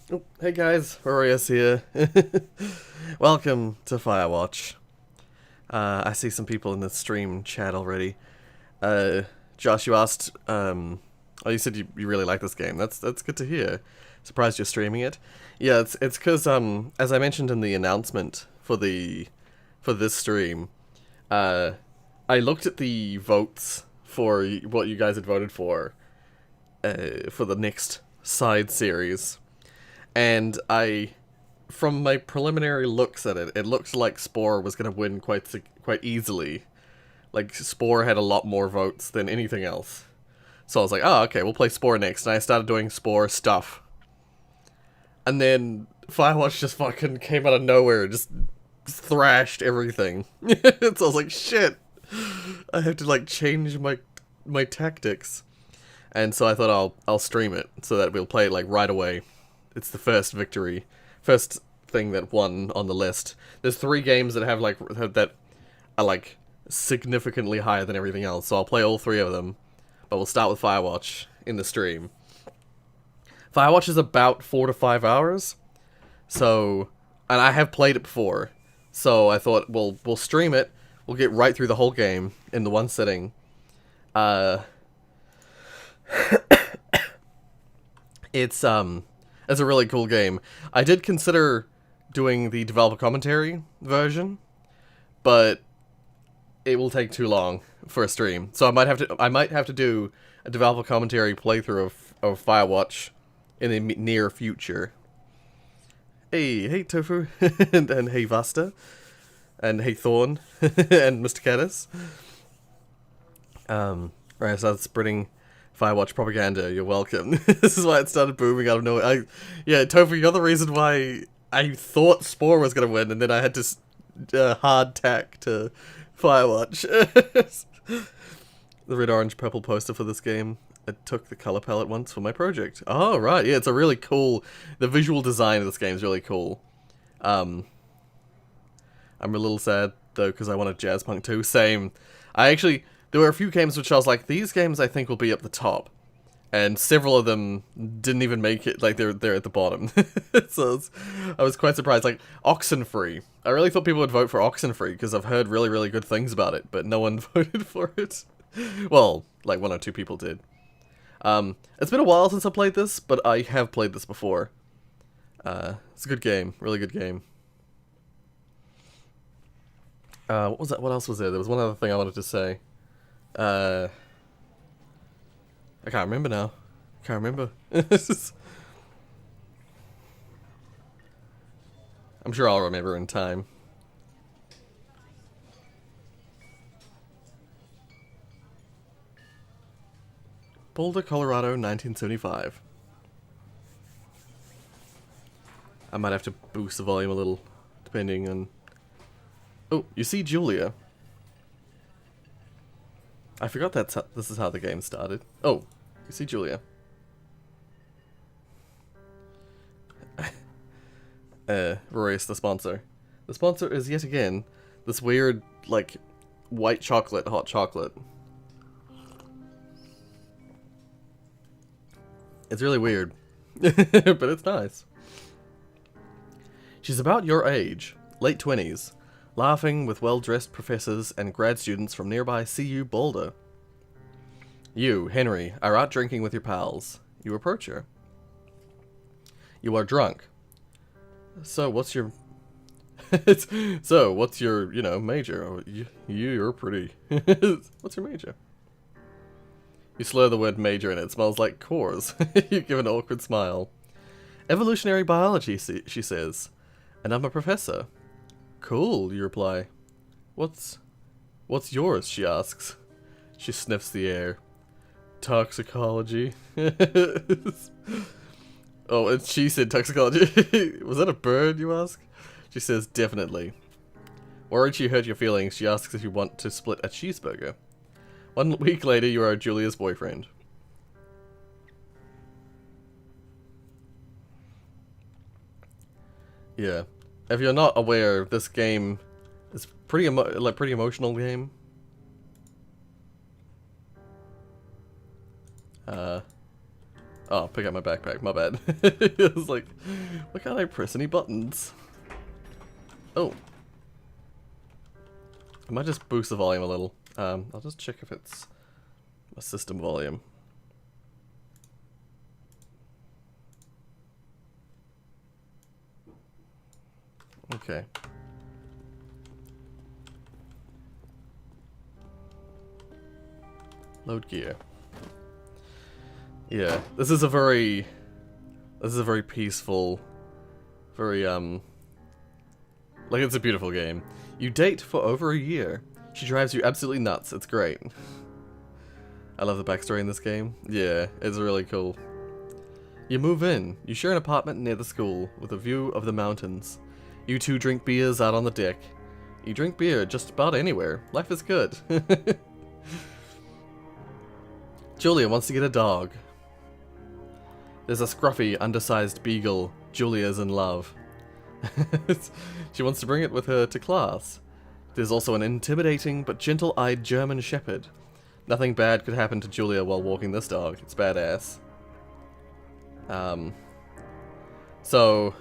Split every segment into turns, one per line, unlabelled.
Oh, hey guys, Rorius here. Welcome to Firewatch. I see some people in the stream chat already. Uh, Josh, you asked, oh, you said you really like this game. That's good to hear. Surprised you're streaming it. Yeah, it's because as I mentioned in the announcement for this stream, uh, I looked at the votes for what you guys had voted for the next side series. And from my preliminary looks at it, it looked like Spore was going to win quite easily. Like, Spore had a lot more votes than anything else. So I was like, oh, okay, we'll play Spore next. And I started doing Spore stuff. And then Firewatch just fucking came out of nowhere and just thrashed everything. So I was like, shit. I have to, like, change my tactics. And so I thought I'll stream it so that we'll play it, like, right away. It's the first victory, first thing that won on the list. There's 3 games that have that are like significantly higher than everything else, so I'll play all 3 of them. But we'll start with Firewatch in the stream. Firewatch is about 4 to 5 hours, so, and I have played it before, so I thought we'll stream it. We'll get right through the whole game in the one sitting. It's a really cool game. I did consider doing the developer commentary version, but it will take too long for a stream. So I might have to do a developer commentary playthrough of Firewatch in the near future. Hey Tofu, and hey Vasta, and hey Thorn, and Mr. Caddis. Right, so that's spreading Firewatch propaganda. You're welcome. This is why it started booming out of nowhere. Yeah, Tofu, you're the reason why I thought Spore was gonna win, and then I had to hard tack to Firewatch. The red, orange, purple poster for this game. I took the color palette once for my project. Oh, right. Yeah, it's a really cool... The visual design of this game is really cool. I'm a little sad, though, because I wanted Jazzpunk 2. Same. There were a few games which I was like, these games I think will be at the top. And several of them didn't even make it, like, they're at the bottom. So I was quite surprised. Like, Oxenfree. I really thought people would vote for Oxenfree, because I've heard really, really good things about it, but no one voted for it. Well, like, 1 or 2 people did. It's been a while since I played this, but I have played this before. It's a good game. Really good game. What was that? What else was there? There was one other thing I wanted to say. I can't remember now. Can't remember. I'm sure I'll remember in time. Boulder, Colorado, 1975. I might have to boost the volume a little, depending on... Oh, you see Julia. I forgot this is how the game started. Oh, you see Julia. Rorius, the sponsor. The sponsor is yet again this weird, like, white chocolate, hot chocolate. It's really weird, but it's nice. She's about your age, late 20s, laughing with well-dressed professors and grad students from nearby CU Boulder. You, Henry, are out drinking with your pals. You approach her. You are drunk. So, what's your... what's your, major? Oh, you're pretty. What's your major? You slur the word major and it smells like cores. You give an awkward smile. Evolutionary biology, she says. And I'm a professor. Cool, you reply. What's yours, she asks. She sniffs the air. Toxicology. Oh, and she said toxicology. Was that a bird, you ask? She says, definitely. Worried she hurt your feelings, she asks if you want to split a cheeseburger. 1 week later, you are Julia's boyfriend. Yeah. If you're not aware, this game is pretty emotional game. Oh, pick up my backpack. My bad. It was like, why can't I press any buttons? Oh. I might just boost the volume a little. I'll just check if it's a system volume. Okay. Load gear. Yeah, this is a very peaceful, very like, it's a beautiful game. You date for over a year. She drives you absolutely nuts. It's great. I love the backstory in this game. Yeah, it's really cool. You move in. You share an apartment near the school with a view of the mountains. You two drink beers out on the deck. You drink beer just about anywhere. Life is good. Julia wants to get a dog. There's a scruffy, undersized beagle. Julia's in love. She wants to bring it with her to class. There's also an intimidating but gentle-eyed German shepherd. Nothing bad could happen to Julia while walking this dog. It's badass. So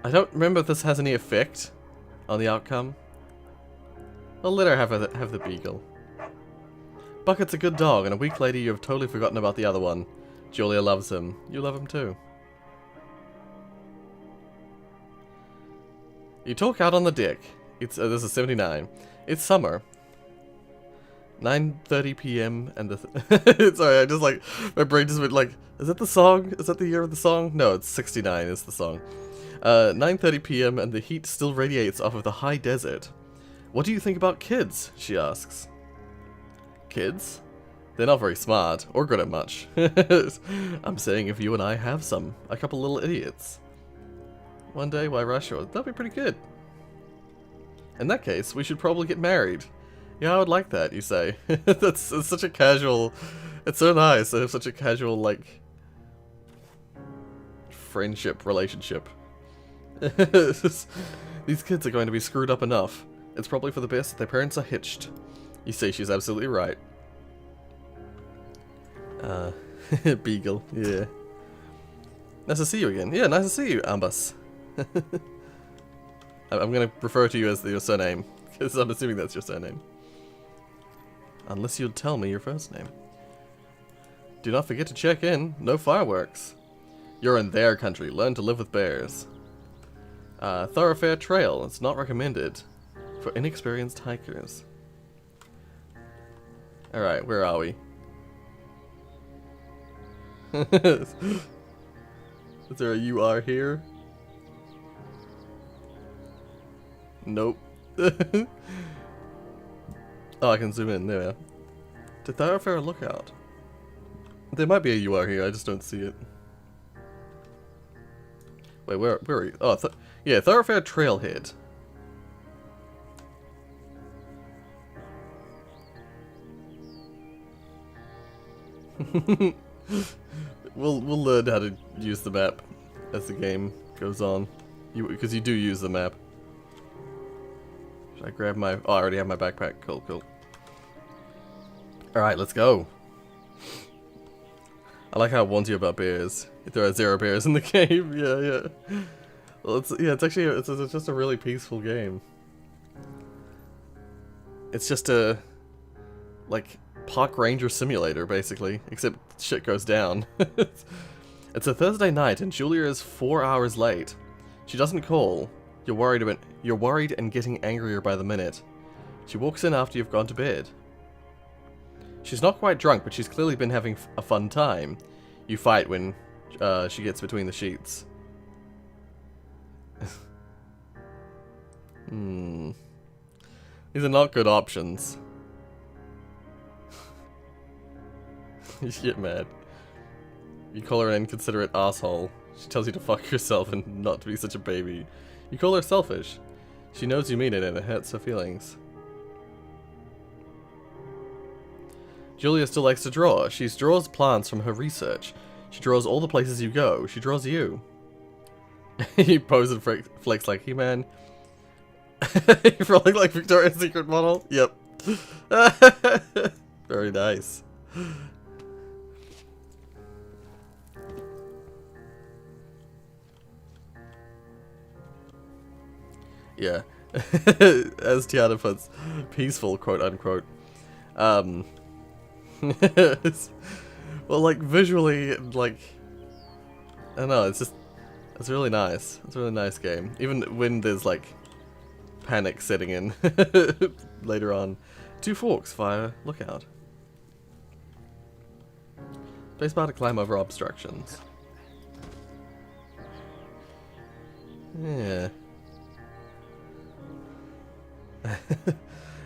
I don't remember if this has any effect on the outcome. I'll let her have the beagle. Bucket's a good dog, and a week later you have totally forgotten about the other one. Julia loves him. You love him too. You talk out on the deck. It's this is 79. It's summer. 9:30 p.m. and the sorry, I just like my brain just went like, is that the song? Is that the year of the song? No, it's 69 is the song. 9:30 p.m. and the heat still radiates off of the high desert. What do you think about kids? She asks. Kids? They're not very smart or good at much. I'm saying if you and I have some, a couple little idiots. One day, why rush? That'd be pretty good. In that case, we should probably get married. Yeah, I would like that, you say. It's such a casual... It's so nice to have such a casual, like... friendship, relationship. These kids are going to be screwed up enough. It's probably for the best that their parents are hitched. You see, she's absolutely right. Beagle, yeah. Nice to see you again. Yeah, nice to see you, Ambus. I'm going to refer to you as your surname, because I'm assuming that's your surname. Unless you'll tell me your first name. Do not forget to check in. No fireworks. You're in their country. Learn to live with bears. Thoroughfare trail. It's not recommended for inexperienced hikers. Alright, where are we? Is there a you are here? Nope. Oh, I can zoom in. There we are. To Thoroughfare Lookout. There might be a you are here, I just don't see it. Wait, where are you? Oh, yeah, Thoroughfare Trailhead. We'll learn how to use the map as the game goes on. Because you do use the map. Should I grab my... Oh, I already have my backpack. Cool, cool. Alright, let's go. I like how it warns you about bears. If there are 0 bears in the game. Yeah, yeah. Well, it's actually... It's just a really peaceful game. It's just a... like... Park Ranger Simulator, basically, except shit goes down. It's a Thursday night, and Julia is 4 hours late. She doesn't call. You're worried and getting angrier by the minute. She walks in after you've gone to bed. She's not quite drunk, but she's clearly been having a fun time. You fight when she gets between the sheets. These are not good options. You get mad. You call her an inconsiderate asshole. She tells you to fuck yourself and not to be such a baby. You call her selfish. She knows you mean it and it hurts her feelings. Julia still likes to draw. She draws plants from her research. She draws all the places you go. She draws you. You pose and flex like He-Man. You're rolling like Victoria's Secret model? Yep. Yeah. As Tiana puts, peaceful, quote unquote. Well, like, visually, like, I don't know, it's really nice. It's a really nice game. Even when there's, like, panic setting in later on. 2 forks via lookout. Spacebar to climb over obstructions. Yeah.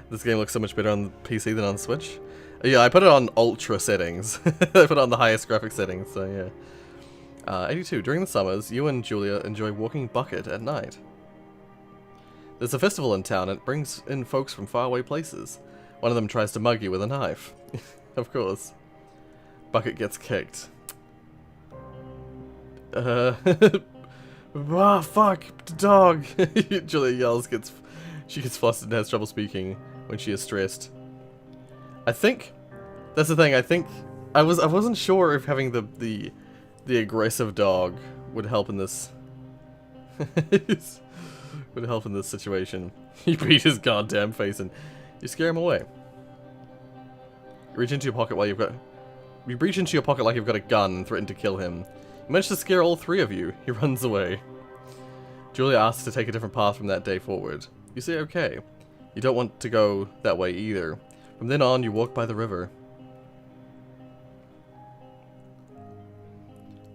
This game looks so much better on the PC than on Switch. Yeah, I put it on ultra settings. I put it on the highest graphic settings, so yeah. 82. During the summers, you and Julia enjoy walking Bucket at night. There's a festival in town and it brings in folks from faraway places. One of them tries to mug you with a knife. Of course. Bucket gets kicked. Ah, fuck, dog! Julia yells, she gets flustered and has trouble speaking when she is stressed. I think, that's the thing, I wasn't sure if having the aggressive dog would help in this, would help in this situation. You beat his goddamn face and you scare him away. You reach into your pocket like you've got a gun and threaten to kill him. You manage to scare all 3 of you. He runs away. Julia asks to take a different path from that day forward. You say okay. You don't want to go that way either. From then on, you walk by the river.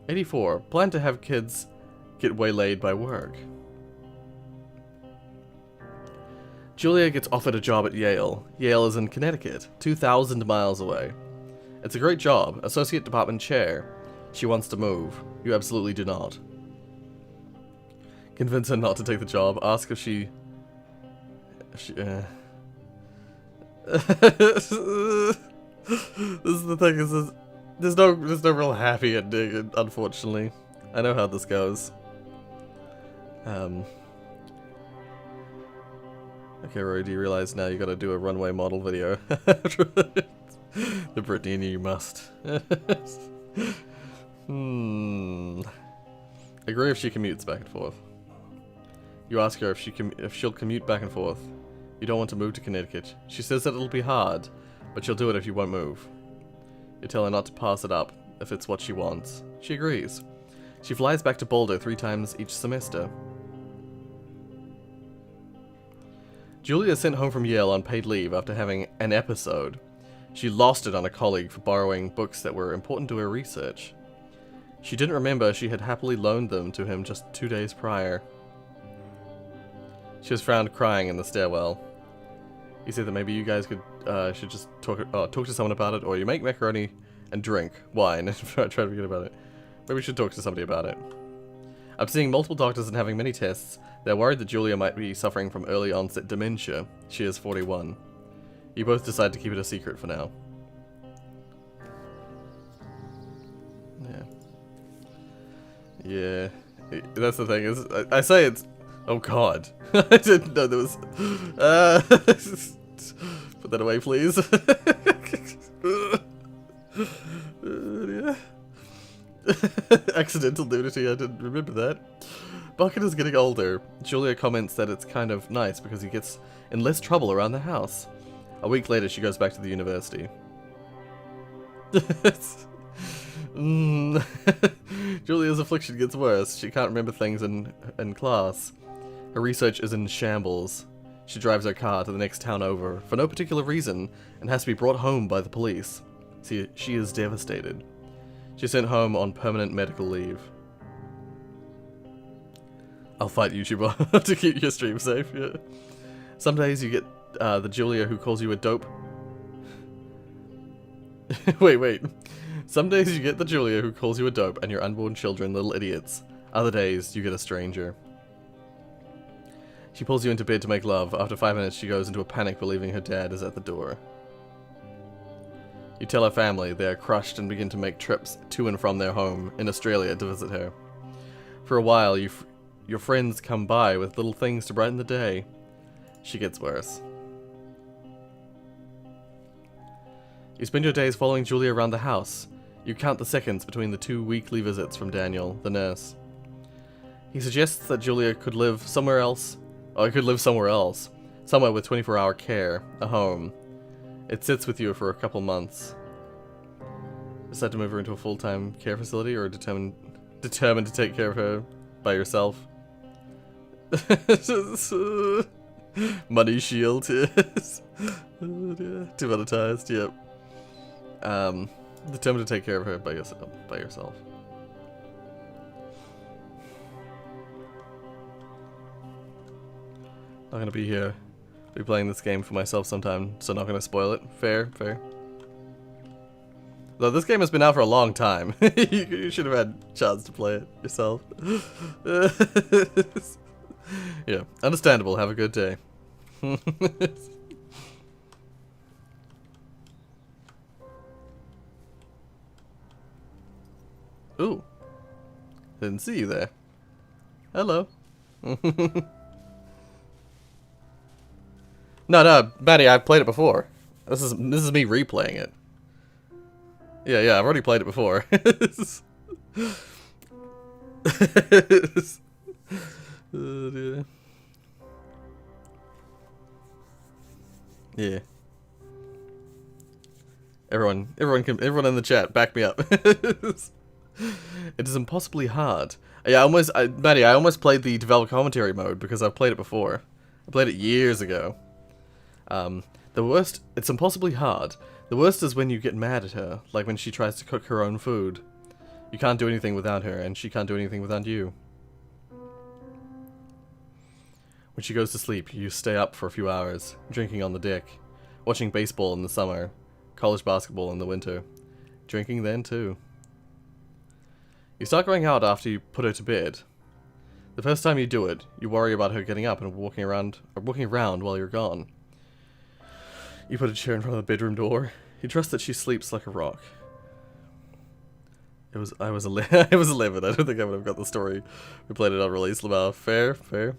84. Plan to have kids get waylaid by work. Julia gets offered a job at Yale. Yale is in Connecticut, 2,000 miles away. It's a great job, associate department chair. She wants to move. You absolutely do not. Convince her not to take the job. Ask if she This is the thing, there's no real happy ending, unfortunately. I know how this goes. Okay, Rory, do you realize now you gotta do a runway model video? The Brittany and you must. Agree if she commutes back and forth. You ask her if she'll commute back and forth. You don't want to move to Connecticut. She says that it'll be hard, but she'll do it if you won't move. You tell her not to pass it up if it's what she wants. She agrees. She flies back to Boulder 3 times each semester. Julia is sent home from Yale on paid leave after having an episode. She lost it on a colleague for borrowing books that were important to her research. She didn't remember she had happily loaned them to him just 2 days prior. She was found crying in the stairwell. He said that maybe you guys should just talk to someone about it, or you make macaroni and drink wine and try to forget about it. Maybe we should talk to somebody about it. I'm seeing multiple doctors and having many tests. They're worried that Julia might be suffering from early onset dementia. She is 41. You both decide to keep it a secret for now. Yeah. That's the thing, is I say it's... Oh god. I didn't know there was... put that away, please. Accidental nudity, I didn't remember that. Bucket is getting older. Julia comments that it's kind of nice because he gets in less trouble around the house. A week later, she goes back to the university. Julia's affliction gets worse. She can't remember things in class. Her research is in shambles. She drives her car to the next town over for no particular reason and has to be brought home by the police. See, she is devastated. She's sent home on permanent medical leave. I'll fight YouTube to keep your stream safe, yeah. Some days you get the Julia who calls you a dope. Wait. Some days you get the Julia who calls you a dope and your unborn children little idiots. Other days you get a stranger. She pulls you into bed to make love. After 5 minutes she goes into a panic believing her dad is at the door. You tell her family. They are crushed and begin to make trips to and from their home in Australia to visit her. For a while your friends come by with little things to brighten the day. She gets worse. You spend your days following Julia around the house. You count the seconds between the 2 weekly visits from Daniel, the nurse. He suggests that Julia could live somewhere else Or it could live somewhere else. Somewhere with 24-hour care. A home. It sits with you for a couple months. Decide to move her into a full-time care facility or determined to take care of her by yourself. Money shield, yes. Demonetized, yep. Determined to take care of her by yourself. Not gonna be here. Be playing this game for myself sometime, so not gonna spoil it. Fair, fair. Though this game has been out for a long time. You should have had a chance to play it yourself. Yeah, understandable. Have a good day. Ooh. Didn't see you there. Hello. No, Maddie, I've played it before. This is me replaying it. Yeah, I've already played it before. Oh, dear. Yeah. Everyone in the chat, back me up. It is impossibly hard. Yeah, Maddie, I almost played the developer commentary mode because I've played it before. I played it years ago. The worst, it's impossibly hard. The worst is when you get mad at her, like when she tries to cook her own food. You can't do anything without her, and she can't do anything without you. When she goes to sleep, you stay up for a few hours, drinking on the deck, watching baseball in the summer, college basketball in the winter, drinking then too. You start going out after you put her to bed. The first time you do it, you worry about her getting up and walking around while you're gone. You put a chair in front of the bedroom door. You trust that she sleeps like a rock. I was 11. I don't think I would have got the story. We played it on release. Fair. Put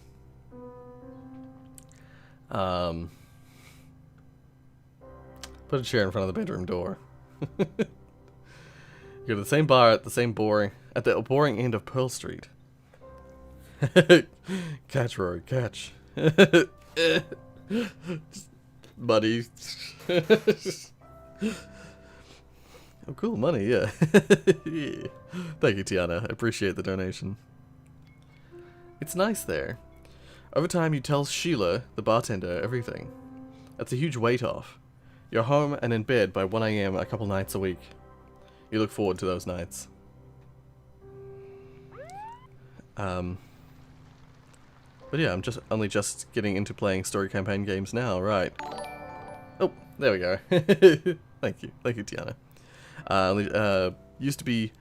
a chair in front of the bedroom door. You go to the same bar at the boring end of Pearl Street. Catch, Rory, catch. Money. Oh, cool, money, yeah. Yeah. Thank you, Tiana. I appreciate the donation. It's nice there. Over time, you tell Sheila, the bartender, everything. That's a huge weight off. You're home and in bed by 1 AM a couple nights a week. You look forward to those nights. But yeah, I'm only just getting into playing story campaign games now, right? Oh, there we go. Thank you, Tiana. Used to be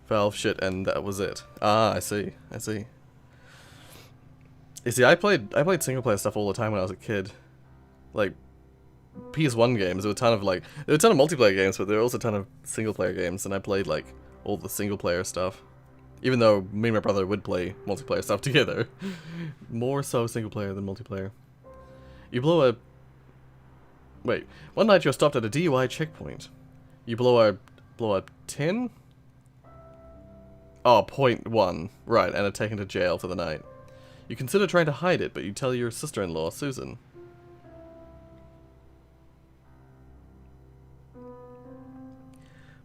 Valve shit, and that was it. Ah, I see. You see, I played single player stuff all the time when I was a kid. Like PS1 games, there were a ton of multiplayer games, but there were also a ton of single player games, and I played like all the single player stuff. Even though me and my brother would play multiplayer stuff together. More so single player than multiplayer. You blow a... Wait, one night you're stopped at a DUI checkpoint. You blow a 10? Oh, 0.1. Right, and are taken to jail for the night. You consider trying to hide it, but you tell your sister-in-law, Susan.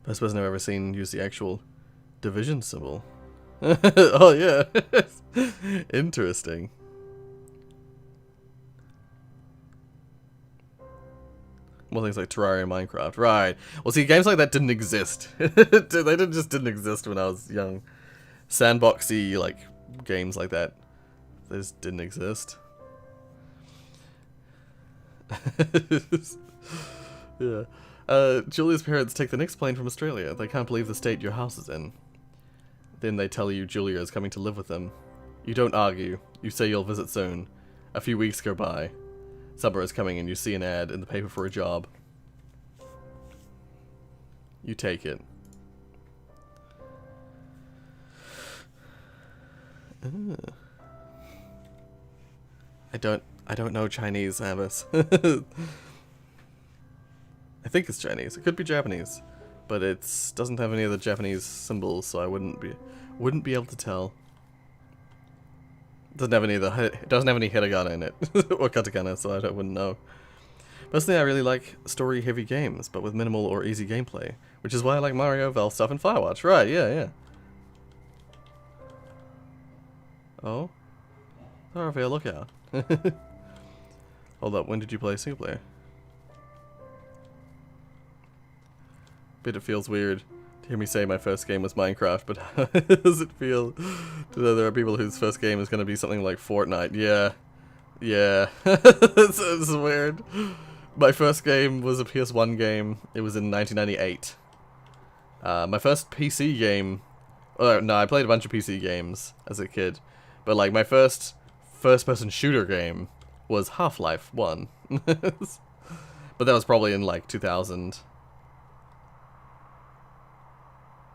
First person I've ever seen use the actual division symbol. Oh, yeah. Interesting. More things like Terraria and Minecraft. Right. Well, see, games like that didn't exist. They didn't exist when I was young. Sandboxy, like, games like that. They just didn't exist. Yeah. Julia's parents take the next plane from Australia. They can't believe the state your house is in. Then they tell you Julia is coming to live with them. You don't argue. You say you'll visit soon. A few weeks go by. Summer is coming and you see an ad in the paper for a job. You take it. I don't know Chinese, Abbas. I think it's Chinese. It could be Japanese, but it doesn't have any of the Japanese symbols, so I wouldn't be able to tell. It doesn't have any hiragana in it or katakana, so I wouldn't know. Personally, I really like story-heavy games, but with minimal or easy gameplay, which is why I like Mario, Valve stuff, and Firewatch. Right? Yeah. Oh, Thoroughfare, look out! Hold up. When did you play single player? It feels weird to hear me say my first game was Minecraft, but how does it feel to know there are people whose first game is going to be something like Fortnite? Yeah. It's weird. My first game was a PS1 game. It was in 1998. My first PC game... Oh, no, I played a bunch of PC games as a kid. But, like, my first-person shooter game was Half-Life 1. But that was probably in, like, 2000.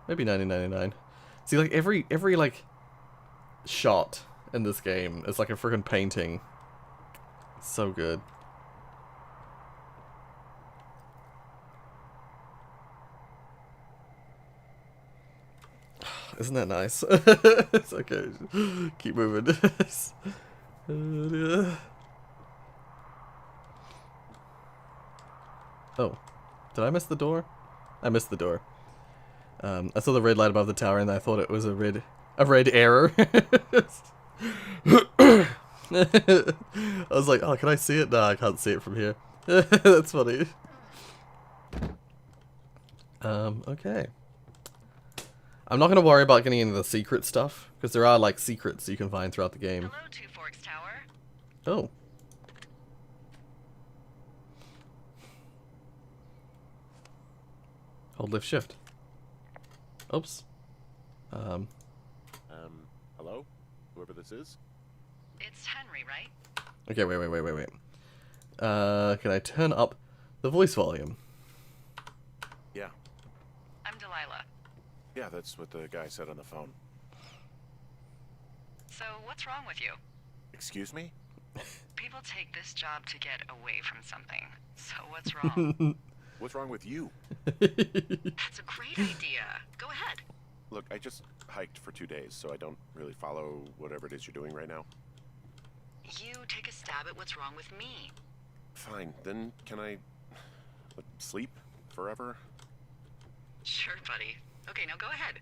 Maybe 1999. See, like, every like, shot in this game is like a freaking painting. It's so good. Isn't that nice? It's okay. Keep moving. Oh. Did I miss the door? I missed the door. I saw the red light above the tower and I thought it was a red error. I was like, oh, can I see it? No, I can't see it from here. That's funny. Okay. I'm not going to worry about getting into the secret stuff, because there are, like, secrets you can find throughout the game.
Hello, Two Forks Tower.
Oh. Hold lift shift. Oops.
Hello? Whoever this is?
It's Henry, right?
Okay, wait. Can I turn up the voice volume?
Yeah.
I'm Delilah.
Yeah, that's what the guy said on the phone.
So, what's wrong with you?
Excuse me?
People take this job to get away from something. So, what's wrong?
What's wrong with you?
That's a great idea. Go ahead.
Look, I just hiked for 2 days, so I don't really follow whatever it is you're doing right now.
You take a stab at what's wrong with me.
Fine, then can I... sleep? Forever?
Sure, buddy. Okay, now go ahead.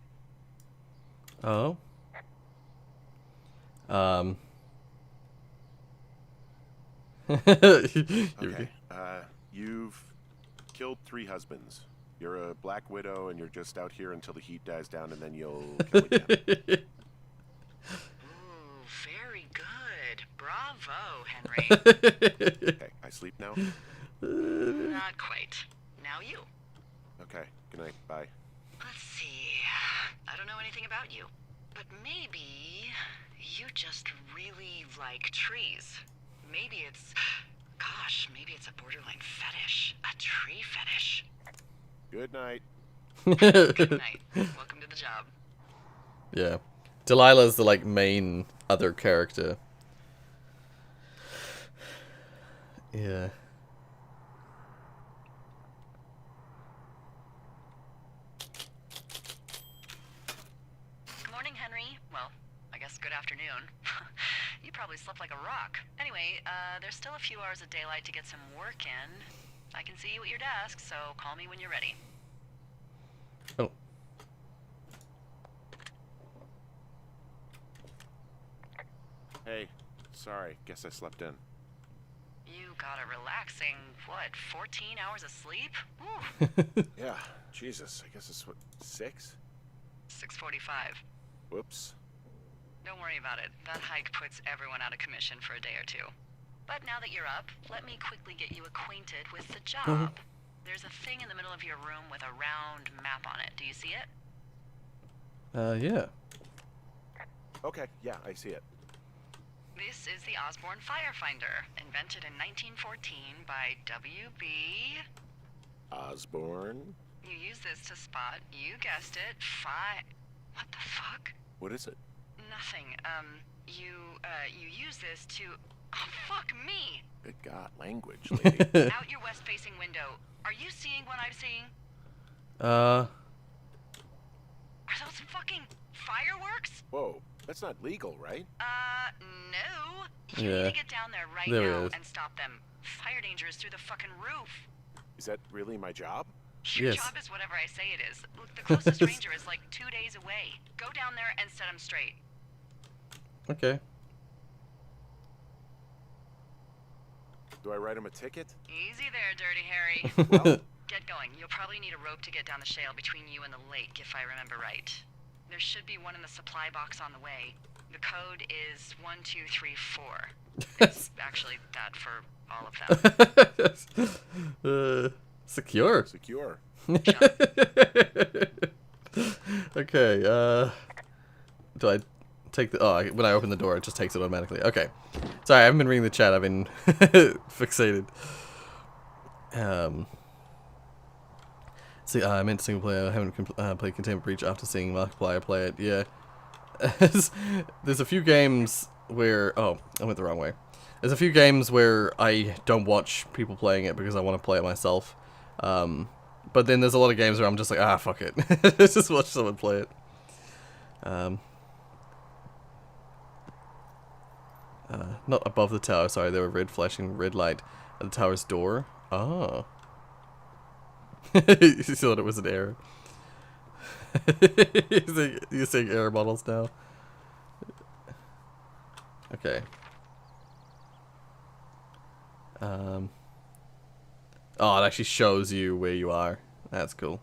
Oh.
Okay, you've killed 3 husbands. You're a black widow and you're just out here until the heat dies down and then you'll kill again.
Ooh, very good. Bravo, Henry.
Okay, I sleep now?
Not quite. Now you.
Okay, good night, bye.
Let's see. I don't know anything about you, but maybe you just really like trees. Maybe it's... Gosh, maybe it's a borderline fetish. A tree fetish.
Good night.
Good night. Welcome to the job.
Yeah. Delilah's the, like, main other character. Yeah.
Good morning, Henry. Well, I guess good afternoon. You probably slept like a rock. Anyway, there's still a few hours of daylight to get some work in. I can see you at your desk, so call me when you're ready.
Oh.
Hey, sorry, guess I slept in.
You got a relaxing, what, 14 hours of sleep? Ooh.
Yeah, Jesus, I guess it's what, 6?
6:45.
Whoops.
Don't worry about it. That hike puts everyone out of commission for a day or two. But now that you're up, let me quickly get you acquainted with the job. There's a thing in the middle of your room with a round map on it. Do you see it?
Yeah.
Okay, yeah, I see it.
This is the Osborne Firefinder, invented in 1914 by W.B.
Osborne?
You use this to spot, you guessed it, What the fuck?
What is it?
Nothing. You use this to... Oh, fuck me!
Good God, language, lady.
Out your west-facing window. Are you seeing what I'm seeing?
Uh...
Are those fucking fireworks?
Whoa, That's not legal, right?
No. You
Yeah.
need to get down there right
There he
now
is.
and stop them. Fire danger is through the fucking roof.
Is that really my job?
Your
Yes.
job is whatever I say it is. Look, the closest ranger is like 2 days away. Go down there and set him straight.
Okay.
Do I write him a ticket?
Easy there, Dirty Harry.
Well,
Get going. You'll probably need a rope to get down the shale between you and the lake, if I remember right. There should be one in the supply box on the way. The code is 1234. It's actually that for all of them.
Secure.
secure.
Okay, do I take the... Oh, when I open the door, it just takes it automatically. Okay. Sorry, I haven't been reading the chat. I've been fixated. See, I meant single player. I haven't played Containment Breach after seeing Markiplier play it. Yeah. There's a few games where... Oh, I went the wrong way. There's a few games where I don't watch people playing it because I want to play it myself. But then there's a lot of games where I'm just like, ah, fuck it. Just watch someone play it. Not above the tower, sorry, there were red flashing red light at the tower's door. Oh. You thought it was an error. You're seeing error models now. Okay. Oh, it actually shows you where you are. That's cool.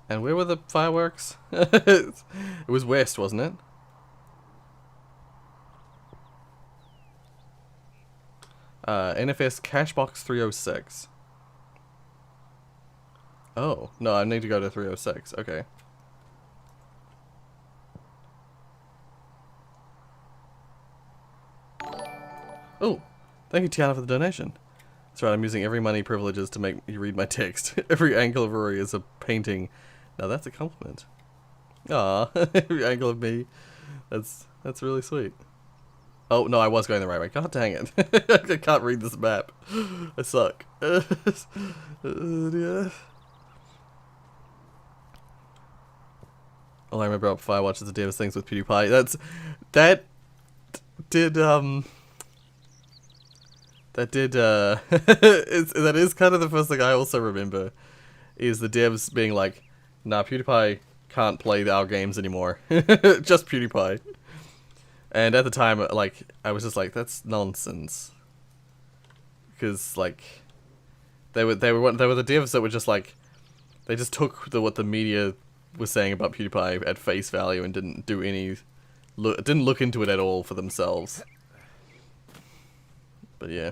And where were the fireworks? It was west, wasn't it? NFS Cashbox 306. Oh, no, I need to go to 306. Okay. Oh, thank you, Tiana, for the donation. That's right, I'm using every money privileges to make you read my text. Every angle of Rory is a painting. Now that's a compliment. Aw, every angle of me. That's really sweet. Oh, no, I was going the right way. God dang it. I can't read this map. I suck. Yeah. All I remember about Firewatch is the Davis things with PewDiePie. That that is kind of the first thing I also remember, is the devs being like, nah, PewDiePie can't play our games anymore. Just PewDiePie. And at the time, like, I was just like, that's nonsense. Because, like, they were the devs that were just like, they just took what the media was saying about PewDiePie at face value and didn't do any, didn't look into it at all for themselves. But yeah.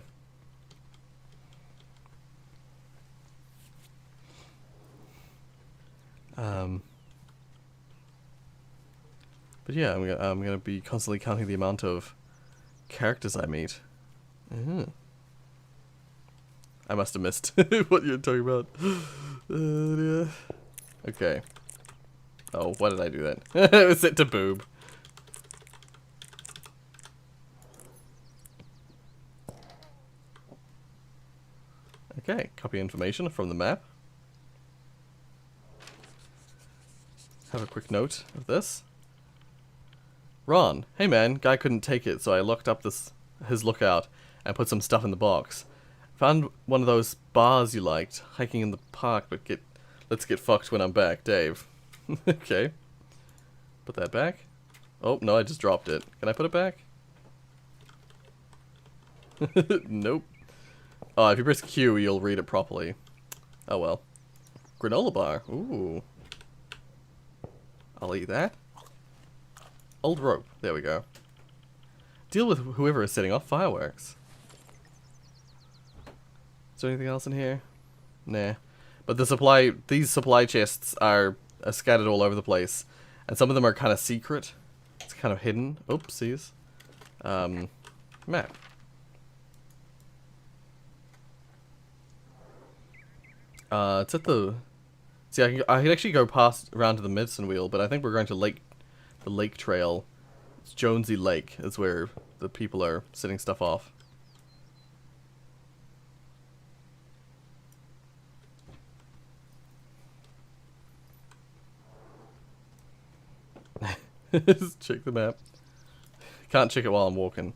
But yeah, I'm gonna be constantly counting the amount of characters I meet. I must have missed what you're talking about. Yeah. Okay. Oh, why did I do that? It was set to boob. Okay, copy information from the map. Have a quick note of this. Ron, hey man, guy couldn't take it, so I locked up his lookout and put some stuff in the box. Found one of those bars you liked, hiking in the park, but let's get fucked when I'm back, Dave. Okay. Put that back. Oh, no, I just dropped it. Can I put it back? Nope. Oh, if you press Q, you'll read it properly. Oh well. Granola bar. Ooh. I'll eat that. Old rope. There we go. Deal with whoever is setting off fireworks. Is there anything else in here? Nah. But these supply chests are scattered all over the place. And some of them are kind of secret. It's kind of hidden. Oopsies. Map. It's at the... See, I can actually go around to the medicine wheel, but I think we're going to the lake trail. It's Jonesy Lake is where the people are setting stuff off. Just check the map. Can't check it while I'm walking.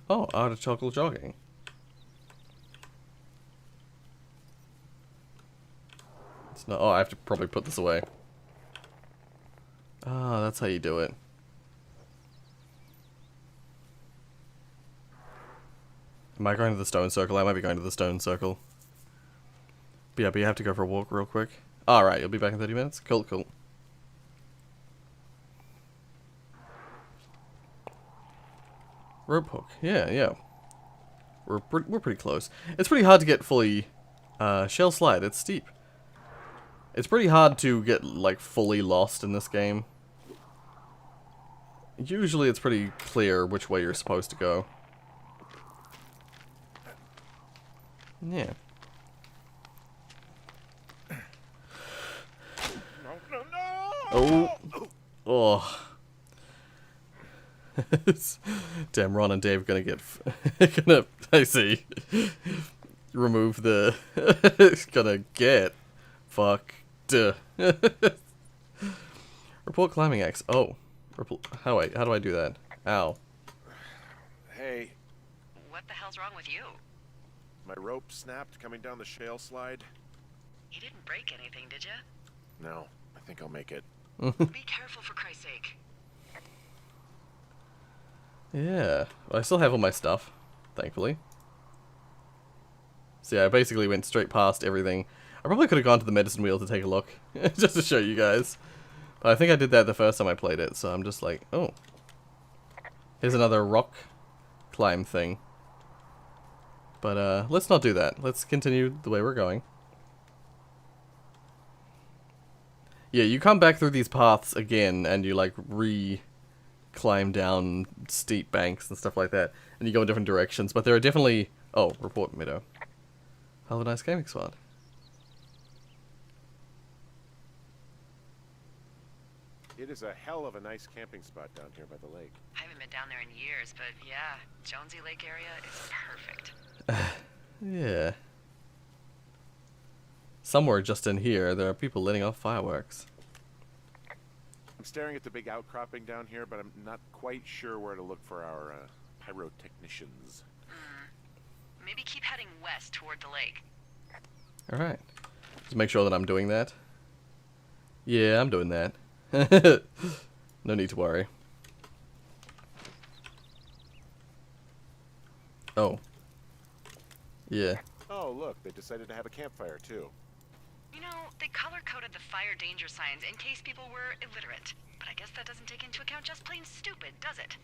Oh, artichoke jogging. It's not. Oh, I have to probably put this away. Ah, that's how you do it. Am I going to the stone circle? I might be going to the stone circle. But yeah, but you have to go for a walk real quick. Alright, you'll be back in 30 minutes? Cool, cool. Rope hook. Yeah, yeah. We're pretty close. It's pretty hard to get fully... shell slide, it's steep. It's pretty hard to get, like, fully lost in this game. Usually it's pretty clear which way you're supposed to go. Yeah. Oh. Oh. Damn, Ron and Dave gonna get... I see. Remove the... gonna get... Fuck. Duh. Report climbing axe. Oh. How do I do that? Ow.
Hey,
What the hell's wrong with you?
my rope snapped coming down the shale slide.
You didn't break anything, did you?
No, I think I'll make it.
Be careful, for Christ's sake.
Yeah. Well, I still have all my stuff, thankfully. So yeah, I basically went straight past everything. I probably could have gone to the medicine wheel to take a look, just to show you guys. But I think I did that the first time I played it, so I'm just like, oh. Here's another rock climb thing. But let's not do that. Let's continue the way we're going. Yeah, you come back through these paths again, and you like climb down steep banks and stuff like that, and you go in different directions. But there are definitely... Oh, report meadow. Have a nice gaming spot.
It is a hell of a nice camping spot down here by the lake.
I haven't been down there in years, but yeah, Jonesy Lake area is perfect.
Yeah. Somewhere just in here, there are people letting off fireworks.
I'm staring at the big outcropping down here, but I'm not quite sure where to look for our pyrotechnicians.
Maybe keep heading west toward the lake.
Alright. Just make sure that I'm doing that. Yeah, I'm doing that. No need to worry. Oh. Yeah.
Oh, look, they decided to have a campfire, too.
You know, they color-coded the fire danger signs in case people were illiterate. But I guess that doesn't take into account just plain stupid, does it?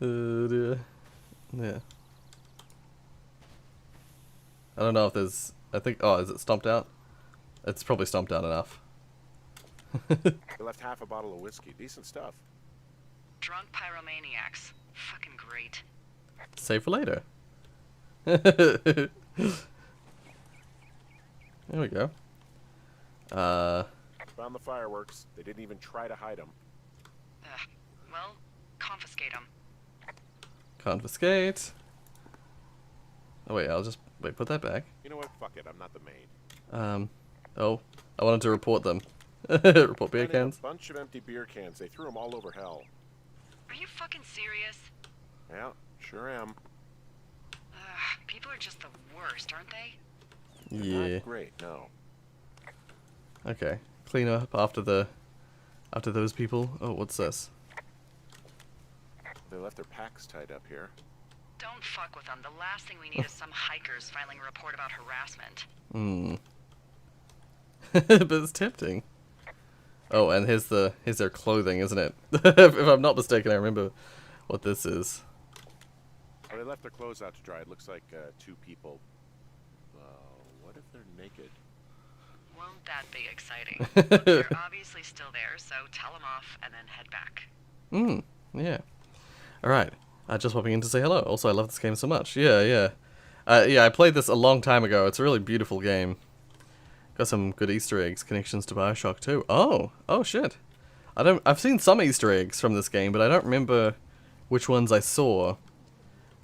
Dear. Yeah. I don't know if there's... I think... Oh, is it stomped out? It's probably stomped out enough.
They left half a bottle of whiskey. Decent stuff.
Drunk pyromaniacs. Fucking great.
Save for later. There we go.
Found the fireworks. They didn't even try to hide them.
Well, confiscate them.
Confiscate. Oh wait, I'll just... Wait, put that back.
You know what? Fuck it. I'm not the maid.
Oh. I wanted to report them. Report beer
Finding
cans.
A bunch of empty beer cans. They threw them all over hell.
Are you fucking serious?
Yeah, sure am.
People are just the worst, aren't they?
Yeah.
Not great, no.
Okay. Clean up after those people. Oh, what's this?
They left their packs tied up here.
Don't fuck with them. The last thing we need is some hikers filing a report about harassment.
Hmm. But it's tempting. Oh, and here's their clothing, isn't it? If I'm not mistaken, I remember what this is.
Oh, they left their clothes out to dry. It looks like two people. What if they're naked?
Won't that be exciting? Look, they're obviously still there, so tell them off and then head back.
Yeah. Alright. Just popping in to say hello. Also, I love this game so much. Yeah. Yeah, I played this a long time ago. It's a really beautiful game. Got some good Easter eggs, connections to BioShock 2. Oh shit. I've seen some Easter eggs from this game, but I don't remember which ones I saw.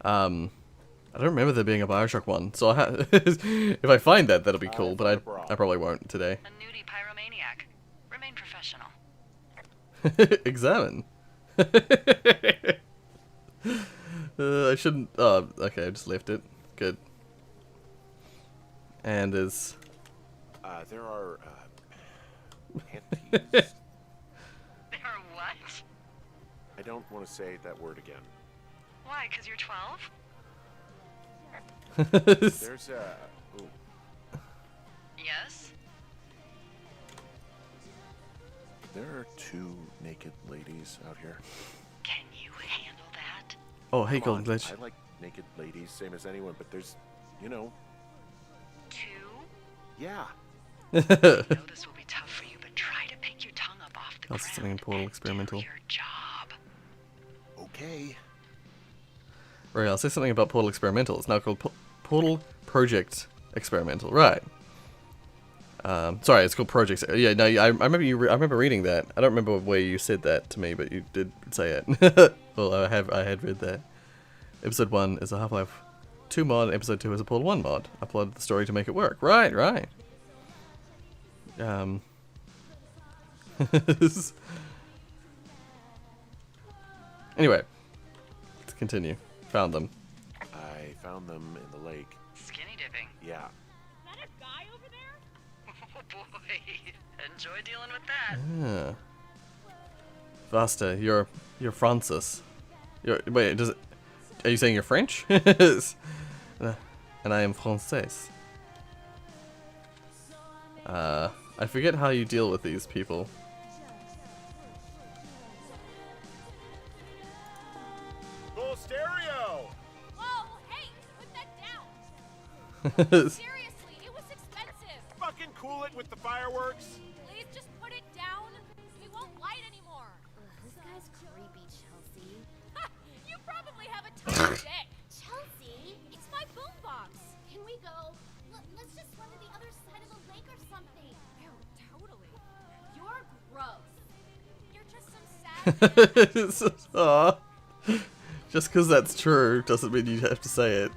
I don't remember there being a BioShock one, so if I find that, that'll be cool, but I probably won't today.
A nudie pyromaniac. Remain professional.
Examine. I shouldn't. Oh, okay. I just left it. Good. And there's.
There are panties.
They are what?
I don't want to say that word again.
Why? Because you're 12?
There's a. Ooh,
Yes?
there are 2 naked ladies out here.
Can you handle that?
Oh, hey,
Come
Golden
on,
Glitch.
I like naked ladies, same as anyone, but there's, you know,
2?
yeah.
I know this will be tough for you, but try to pick your tongue up off the
I'll say something
ground
Portal
and
Experimental.
do your job.
Okay.
Right, I'll say something about Portal Experimental. It's now called Portal Project Experimental. Right. Sorry, it's called Project. Yeah, no, I remember I remember reading that. I don't remember where you said that to me, but you did say it. Well, I had read that. Episode 1 is a Half-Life 2 mod. Episode 2 is a Portal 1 mod. Uploaded the story to make it work. Right. Anyway, let's continue. Found them.
I found them in the lake.
Skinny dipping.
Yeah.
Is that a guy over there?
Oh boy. Enjoy dealing with that.
Ah. Vasta, you're Francis. Wait, are you saying you're French? And I am Française. I forget how you deal with these people.
Full stereo!
Whoa, hey, put that down. Seriously, it was expensive.
Fucking cool it with the fireworks.
Please just put it down. We won't light anymore.
This guy's creepy, Chelsea.
Ha! You probably have a tiny dick.
Chelsea?
It's my boombox.
Can we go? Let's just swim to the other side of the lake or something.
Ew, totally.
You're gross.
You're just some sad.
Aw. Just because that's true doesn't mean you have to say it.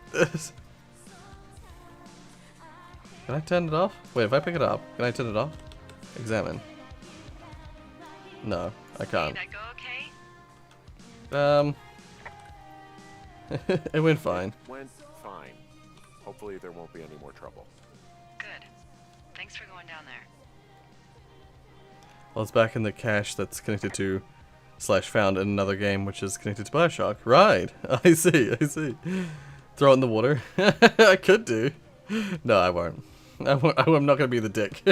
Can I turn it off? Wait, if I pick it up, can I turn it off? Examine. No, I can't.
Did that go okay?
It went fine.
Went fine. Hopefully there won't be any more trouble.
Good. Thanks for going down there.
Well, it's back in the cache that's connected to /found in another game, which is connected to Bioshock. Right. I see. Throw it in the water. I could do. No, I won't. I'm not gonna be the dick.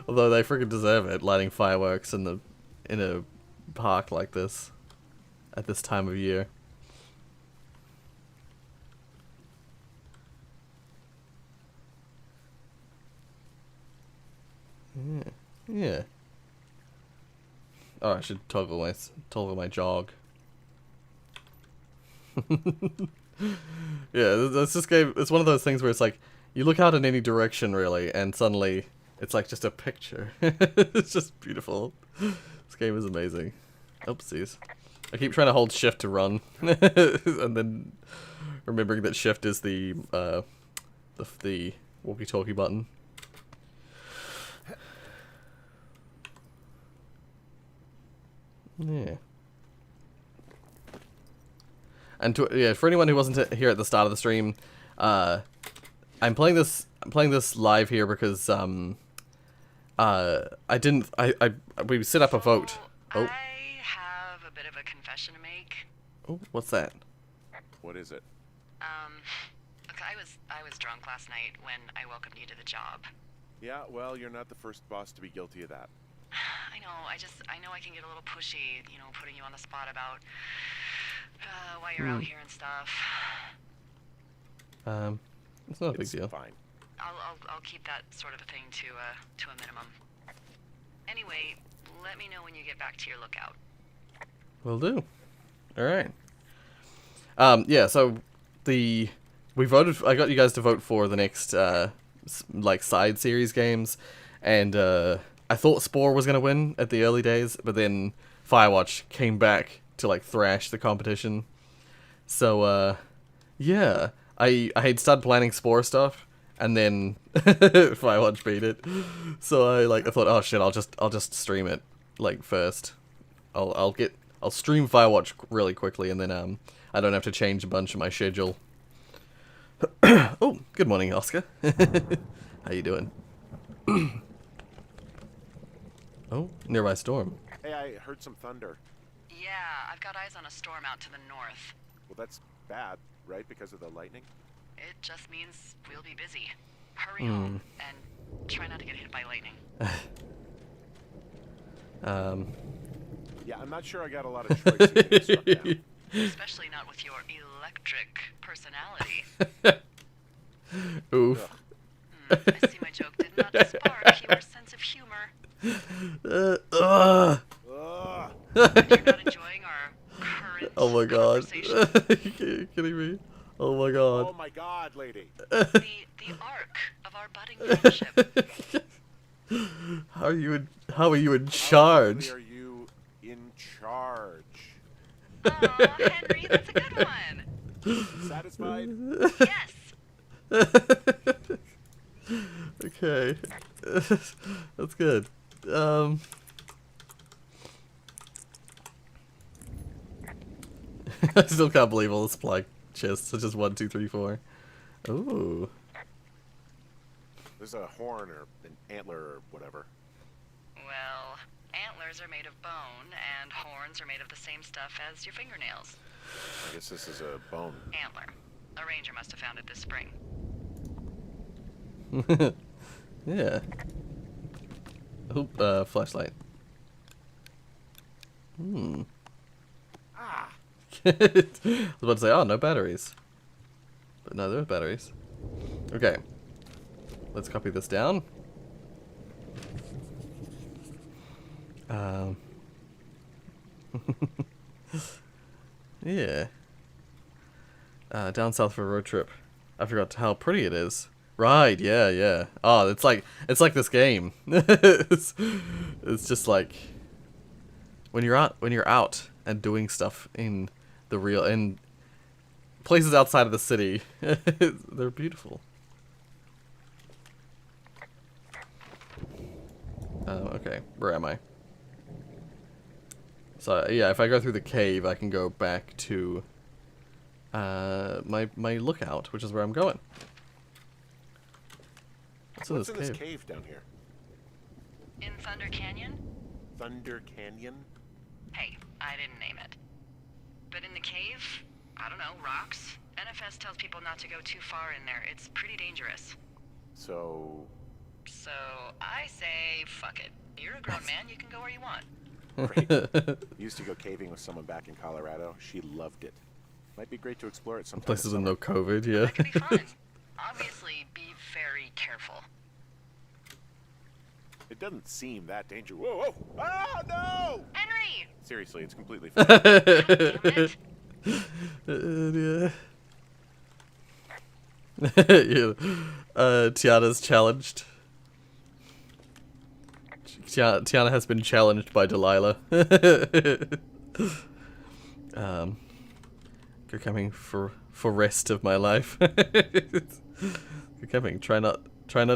Although they freaking deserve it, lighting fireworks in a park like this at this time of year. Yeah. Oh, I should toggle my jog. Yeah, that's this game. It's one of those things where it's like you look out in any direction really, and suddenly it's like just a picture. It's just beautiful. This game is amazing. Oopsies. I keep trying to hold shift to run, and then remembering that shift is the walkie-talkie button. Yeah. And for anyone who wasn't here at the start of the stream, I'm playing this live here because we set up a vote.
So,
Oh.
I have a bit of a confession to make.
Oh, what's that?
What is it?
Look, I was drunk last night when I welcomed you to the job.
Yeah, well, you're not the first boss to be guilty of that.
I know, I know I can get a little pushy, you know, putting you on the spot about why you're out here and stuff.
It's not a big
It's
deal.
fine.
I'll keep that sort of a thing to a minimum. Anyway, let me know when you get back to your lookout.
Will do. All right. Yeah. So we voted. I got you guys to vote for the next like side series games, and I thought Spore was gonna win at the early days, but then Firewatch came back to like thrash the competition. So yeah, I had started planning Spore stuff, and then Firewatch beat it. So I thought, oh shit, I'll just stream it like first. I'll stream Firewatch really quickly, and then I don't have to change a bunch of my schedule. Oh, good morning, Oscar. How you doing? Oh, nearby storm.
Hey, I heard some thunder.
Yeah, I've got eyes on a storm out to the north.
Well, that's bad, right? Because of the lightning?
It just means we'll be busy. Hurry home and try not to get hit by lightning.
Yeah, I'm not sure I got a lot of choice in getting struck down.
Especially not with your electric personality.
Oof.
I see my joke did not spark your sense of humor.
Ugh.
If you're not enjoying our current
Oh my god.
conversation,
You're kidding me? Oh my god.
Oh my god, lady.
the arc of our budding friendship.
How are you in charge?
How are you in charge?
Oh, Henry, that's a good one.
Satisfied?
Yes.
Okay. That's good. I still can't believe all the supply chests. It's just 1, 2, 3, 4. Ooh.
There's a horn or an antler or whatever.
Well, antlers are made of bone, and horns are made of the same stuff as your fingernails.
I guess this is a bone.
Antler. A ranger must have found it this spring.
Yeah. Oh, flashlight.
Ah!
I was about to say, oh, no batteries. But no, there are batteries. Okay. Let's copy this down. Yeah. Down south for a road trip. I forgot how pretty it is. Right, yeah, yeah. Oh, it's like this game. it's just like when you're out and doing stuff in the real in places outside of the city. They're beautiful. Okay, where am I? So yeah, if I go through the cave, I can go back to my lookout, which is where I'm going.
What's in this cave down here?
In Thunder Canyon?
Thunder Canyon?
Hey, I didn't name it. But in the cave, I don't know, rocks? NFS tells people not to go too far in there. It's pretty dangerous.
So
I say, fuck it. You're a grown man, you can go where you want.
great. Used to go caving with someone back in Colorado. She loved it. Might be great to explore it sometime.
Places with
this
no COVID, yeah.
That could be fun. Obviously, be very careful.
It doesn't seem that dangerous. Whoa, whoa! Oh no!
Henry!
Seriously, it's completely fine.
God damn it.
Yeah. Tiana's challenged. Tiana has been challenged by Delilah. You're coming for rest of my life. You're coming. Try not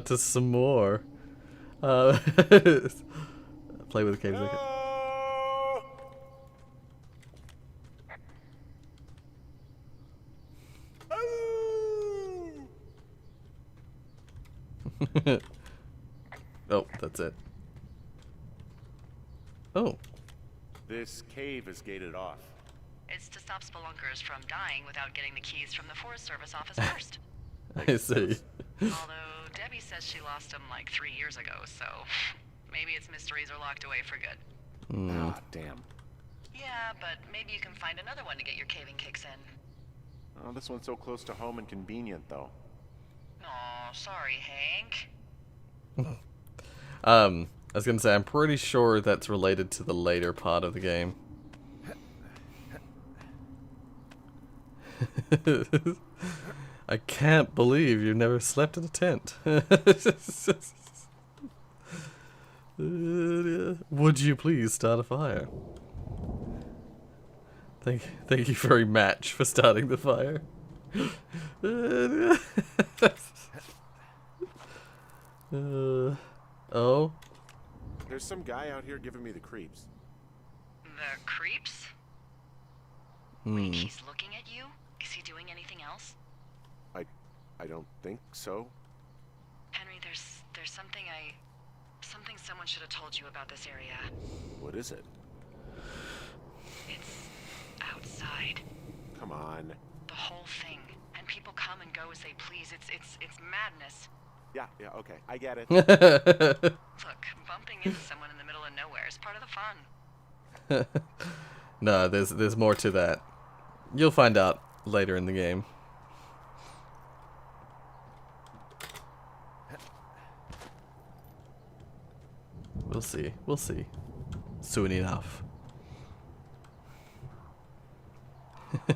to some more. Play with the caves.
No!
Oh, that's it. Oh.
This cave is gated off.
It's to stop spelunkers from dying without getting the keys from the Forest Service office first.
I see.
Although Debbie says she lost them like 3 years ago, so maybe its mysteries are locked away for good.
Ah, damn.
Yeah, but maybe you can find another one to get your caving kicks in.
Oh, this one's so close to home and convenient, though.
Aw, sorry, Hank.
I was gonna say, I'm pretty sure that's related to the later part of the game. I can't believe you never slept in a tent. Would you please start a fire? Thank you very much for starting the fire. Oh.
There's some guy out here giving me the creeps.
The creeps?
Hmm.
He's looking at you? Is he doing anything else?
I don't think so.
Henry, there's something someone should have told you about this area.
What is it?
It's outside.
Come on.
The whole thing. And people come and go as they please. It's madness.
Yeah, okay. I get it.
Look, bumping into someone in the middle of nowhere is part of the fun.
No, there's more to that. You'll find out later in the game. We'll see. We'll see. Soon enough.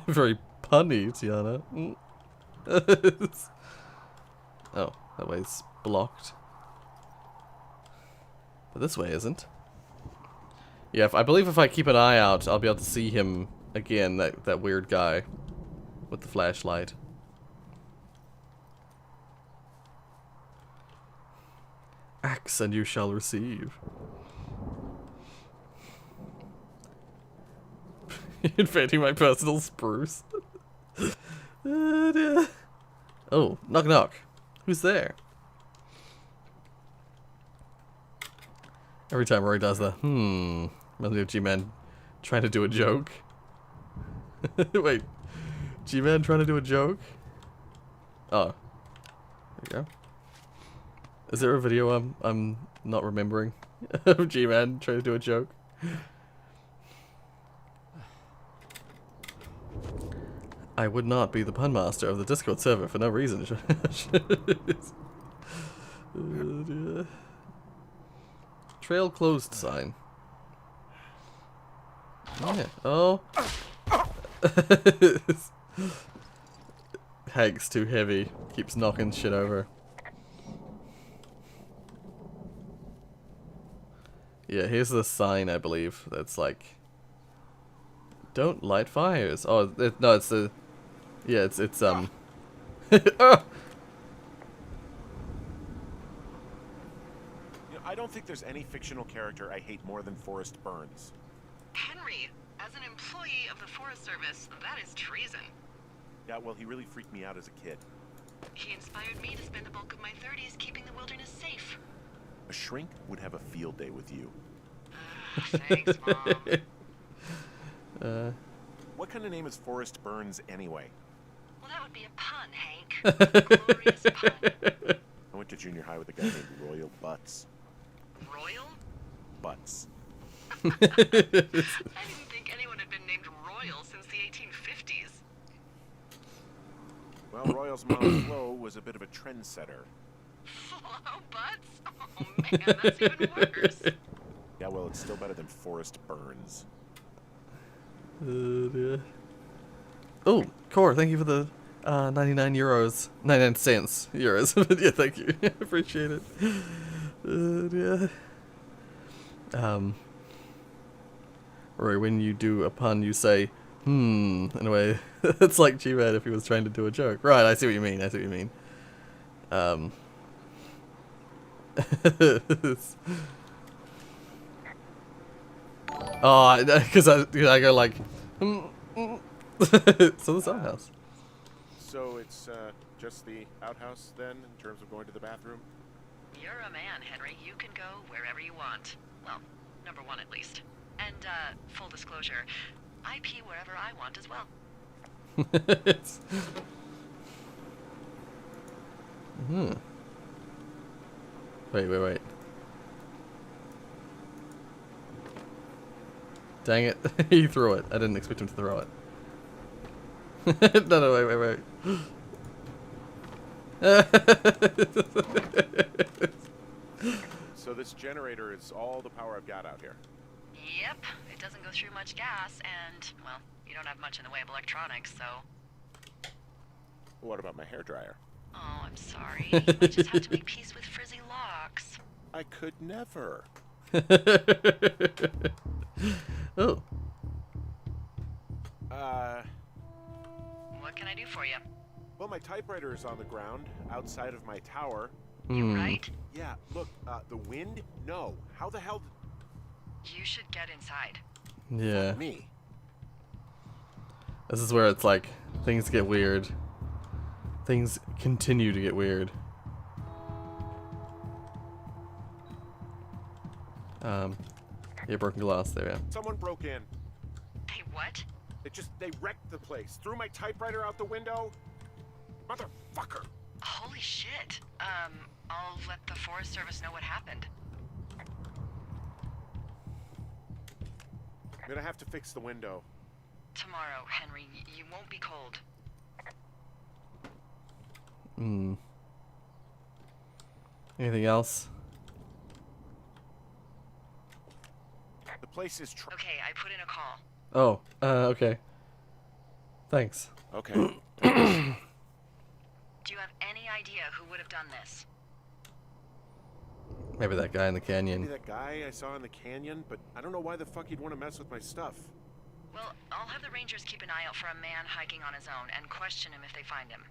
Very punny, Tiana. Oh, that way's blocked. But this way isn't. Yeah, I believe if I keep an eye out, I'll be able to see him again, that weird guy with the flashlight. Axe and you shall receive. Invading my personal spruce. Oh, knock knock. Who's there? Every time Rory does that, reminds me of G-Man trying to do a joke. Wait, G-Man trying to do a joke? Oh, there you go. Is there a video I'm not remembering of G-Man trying to do a joke? I would not be the pun master of the Discord server for no reason. Trail closed sign. Yeah. Oh. Hank's too heavy. Keeps knocking shit over. Yeah, here's the sign, I believe, that's like, don't light fires. Oh, no, it's the, yeah, it's oh!
I don't think there's any fictional character I hate more than Forrest Burns.
Henry, as an employee of the Forest Service, that is treason.
Yeah, well, he really freaked me out as a kid.
He inspired me to spend the bulk of my 30s keeping the wilderness safe.
A shrink would have a field day with you.
Thanks, Mom.
What kind of name is Forrest Burns anyway?
Well, that would be a pun, Hank. Glorious pun.
I went to junior high with a guy named Royal Butts.
Royal?
Butts.
I didn't think anyone had been named Royal since the 1850s.
Well, Royal's mom, Flo, was a bit of a trendsetter.
Hello, Butts? Oh, man, that's even worse.
Yeah, well, it's still better than Forrest Burns.
Oh, Core, thank you for the 99 euros. 99 cents euros. Yeah, thank you. Appreciate it. Yeah. Rory, when you do a pun, you say, in a way. It's like G-Man if he was trying to do a joke. Right, I see what you mean. I see what you mean. Oh, because I go like, so the outhouse.
So it's just the outhouse then, in terms of going to the bathroom?
You're a man, Henry. You can go wherever you want. Well, number one at least. And, full disclosure, I pee wherever I want as well.
Wait. Dang it. He threw it. I didn't expect him to throw it. No, wait.
So this generator is all the power I've got out here.
Yep. It doesn't go through much gas, and, well, you don't have much in the way of electronics, so...
What about my hairdryer?
Oh, I'm sorry. You might just have to make peace with frizzy locks.
I could never.
Oh.
What can I do for you?
Well, my typewriter is on the ground outside of my tower.
You right?
Yeah, look, the wind? No. How the hell
You should get inside.
Yeah.
me?
This is where it's like, things get weird. Things continue to get weird. Yeah, broken glass, there we are.
Someone broke in.
Hey, what?
They wrecked the place. Threw my typewriter out the window. Motherfucker.
Holy shit. I'll let the Forest Service know what happened.
I'm gonna have to fix the window.
Tomorrow, Henry, you won't be cold.
Anything else?
The place is
Okay, I put in a call.
Oh, okay. Thanks.
Okay.
Do you have any idea who would have done this?
Maybe that guy in the
Maybe
canyon.
that guy I saw in the canyon, but I don't know why the fuck he'd want to mess with my stuff.
Well, I'll have the Rangers keep an eye out for a man hiking on his own and question him if they find him.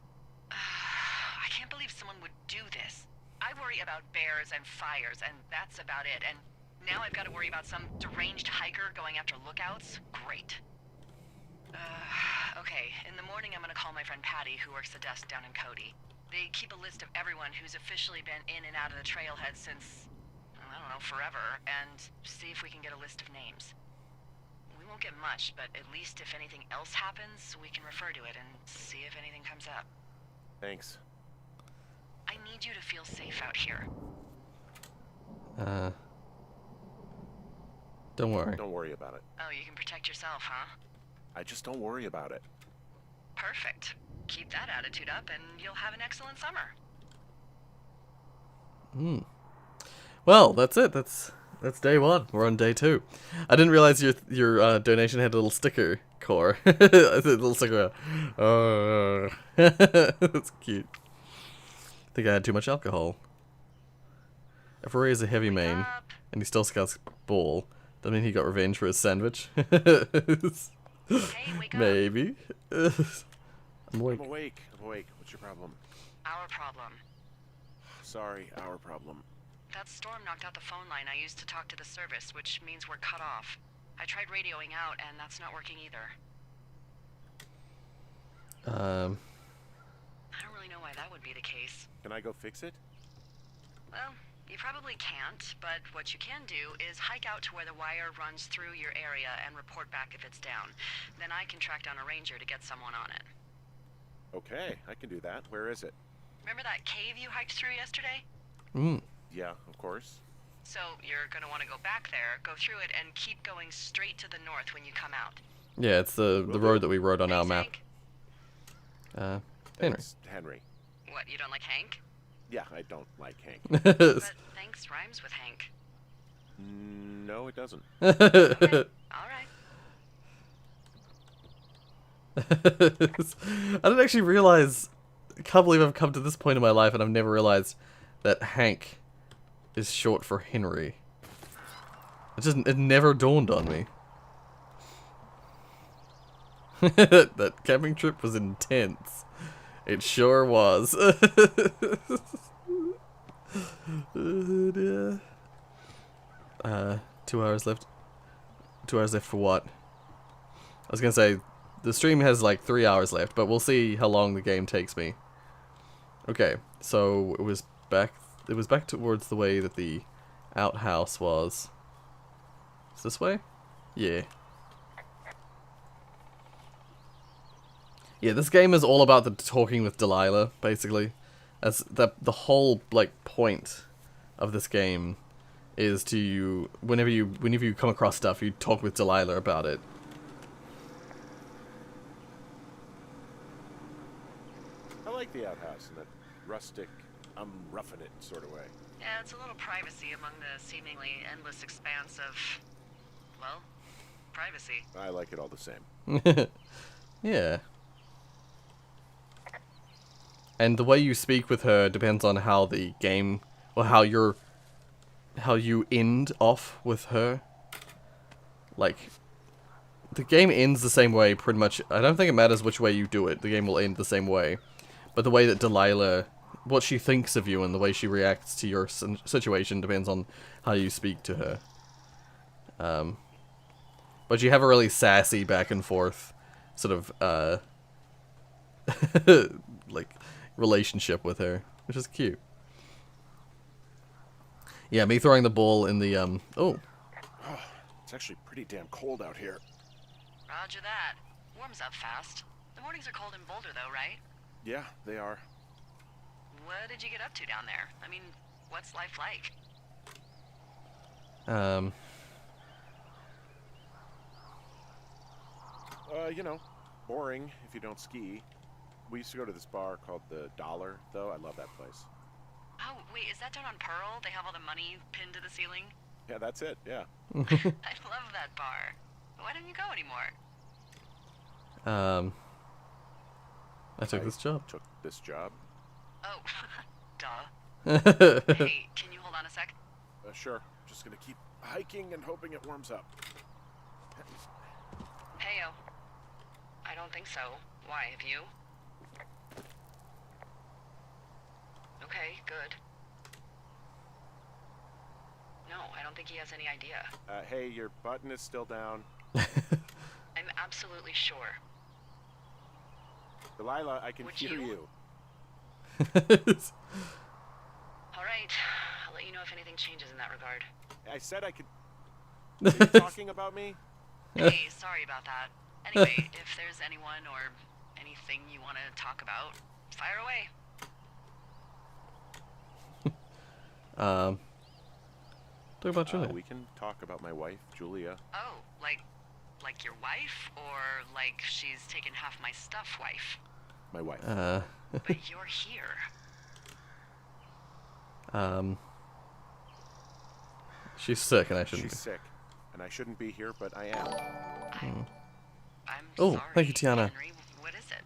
I can't believe someone would do this. I worry about bears and fires, and that's about it. And now I've got to worry about some deranged hiker going after lookouts? Great. Okay, in the morning I'm gonna call my friend Patty, who works the desk down in Cody. They keep a list of everyone who's officially been in and out of the trailhead since, I don't know, forever, and see if we can get a list of names. We won't get much, but at least if anything else happens, we can refer to it and see if anything comes up.
Thanks.
I need you to feel safe out here.
Don't worry.
Don't worry about it.
Oh, you can protect yourself, huh?
I just don't worry about it.
Perfect. Keep that attitude up and you'll have an excellent summer.
Well, that's it. That's day one. We're on day two. I didn't realize your donation had a little sticker core. A little sticker. That's cute. I think I had too much alcohol. If Rory is a heavy main
up.
and he still scouts ball, doesn't mean he got revenge for his sandwich.
Hey, wake up.
Maybe. I'm awake.
I'm awake. What's your problem?
Our problem.
Sorry, our problem.
That storm knocked out the phone line I used to talk to the service, which means we're cut off. I tried radioing out, and that's not working either. I don't really know why that would be the case.
Can I go fix it?
Well, you probably can't, but what you can do is hike out to where the wire runs through your area and report back if it's down. Then I can track down a ranger to get someone on it.
Okay, I can do that. Where is it?
Remember that cave you hiked through yesterday?
Yeah, of course.
So you're gonna want to go back there, go through it, and keep going straight to the north when you come out.
Yeah, it's the road that we rode on our map.
Hank?
Henry.
It's Henry.
What, you don't like Hank?
Yeah, I don't like Hank.
But thanks rhymes with Hank.
No, it doesn't.
Okay, alright.
I didn't actually realize. I can't believe I've come to this point in my life and I've never realized that Hank is short for Henry. It never dawned on me. That camping trip was intense. It sure was. Oh, dear. 2 hours left. 2 hours left for what? I was gonna say the stream has like 3 hours left, but we'll see how long the game takes me. Okay, so it was back towards the way that the outhouse was. Is this way? Yeah. Yeah, this game is all about the talking with Delilah, basically. As the whole like point of this game is to whenever you come across stuff, you talk with Delilah about it.
I like the outhouse in that rustic, I'm roughing it sort of way.
Yeah, it's a little privacy among the seemingly endless expanse of, well, privacy.
I like it all the same.
Yeah. And the way you speak with her depends on how the game, or how you end off with her. Like, the game ends the same way pretty much. I don't think it matters which way you do it. The game will end the same way. But the way that Delilah what she thinks of you and the way she reacts to your situation depends on how you speak to her. But you have a really sassy back and forth sort of like relationship with her, which is cute. Yeah, me throwing the ball in the oh.
It's actually pretty damn cold out here.
Roger that. Warms up fast. The mornings are cold in Boulder, though, right?
Yeah, they are.
What did you get up to down there? I mean, what's life like?
You know, boring if you don't ski. We used to go to this bar called the Dollar, though. I love that place.
Oh, wait, is that down on Pearl? They have all the money pinned to the ceiling?
Yeah, that's it, yeah.
I love that bar. Why don't you go anymore?
I took this job.
Took this job?
Oh, duh. Hey, can you hold on a sec?
Sure. Just gonna keep hiking and hoping it warms up.
Heyo. I don't think so. Why, have you? Okay, good. No, I don't think he has any idea.
Hey, your button is still down.
I'm absolutely sure.
Delilah, I can
Would
hear
you?
you.
All right, I'll let you know if anything changes in that regard.
I said I could... Are you talking about me?
Hey, sorry about that. Anyway, if there's anyone or anything you want to talk about, fire away.
Talk about Julia.
We can talk about my wife, Julia.
Oh, like your wife, or like she's taken half my stuff, wife?
My wife.
But you're here.
She's sick and I shouldn't
She's sick, and I shouldn't be here, but I am.
I'm
Oh,
sorry,
thank you, Tiana.
Henry. What is it?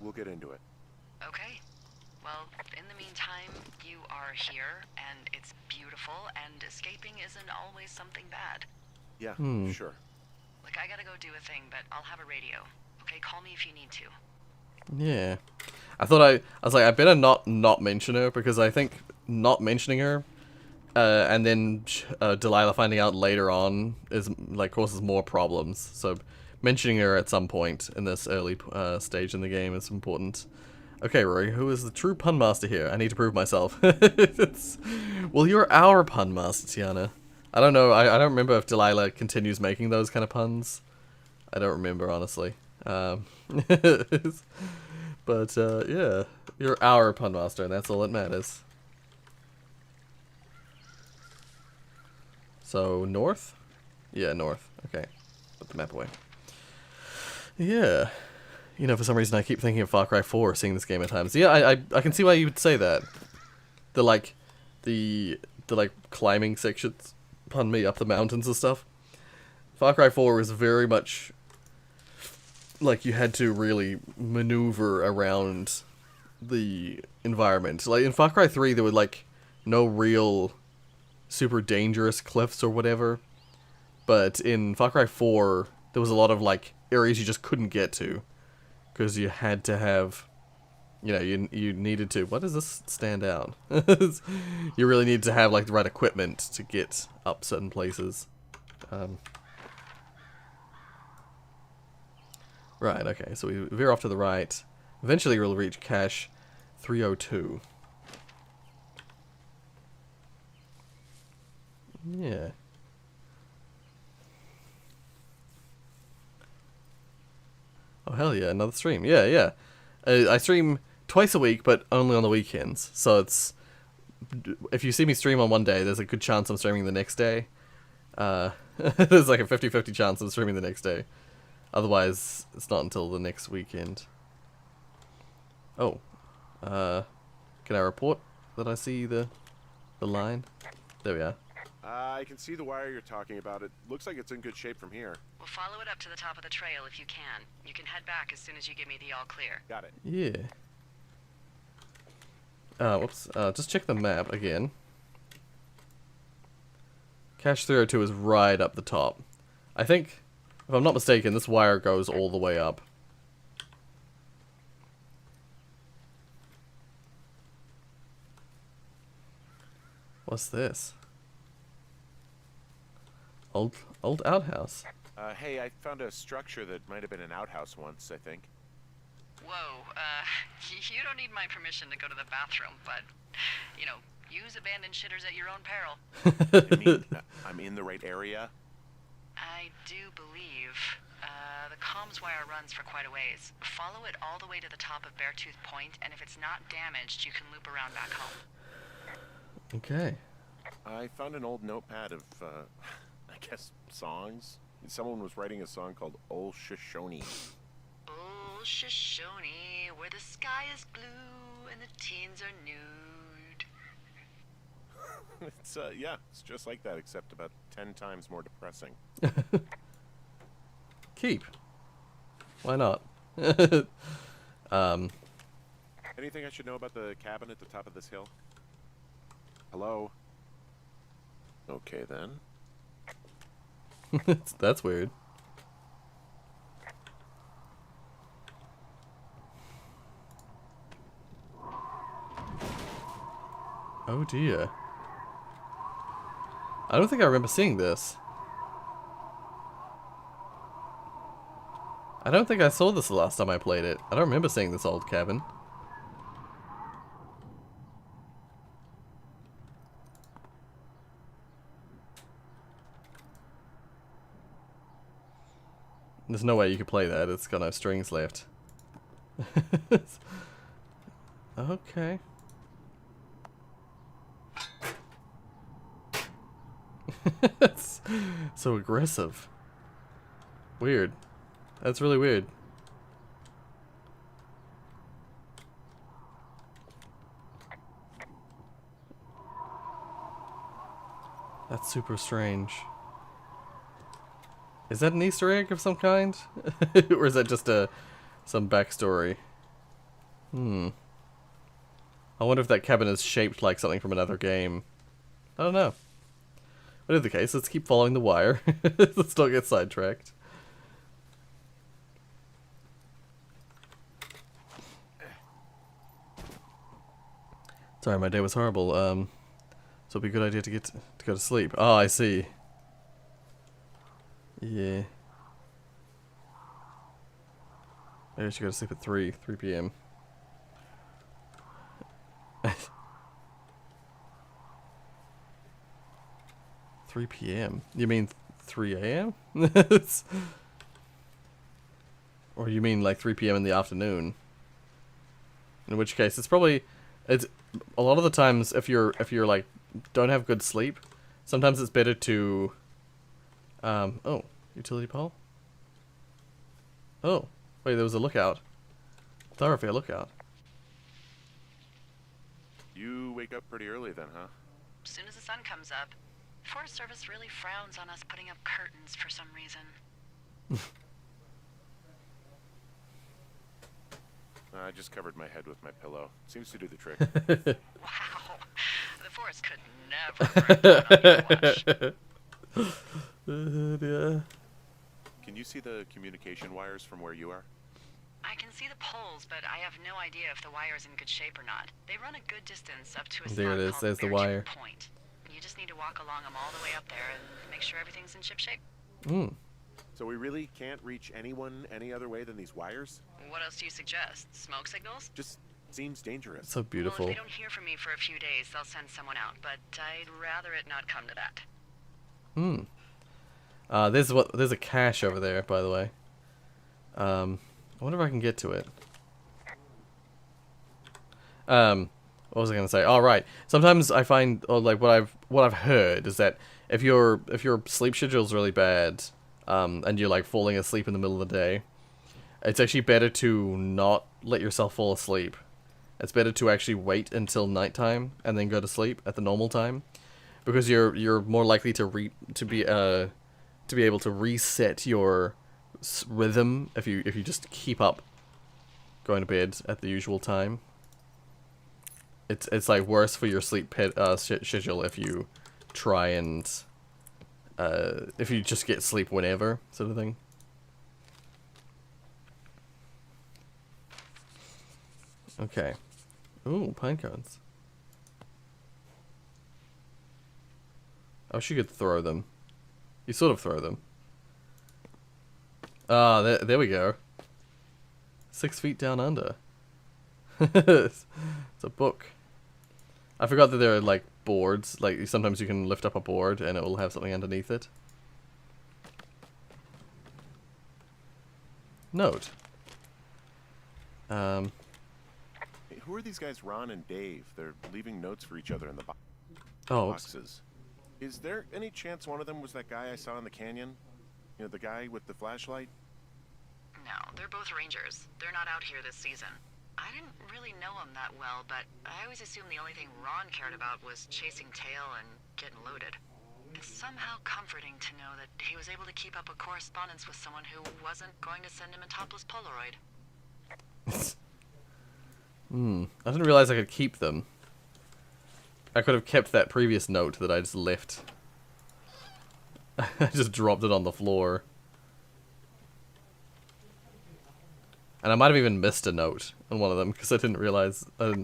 We'll get into it.
Okay. Well, in the meantime, you are here, and it's beautiful, and escaping isn't always something bad.
Yeah, sure.
Like, I gotta go do a thing, but I'll have a radio. Okay, call me if you need to.
Yeah. I was like, I better not mention her, because I think not mentioning her, and then Delilah finding out later on is, like, causes more problems. So, mentioning her at some point in this early stage in the game is important. Okay, Rory, who is the true pun master here? I need to prove myself. Well, you're our pun master, Tiana. I don't know, I don't remember if Delilah continues making those kind of puns. I don't remember, honestly. But, yeah, you're our pun master, and that's all that matters. So, north? Yeah, north. Okay. Put the map away. Yeah. You know, for some reason I keep thinking of Far Cry 4 seeing this game at times. Yeah, I can see why you would say that. The climbing sections, pardon me, up the mountains and stuff. Far Cry 4 was very much like you had to really maneuver around the environment. Like in Far Cry 3 there were like no real super dangerous cliffs or whatever. But in Far Cry 4 there was a lot of like areas you just couldn't get to. Because you had to have, you know, you needed to, what does this stand out? You really needed to have, like, the right equipment to get up certain places. Right, okay, so we veer off to the right. Eventually we'll reach cache 302. Yeah. Oh, hell yeah, another stream. Yeah, yeah. I stream twice a week, but only on the weekends. So it's... If you see me stream on one day, there's a good chance I'm streaming the next day. There's like a 50-50 chance I'm streaming the next day. Otherwise, it's not until the next weekend. Oh. Can I report that I see the line? There we are.
I can see the wire you're talking about. It looks like it's in good shape from here.
We'll follow it up to the top of the trail if you can. You can head back as soon as you give me the all clear.
Got it.
Yeah. Whoops. Just check the map again. Cache 302 is right up the top. I think, if I'm not mistaken, this wire goes all the way up. What's this? Old outhouse.
Hey, I found a structure that might have been an outhouse once, I think.
Whoa, you don't need my permission to go to the bathroom, but, you know, use abandoned shitters at your own peril.
I mean, I'm in the right area.
I do believe. The comms wire runs for quite a ways. Follow it all the way to the top of Beartooth Point, and if it's not damaged, you can loop around back home.
Okay.
I found an old notepad of, I guess, songs. Someone was writing a song called Ol Shoshone.
Old Shoshone, where the sky is blue and the teens are nude.
It's, yeah, it's just like that, except about 10 times more depressing.
Keep. Why not?
Anything I should know about the cabin at the top of this hill? Hello? Okay, then.
That's weird. Oh dear. I don't think I remember seeing this. I don't think I saw this the last time I played it. I don't remember seeing this old cabin. There's no way you could play that. It's got no strings left. Okay. That's so aggressive. Weird. That's really weird. That's super strange. Is that an Easter egg of some kind? Or is that just some backstory? I wonder if that cabin is shaped like something from another game. I don't know. But in the case, let's keep following the wire. Let's not get sidetracked. Sorry, my day was horrible. So it'd be a good idea to go to sleep. Oh, I see. Yeah. Maybe I should go to sleep at 3 p.m. 3 p.m. You mean 3 a.m.? Or you mean like 3 p.m. in the afternoon? In which case, it's a lot of the times if you're like don't have good sleep, sometimes it's better to oh, utility pole. Oh, wait, there was a lookout. Thoroughfare lookout.
You wake up pretty early then, huh?
As soon as the sun comes up. Forest Service really frowns on us putting up curtains for some reason.
I just covered my head with my pillow. Seems to do the trick.
Wow. The forest could never burn on your watch.
Yeah.
Can you see the communication wires from where you are?
I can see the poles, but I have no idea if the wire's in good shape or not. They run a good distance up to a
There
spot
it is.
called
There's the
Beartooth
wire.
Point. You just need to walk along them all the way up there and make sure everything's in ship shape.
So we really can't reach anyone any other way than these wires?
What else do you suggest? Smoke signals?
Just seems dangerous.
So beautiful.
Well, if they don't hear from me for a few days, they'll send someone out, but I'd rather it not come to that.
There's a cache over there, by the way. I wonder if I can get to it. What was I gonna say? Oh, right. Sometimes I find, like what I've heard is that if your sleep schedule's really bad, and you're like falling asleep in the middle of the day, it's actually better to not let yourself fall asleep. It's better to actually wait until nighttime and then go to sleep at the normal time, because you're more likely to be able to reset your rhythm if you just keep up going to bed at the usual time. It's like worse for your sleep schedule if you try and if you just get sleep whenever, sort of thing. Okay. Ooh, pine cones. Oh, she could throw them. You sort of throw them. Ah, there we go. 6 feet down under. It's a book. I forgot that there are like boards. Like sometimes you can lift up a board and it will have something underneath it. Note.
Hey, who are these guys, Ron and Dave? They're leaving notes for each other in the
Oh,
boxes. Is there any chance one of them was that guy I saw in the canyon? You know, the guy with the flashlight?
No, they're both rangers. They're not out here this season. I didn't really know him that well, but I always assumed the only thing Ron cared about was chasing tail and getting loaded. It's somehow comforting to know that he was able to keep up a correspondence with someone who wasn't going to send him a topless Polaroid.
I didn't realize I could keep them. I could have kept that previous note that I just left. I just dropped it on the floor. And I might have even missed a note on one of them because I didn't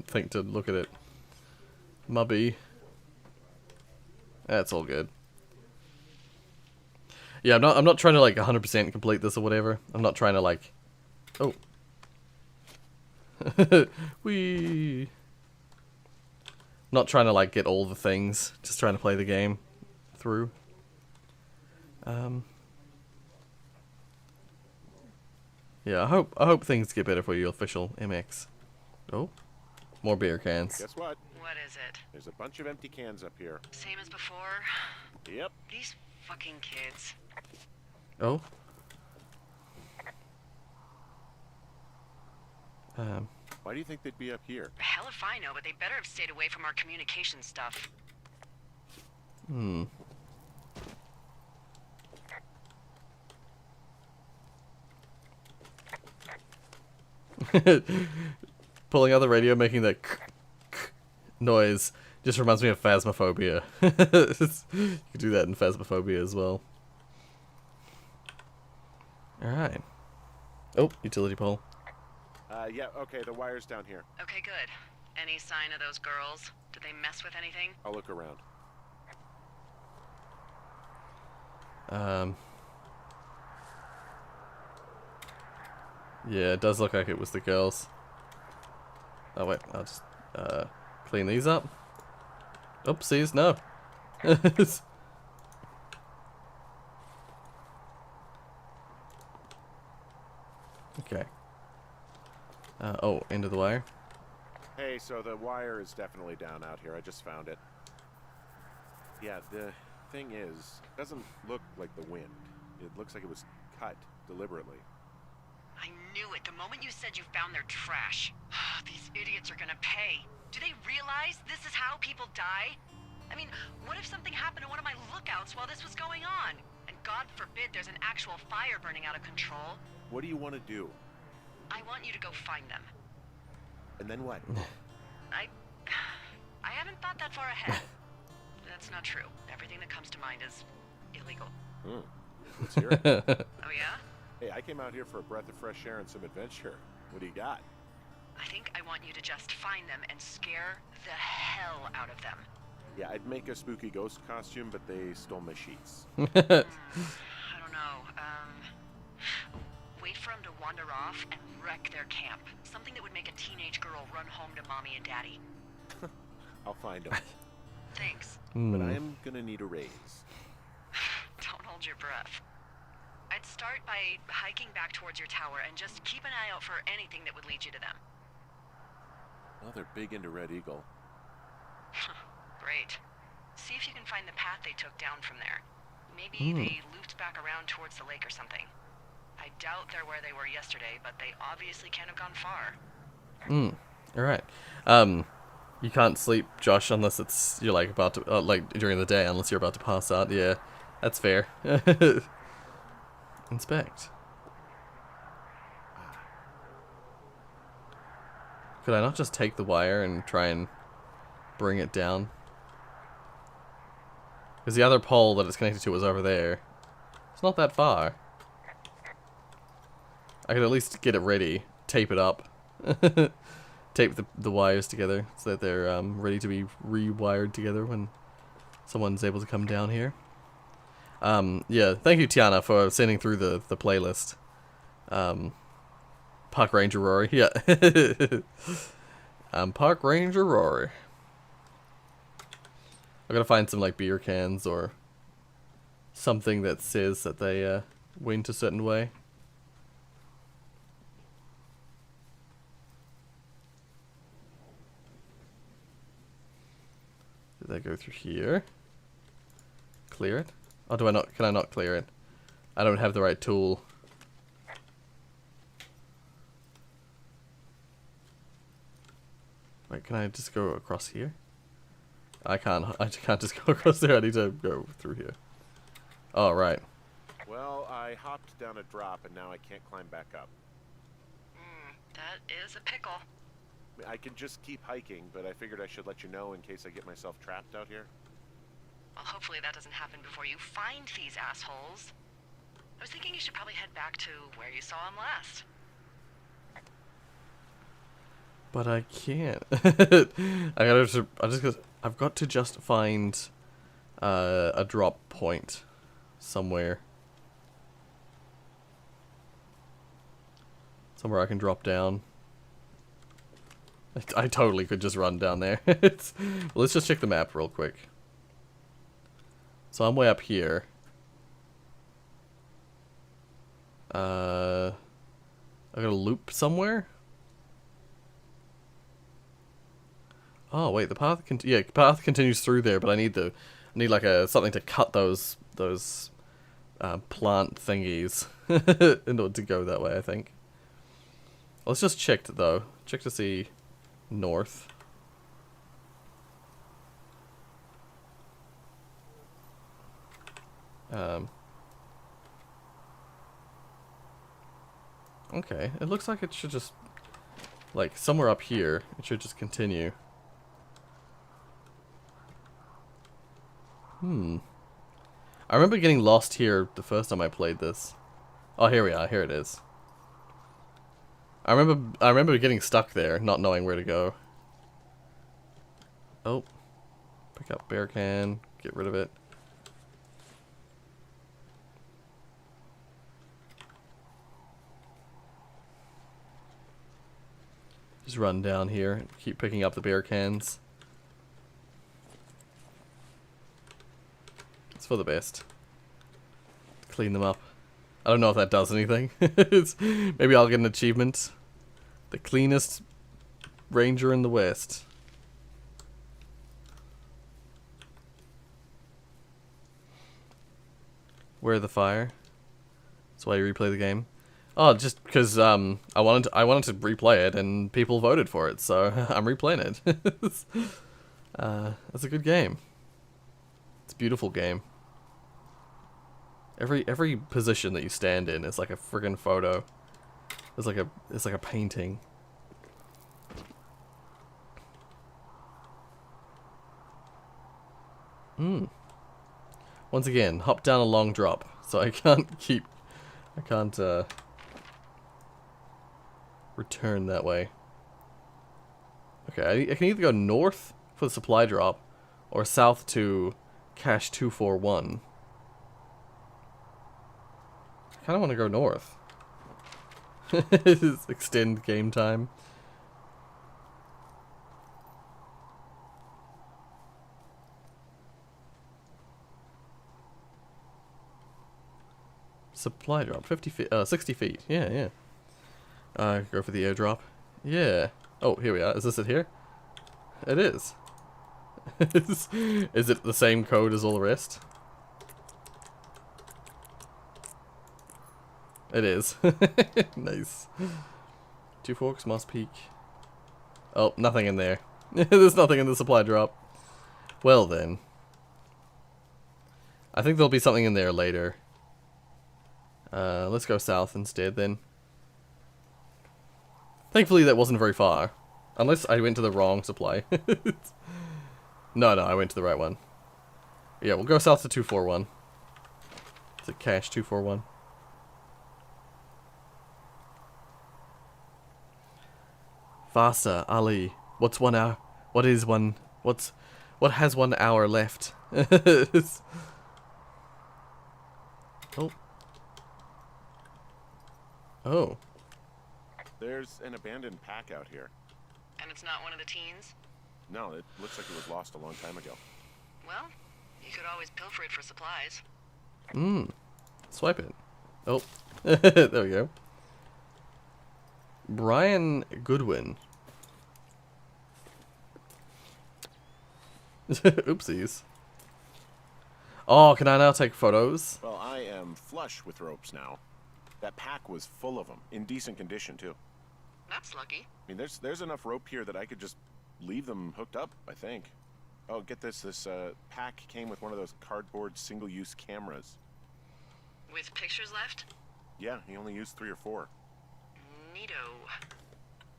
think to look at it. Mubby. That's all good. Yeah, I'm not trying to like 100% complete this or whatever. I'm not trying to like... Oh. Wee. Not trying to like get all the things. Just trying to play the game through. Yeah, I hope things get better for you, official MX. Oh, more beer cans.
Guess what?
What is it?
There's a bunch of empty cans up here.
Same as before?
Yep.
These fucking kids.
Oh.
Why do you think they'd be up here?
Hell if I know, but they better have stayed away from our communication stuff.
Pulling out the radio, making that noise, just reminds me of Phasmophobia. You could do that in Phasmophobia as well. Alright. Oh, utility pole.
Yeah, okay, the wire's down here.
Okay, good. Any sign of those girls? Did they mess with anything?
I'll look around.
Yeah, it does look like it was the girls. Oh wait, I'll just clean these up. Oopsies, no. Okay. Oh, end of the wire.
Hey, so the wire is definitely down out here. I just found it. Yeah, the thing is, it doesn't look like the wind. It looks like it was cut deliberately.
I knew it the moment you said you found their trash. These idiots are gonna pay. Do they realize this is how people die? I mean, what if something happened to one of my lookouts while this was going on? And God forbid there's an actual fire burning out of control.
What do you want to do?
I want you to go find them.
And then what?
I haven't thought that far ahead. That's not true. Everything that comes to mind is illegal.
Let's hear it.
Oh yeah?
Hey, I came out here for a breath of fresh air and some adventure. What do you got?
I think I want you to just find them and scare the hell out of them.
Yeah, I'd make a spooky ghost costume, but they stole my sheets.
I don't know. Wait for them to wander off and wreck their camp. Something that would make a teenage girl run home to mommy and daddy.
I'll find them.
Thanks.
But I am gonna need a raise.
Don't hold your breath. I'd start by hiking back towards your tower and just keep an eye out for anything that would lead you to them.
Well, they're big into Red Eagle.
Great. See if you can find the path they took down from there. Maybe they looped back around towards the lake or something. I doubt they're where they were yesterday, but they obviously can't have gone far.
Alright. You can't sleep, Josh, unless you're like about to, like during the day, unless you're about to pass out. Yeah, that's fair. Inspect. Could I not just take the wire and try and bring it down? Because the other pole that it's connected to was over there. It's not that far. I could at least get it ready, tape it up, tape the wires together so that they're ready to be rewired together when someone's able to come down here. Yeah, thank you, Tiana, for sending through the playlist. Park Ranger Rory, yeah. Park Ranger Rory. I gotta find some like beer cans or something that says that they went a certain way. Did I go through here? Clear it? Oh, do I not? Can I not clear it? I don't have the right tool. Wait, can I just go across here? I can't just go across there. I need to go through here. Oh, right.
Well, I hopped down a drop and now I can't climb back up.
That is a pickle.
I can just keep hiking, but I figured I should let you know in case I get myself trapped out here.
Well, hopefully that doesn't happen before you find these assholes. I was thinking you should probably head back to where you saw them last.
But I can't. I've got to just find a drop point somewhere. Somewhere I can drop down. I totally could just run down there. Well, let's just check the map real quick. So I'm way up here. I got a loop somewhere? Oh wait, the path path continues through there, but I need like something to cut those plant thingies in order to go that way, I think. Let's just check though. Check to see north. Okay, it looks like it should just, like, somewhere up here, it should just continue. I remember getting lost here the first time I played this. Oh, here we are, here it is. I remember getting stuck there, not knowing where to go. Oh. Pick up bear can, get rid of it. Just run down here and keep picking up the beer cans. It's for the best. Clean them up. I don't know if that does anything. Maybe I'll get an achievement. The cleanest ranger in the West. Where the fire? That's why you replay the game. Oh, just because I wanted to replay it and people voted for it, so I'm replaying it. That's a good game. It's a beautiful game. Every position that you stand in is like a friggin' photo. It's like a painting. Once again, hop down a long drop, so I can't return that way. Okay, I can either go north for the supply drop, or south to cache 241. I kinda wanna go north. Extend game time. Supply drop, 50 feet, 60 feet, yeah. Go for the airdrop. Yeah. Oh, here we are. Is this it here? It is. Is it the same code as all the rest? It is. Nice. Two Forks, Moss Peak. Oh, nothing in there. There's nothing in the supply drop. Well then. I think there'll be something in there later. Let's go south instead then. Thankfully that wasn't very far. Unless I went to the wrong supply. No, I went to the right one. Yeah, we'll go south to 241. Is it cache 241? Faster, Ali. What has 1 hour left? Oh. Oh.
There's an abandoned pack out here.
And it's not one of the teens?
No, it looks like it was lost a long time ago.
Well, you could always pilfer it for supplies.
Swipe it. Oh. There we go. Brian Goodwin. Oopsies. Oh, can I now take photos?
Well, I am flush with ropes now. That pack was full of them, in decent condition too.
That's lucky.
I mean, there's enough rope here that I could just leave them hooked up, I think. Oh, get this. This pack came with one of those cardboard single-use cameras.
With pictures left?
Yeah, he only used 3 or 4.
Neato.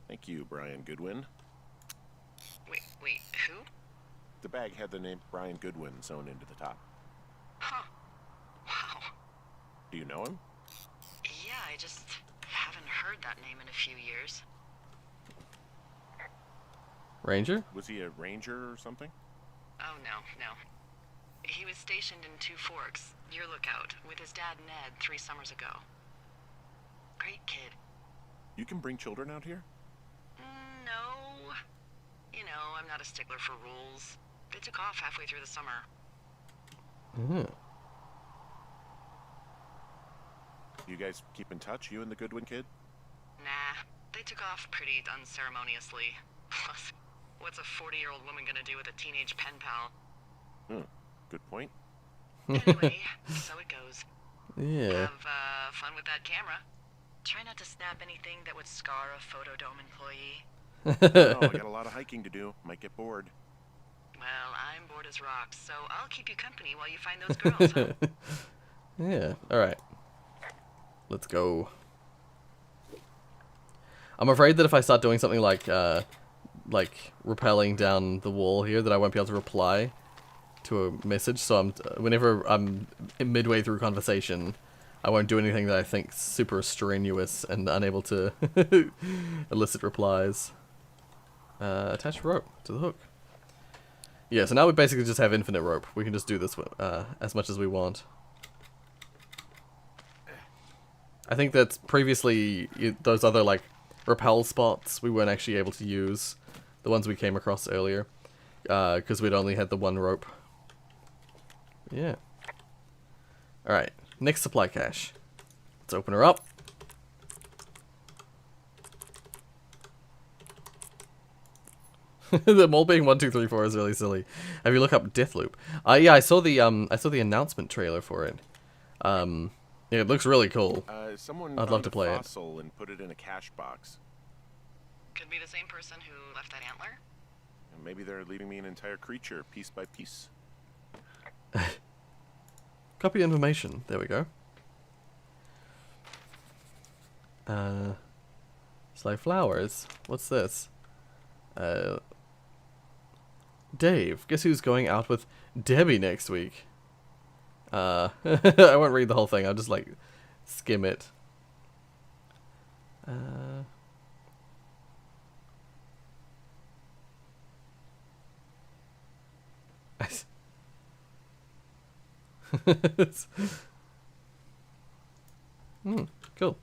Thank you, Brian Goodwin.
Wait, who?
The bag had the name Brian Goodwin sewn into the top.
Huh. Wow.
Do you know him?
Yeah, I just haven't heard that name in a few years.
Ranger?
Was he a ranger or something?
Oh, no. He was stationed in Two Forks, your lookout, with his dad Ned 3 summers ago. Great kid.
You can bring children out here?
No. You know, I'm not a stickler for rules. They took off halfway through the summer.
You guys keep in touch, you and the Goodwin kid?
Nah, they took off pretty unceremoniously. Plus, what's a 40-year-old woman gonna do with a teenage pen pal?
Good point.
Anyway, so it goes.
Yeah.
Have fun with that camera. Try not to snap anything that would scar a Photodome employee.
Oh, I got a lot of hiking to do. Might get bored.
Well, I'm bored as rocks, so I'll keep you company while you find those girls, huh?
Yeah. Alright. Let's go. I'm afraid that if I start doing something like rappelling down the wall here, that I won't be able to reply to a message. So whenever I'm midway through conversation, I won't do anything that I think super strenuous and unable to elicit replies. Attach rope to the hook. Yeah, so now we basically just have infinite rope. We can just do this as much as we want. I think that previously those other like rappel spots we weren't actually able to use, the ones we came across earlier, because we'd only had the one rope. Yeah. Alright, next supply cache. Let's open her up. The mole being 1, 2, 3, 4 is really silly. Have you look up Deathloop? Yeah, I saw the announcement trailer for it. Yeah, it looks really cool.
Someone
I'd love to play it.
fossil and put it in a cache box.
Could be the same person who left that antler.
And maybe they're leaving me an entire creature, piece by piece.
Copy information. There we go. Sly flowers. What's this? Dave, guess who's going out with Debbie next week? I won't read the whole thing. I'll just like skim it. Cool.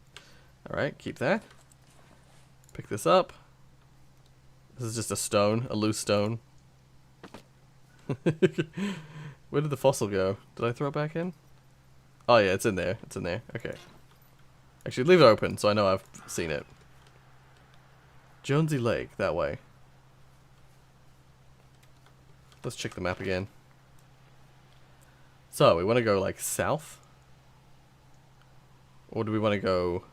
Alright, keep that. Pick this up. This is just a stone, a loose stone. Where did the fossil go? Did I throw it back in? Oh yeah, it's in there. It's in there. Okay. Actually, leave it open so I know I've seen it. Jonesy Lake, that way. Let's check the map again. So, we want to go like south? Or do we want to go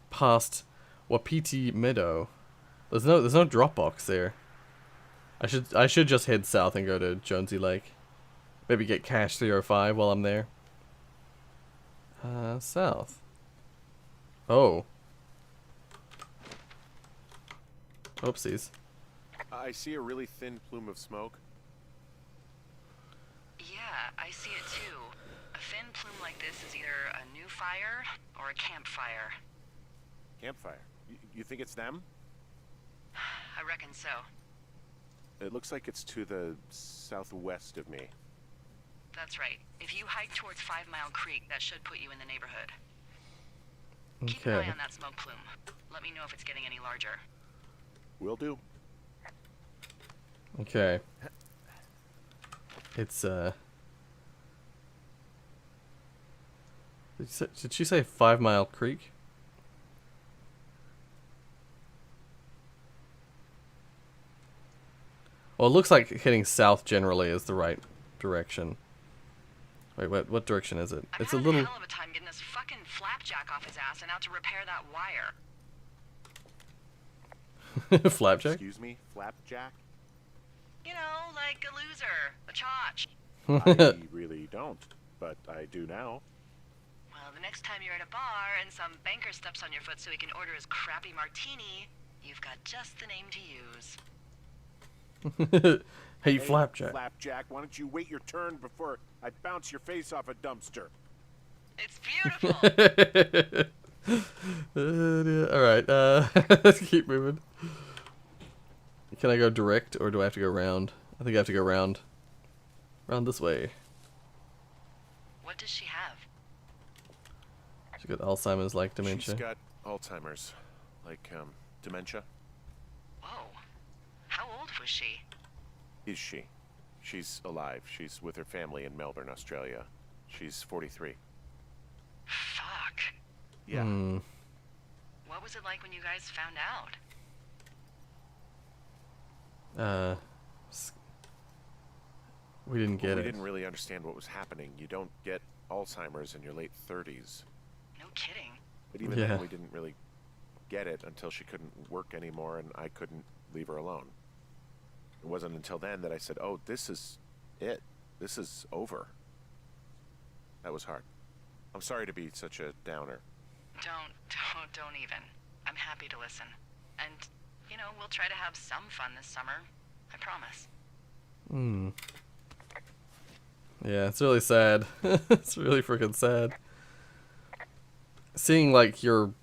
past Wapiti Meadow? There's no drop box there. I should just head south and go to Jonesy Lake. Maybe get cache 305 while I'm there. South. Oh. Oopsies.
I see a really thin plume of smoke.
Yeah, I see it too. A thin plume like this is either a new fire or a campfire.
Campfire. You think it's them?
I reckon so.
It looks like it's to the southwest of me.
That's right. If you hike towards 5 Mile Creek, that should put you in the neighborhood. Keep an eye
Okay.
on that smoke plume. Let me know if it's getting any larger.
Will do.
Okay. It's Did she say 5 Mile Creek? Well, it looks like heading south generally is the right direction. Wait, what direction is it?
I'm
It's a
having
little...
a hell of a time getting this fucking flapjack off his ass and out to repair that wire.
Flapjack?
Excuse me, Flapjack?
You know, like a loser, a chotch.
I really don't, but I do now.
Well, the next time you're at a bar and some banker steps on your foot so he can order his crappy martini, you've got just the name to use.
Hey, Flapjack.
Flapjack, why don't you wait your turn before I bounce your face off a dumpster?
It's beautiful.
Alright, let's keep moving. Can I go direct, or do I have to go round? I think I have to go round. Round this way.
What does she have?
She's got Alzheimer's, like dementia.
She's got Alzheimer's, like, dementia.
Whoa. How old was she?
Is she? She's alive. She's with her family in Melbourne, Australia. She's 43.
Fuck.
Yeah.
Hmm.
What was it like when you guys found out?
We didn't get
We
it.
didn't really understand what was happening. You don't get Alzheimer's in your late 30s.
No kidding.
But even
Yeah.
then, we didn't really get it until she couldn't work anymore and I couldn't leave her alone. It wasn't until then that I said, oh, this is it. This is over. That was hard. I'm sorry to be such a downer.
Don't even. I'm happy to listen. And, you know, we'll try to have some fun this summer. I promise.
Hmm. Yeah, it's really sad. It's really freaking sad. Seeing like your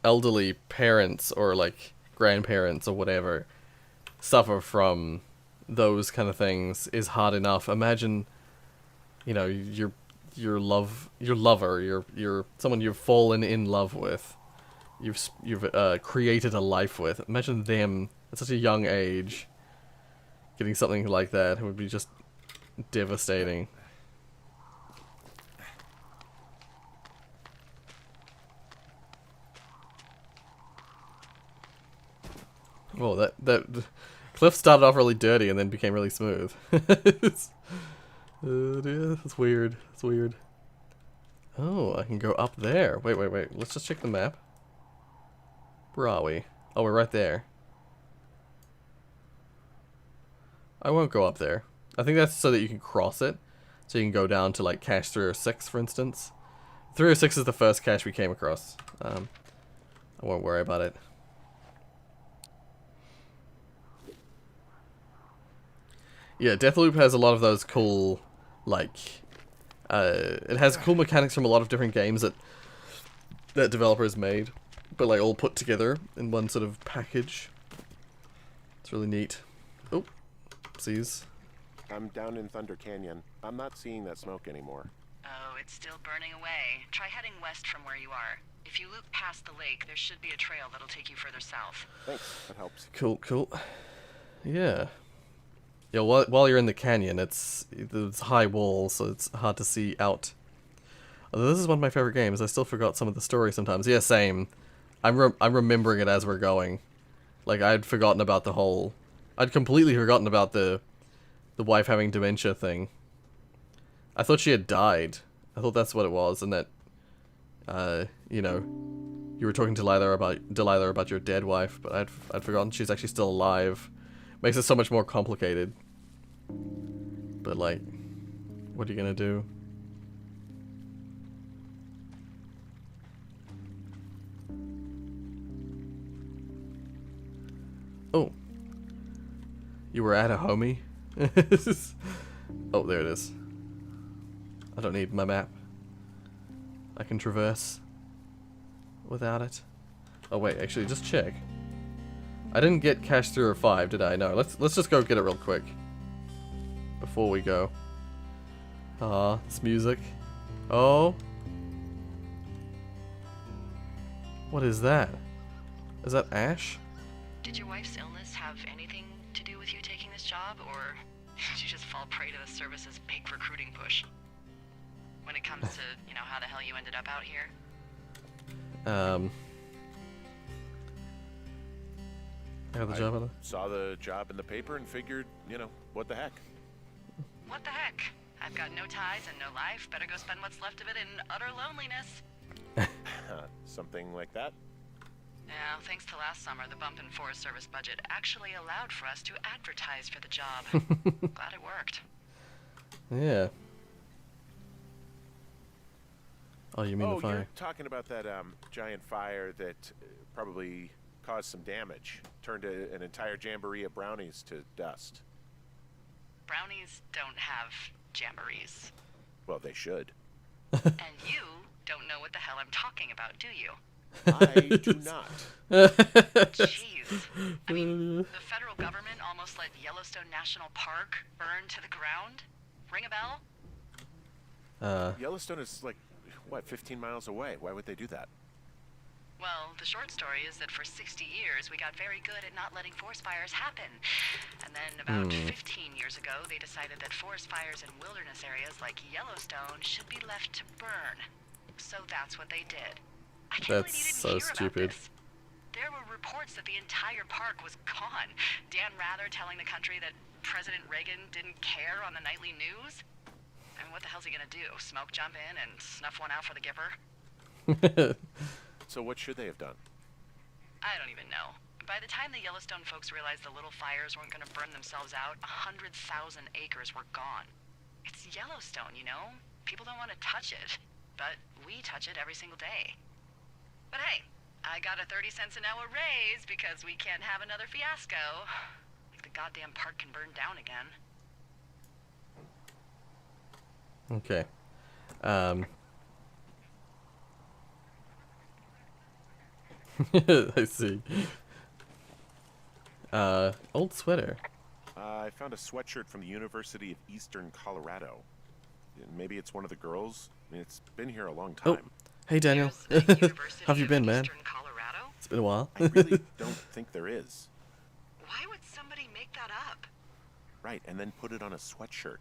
elderly parents or like grandparents or whatever suffer from those kind of things is hard enough. Imagine, you know, your lover, your someone you've fallen in love with, you've created a life with. Imagine them at such a young age getting something like that. It would be just devastating. Oh, that cliff started off really dirty and then became really smooth. Yeah, that's weird. That's weird. Oh, I can go up there. Wait. Let's just check the map. Where are we? Oh, we're right there. I won't go up there. I think that's so that you can cross it. So you can go down to like cache 306, for instance. 306 is the first cache we came across. I won't worry about it. Yeah, Deathloop has a lot of those cool, like, it has cool mechanics from a lot of different games that developers made, but like all put together in one sort of package. It's really neat. Oh, oopsies.
I'm down in Thunder Canyon. I'm not seeing that smoke anymore.
Oh, it's still burning away. Try heading west from where you are. If you loop past the lake, there should be a trail that'll take you further south.
Thanks, that helps.
Cool. Yeah. Yeah, while you're in the canyon, it's high walls, so it's hard to see out. Although this is one of my favorite games. I still forgot some of the story sometimes. Yeah, same. I'm remembering it as we're going. Like, I'd forgotten about the whole... I'd completely forgotten about the wife having dementia thing. I thought she had died. I thought that's what it was, and that, you know, you were talking to Delilah about your dead wife, but I'd forgotten she's actually still alive. Makes it so much more complicated. But, like, what are you gonna do? Oh. You were at a homie? Oh, there it is. I don't need my map. I can traverse without it. Oh, wait, actually, just check. I didn't get cache 305, did I? No, let's just go get it real quick before we go. Aw, this music. Oh. What is that? Is that Ash?
Did your wife's illness have anything to do with you taking this job, or did you just fall prey to the service's big recruiting push? When it comes to, how the hell you ended up out here?
I got the job on it.
Saw the job in the paper and figured, what the heck?
What the heck? I've got no ties and no life. Better go spend what's left of it in utter loneliness.
Something like that?
Yeah, thanks to last summer, the bump in Forest Service budget actually allowed for us to advertise for the job. Glad it worked.
Yeah. Oh, you mean the fire?
You're talking about that giant fire that probably caused some damage. Turned an entire jamboree of brownies to dust.
Brownies don't have jamborees.
Well, they should.
And you don't know what the hell I'm talking about, do you?
I do not.
Jeez. I mean, the federal government almost let Yellowstone National Park burn to the ground? Ring a bell?
Yellowstone is 15 miles away. Why would they do that?
Well, the short story is that for 60 years, we got very good at not letting forest fires happen. And then about 15 years ago, they decided that forest fires in wilderness areas like Yellowstone should be left to burn. So that's what they did. I can't believe you
That's
didn't
so
hear
stupid.
about this. There were reports that the entire park was gone. Dan Rather telling the country that President Reagan didn't care on the nightly news. I mean, what the hell's he gonna do? Smoke jump in and snuff one out for the Gipper?
So what should they have done?
I don't even know. By the time the Yellowstone folks realized the little fires weren't gonna burn themselves out, 100,000 acres were gone. It's Yellowstone, People don't want to touch it, but we touch it every single day. But hey, I got a 30 cents an hour raise because we can't have another fiasco. Like the goddamn park can burn down again.
Okay. I see. Old sweater.
I found a sweatshirt from the University of Eastern Colorado. Maybe it's one of the girls. I mean, it's been here a long
Oh,
time.
hey Daniel.
There's the
How
University
have you been,
of
man?
Eastern Colorado?
It's been a while.
I really don't think there is.
Why would somebody make that up?
Right, and then put it on a sweatshirt.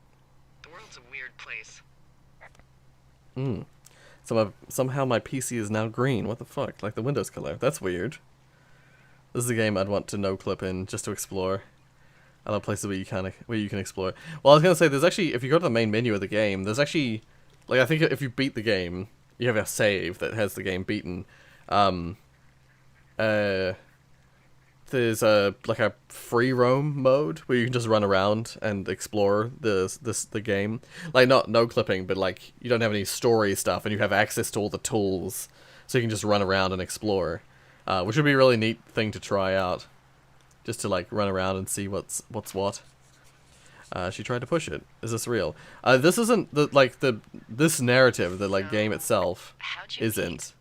The world's a weird place.
So somehow my PC is now green. What the fuck? Like the Windows color. That's weird. This is a game I'd want to no clip in just to explore. I love places where you can explore. Well, I was gonna say there's actually, if you go to the main menu of the game, there's actually, I think if you beat the game, you have a save that has the game beaten. There's a free roam mode where you can just run around and explore the game. Not no clipping, but you don't have any story stuff and you have access to all the tools, so you can just run around and explore, which would be a really neat thing to try out, just to run around and see what's what. She tried to push it. Is this real? This isn't this narrative, the game itself
How'd you
isn't,
meet?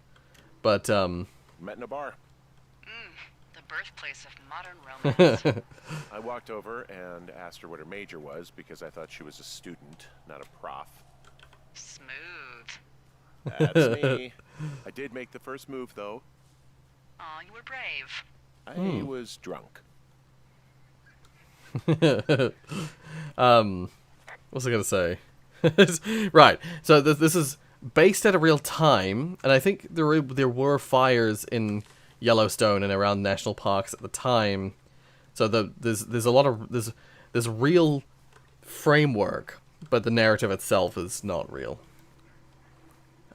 but
Met in a bar.
The birthplace of modern romance.
I walked over and asked her what her major was because I thought she was a student, not a prof.
Smooth.
That's me. I did make the first move, though.
Aw, you were brave.
I was drunk.
What's I gonna say? Right. So this is based at a real time, and I think there were fires in Yellowstone and around national parks at the time. So there's a lot of there's real framework, but the narrative itself is not real.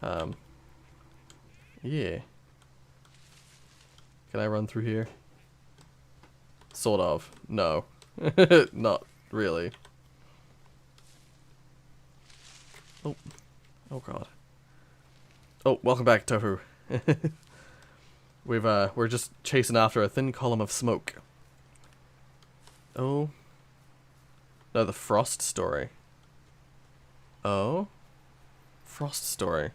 Yeah. Can I run through here? Sort of. No. Not really. Oh. Oh god. Oh, welcome back, Tofu. We're just chasing after a thin column of smoke. Oh. No, the Frost story. Oh. Frost story.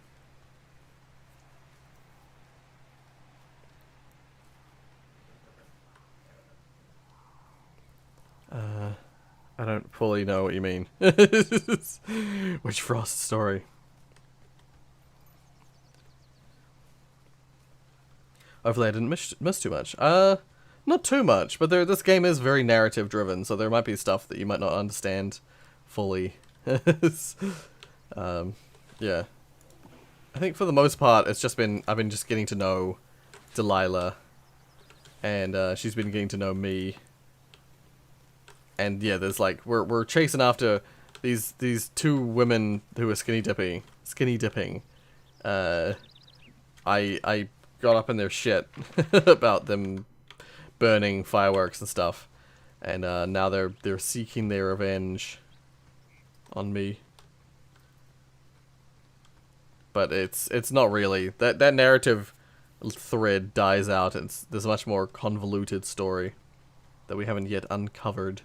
I don't fully know what you mean. Which Frost story? Hopefully I didn't miss too much. Not too much, but this game is very narrative driven, so there might be stuff that you might not understand fully. Yeah. I think for the most part, it's just been, I've been just getting to know Delilah, and she's been getting to know me. And yeah, there's like, we're chasing after these two women who are skinny dipping. I got up in their shit about them burning fireworks and stuff, and now they're seeking their revenge on me. But it's not really that narrative thread dies out. There's a much more convoluted story that we haven't yet uncovered.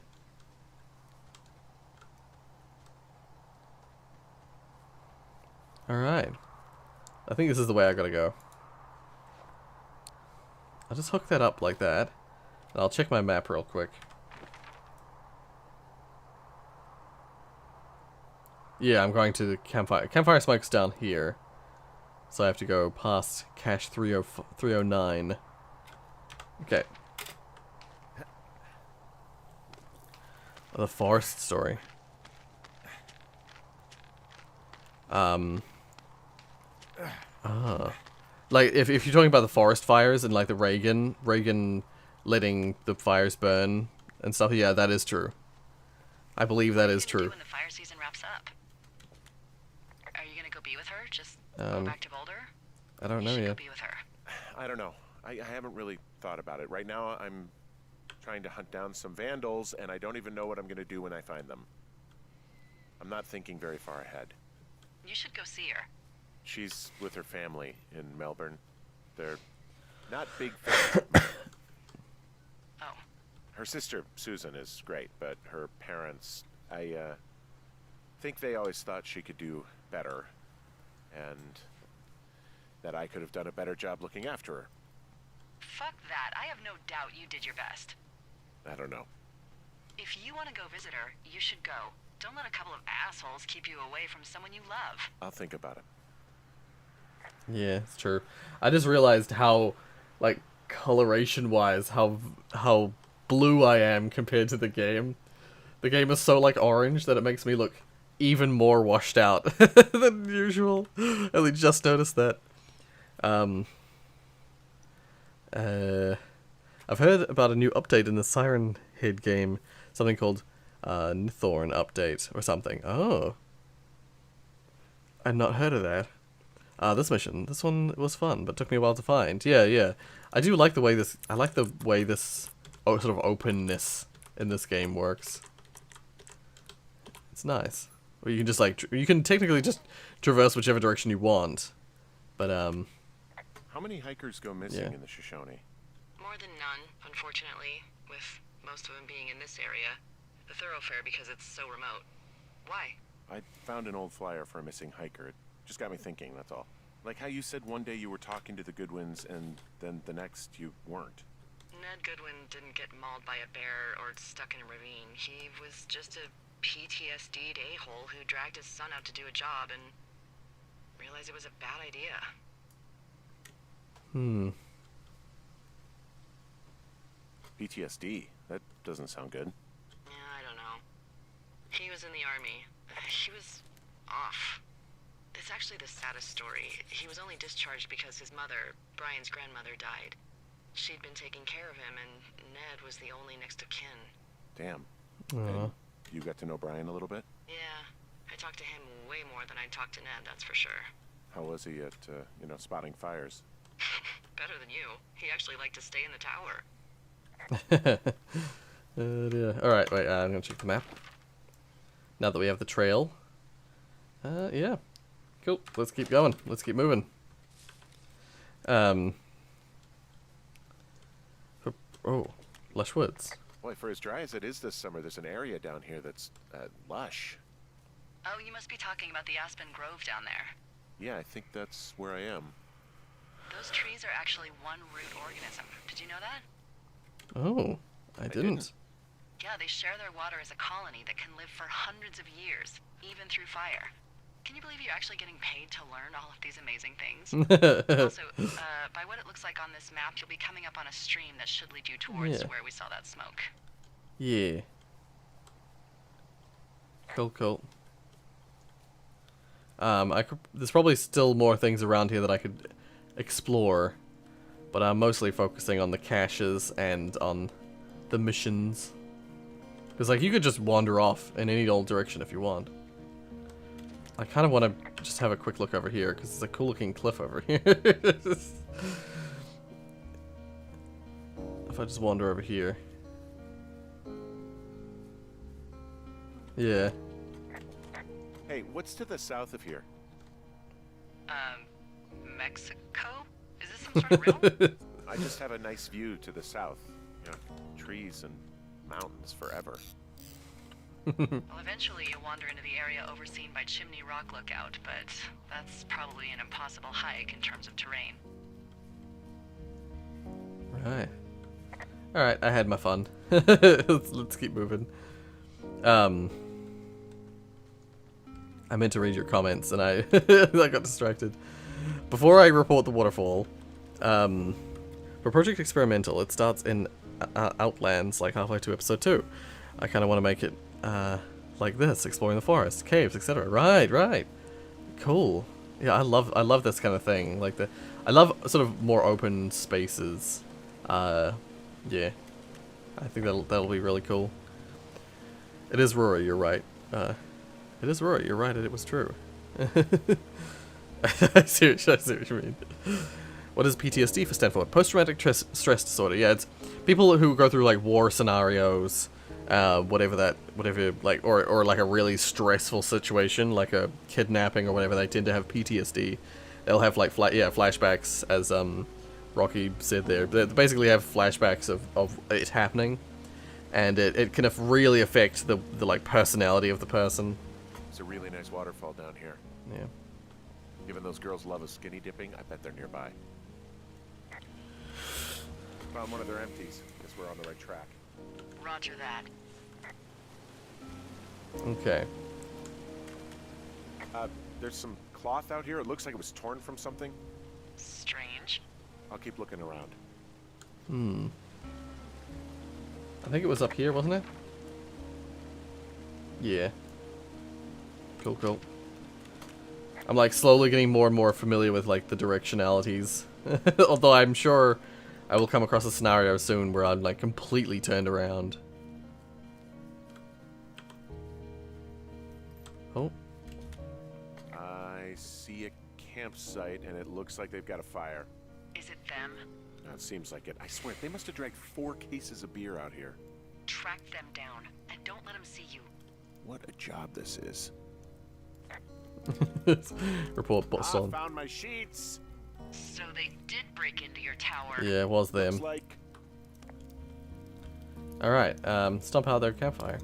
All right, I think this is the way I gotta go. I'll just hook that up like that. And I'll check my map real quick. Yeah, I'm going to the campfire. Campfire smoke's down here. So I have to go past cache 309. Okay. The forest story. Like, if you're talking about the forest fires and, like, the Reagan letting the fires burn and stuff, yeah, that is true. I believe that is true.
When the fire season wraps up, are you gonna go be with her? Just go back to Boulder?
I don't know
Go
yet.
be with her.
I don't know. I haven't really thought about it. Right now, I'm trying to hunt down some vandals, and I don't even know what I'm going to do when I find them. I'm not thinking very far ahead.
You should go see her.
She's with her family in Melbourne. They're not big fans.
Oh.
Her sister, Susan, is great, but her parents, I think they always thought she could do better, and that I could have done a better job looking after her.
Fuck that. I have no doubt you did your best.
I don't know.
If you want to go visit her, you should go. Don't let a couple of assholes keep you away from someone you love.
I'll think about it.
Yeah, it's true. I just realized how, like, coloration-wise, how blue I am compared to the game. The game is so, like, orange that it makes me look even more washed out than usual. I only just noticed that. I've heard about a new update in the Siren Head game. Something called Nithorn update or something. Oh. I'd not heard of that. This one was fun, but took me a while to find. Yeah. I do like the way this, sort of openness in this game works. It's nice. Or you can just, like, you can technically just traverse whichever direction you want. But,
How many hikers go missing in the Shoshone?
More than none, unfortunately, with most of them being in this area. The thoroughfare because it's so remote. Why?
I found an old flyer for a missing hiker. It just got me thinking, that's all. Like how you said one day you were talking to the Goodwins and then the next you weren't.
Ned Goodwin didn't get mauled by a bear or stuck in a ravine. He was just a PTSD'd a-hole who dragged his son out to do a job and realized it was a bad idea.
PTSD? That doesn't sound good.
Yeah, I don't know. He was in the army. He was off. It's actually the saddest story. He was only discharged because his mother, Brian's grandmother, died. She'd been taking care of him, and Ned was the only next of kin.
Damn. And you got to know Brian a little bit?
Yeah, I talked to him way more than I'd talked to Ned, that's for sure.
How was he at, spotting fires?
Better than you. He actually liked to stay in the tower.
Yeah. Alright, wait, I'm gonna check the map. Now that we have the trail. Yeah. Cool. Let's keep going. Let's keep moving. Oh, lush woods.
Boy, for as dry as it is this summer, there's an area down here that's lush.
Oh, you must be talking about the Aspen Grove down there.
Yeah, I think that's where I am.
Those trees are actually one root organism. Did you know that?
Oh, I didn't.
Yeah, they share their water as a colony that can live for hundreds of years, even through fire. Can you believe you're actually getting paid to learn all of these amazing things? Also, by what it looks like on this map, you'll be coming up on a stream that should lead you towards
Yeah.
where we saw that smoke.
Yeah. Cool, cool. There's probably still more things around here that I could explore, but I'm mostly focusing on the caches and on the missions. Because, like, you could just wander off in any old direction if you want. I kind of want to just have a quick look over here, because it's a cool-looking cliff over here. If I just wander over here. Yeah.
Hey, what's to the south of here?
Mexico? Is this some sort of riddle?
I just have a nice view to the south. You know, trees and mountains forever.
Well, eventually you'll wander into the area overseen by Chimney Rock Lookout, but that's probably an impossible hike in terms of terrain.
Right. Alright, I had my fun. let's keep moving. I meant to read your comments and I I got distracted. Before I report the waterfall, for Project Experimental, it starts in Outlands, like halfway to episode 2. I kind of want to make it like this, exploring the forest, caves, etc. Right. Cool. Yeah, I love this kind of thing. Like I love sort of more open spaces. Yeah. I think that'll be really cool. It is Rory, you're right. It is Rory, you're right, it was true. I see what you mean. What does PTSD stand for? Post-traumatic stress disorder. Yeah, it's people who go through like war scenarios, whatever like, or like a really stressful situation, like a kidnapping or whatever. They tend to have PTSD. They'll have like flashbacks, as Rocky said there. They basically have flashbacks of it happening, and it can really affect the like personality of the person.
It's a really nice waterfall down here.
Yeah.
Given those girls love a skinny dipping, I bet they're nearby. Found one of their empties. Guess we're on the right track.
Roger that.
Okay.
There's some cloth out here. It looks like it was torn from something.
Strange.
I'll keep looking around.
I think it was up here, wasn't it? Yeah. Cool. I'm like slowly getting more and more familiar with like the directionalities. Although I'm sure I will come across a scenario soon where I'm like completely turned around. Oh.
I see a campsite and it looks like they've got a fire.
Is it them?
That seems like it. I swear, they must have dragged 4 cases of beer out here.
Track them down and don't let them see you.
What a job this is.
Report boss on.
Found my sheets.
So they did break into your tower.
Yeah, it was them.
Looks like
Alright, stomp out their campfire.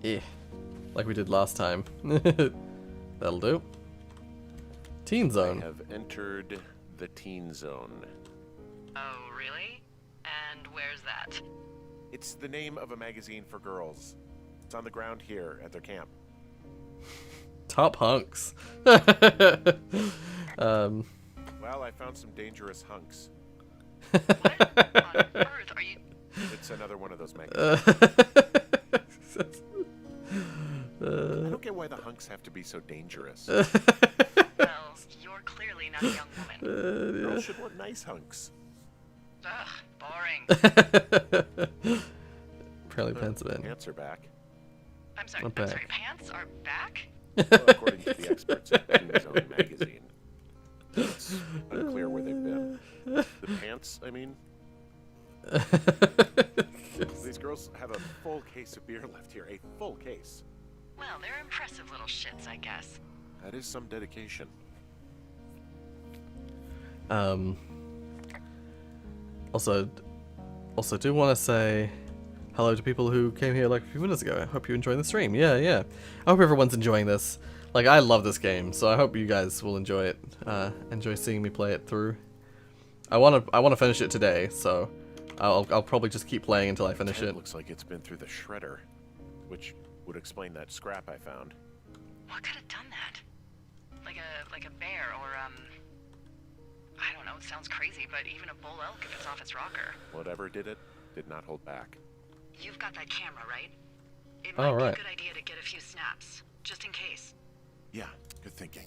Yeah. Like we did last time. That'll do. Teen Zone.
I have entered the teen zone.
Oh, really? And where's that?
It's the name of a magazine for girls. It's on the ground here at their camp.
Top hunks.
Well, I found some dangerous hunks.
What on earth are you...
It's another one of those magazines. I don't get why the hunks have to be so dangerous.
Well, you're clearly not a young woman.
Girls should want nice hunks.
Ugh, boring.
Apparently pants have been.
Pants are back.
I'm sorry,
Not
I'm
back.
sorry, pants are back?
Well, according to the experts at Teen Zone magazine. It's unclear where they've been. The pants, I mean. These girls have a full case of beer left here. A full case.
Well, they're impressive little shits, I guess.
That is some dedication.
Also do want to say hello to people who came here like a few minutes ago. I hope you're enjoying the stream. Yeah. I hope everyone's enjoying this. Like, I love this game, so I hope you guys will enjoy it. Enjoy seeing me play it through. I want to finish it today, so I'll probably just keep playing until I finish it.
Looks like it's been through the shredder, which would explain that scrap I found.
What could have done that? Like a bear or I don't know, it sounds crazy, but even a bull elk if it's off its rocker.
Whatever did it, did not hold back.
You've got that camera, right? It might be a good idea to get a few snaps, just in case.
Yeah, good thinking.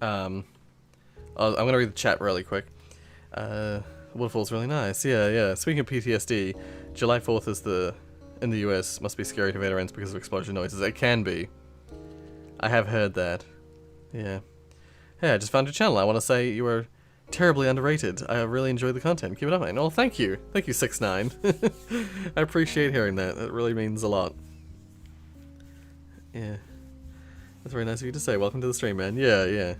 I'm gonna read the chat really quick. Waterfall's really nice. Yeah. Speaking of PTSD, July 4th is in the US must be scary to veterans because of explosion noises. It can be. I have heard that. Yeah. Hey, I just found your channel. I want to say you are terribly underrated. I really enjoyed the content. Keep it up, man. Oh, thank you. Thank you, 6ix9ine. I appreciate hearing that. It really means a lot. Yeah. That's very nice of you to say. Welcome to the stream, man. Yeah.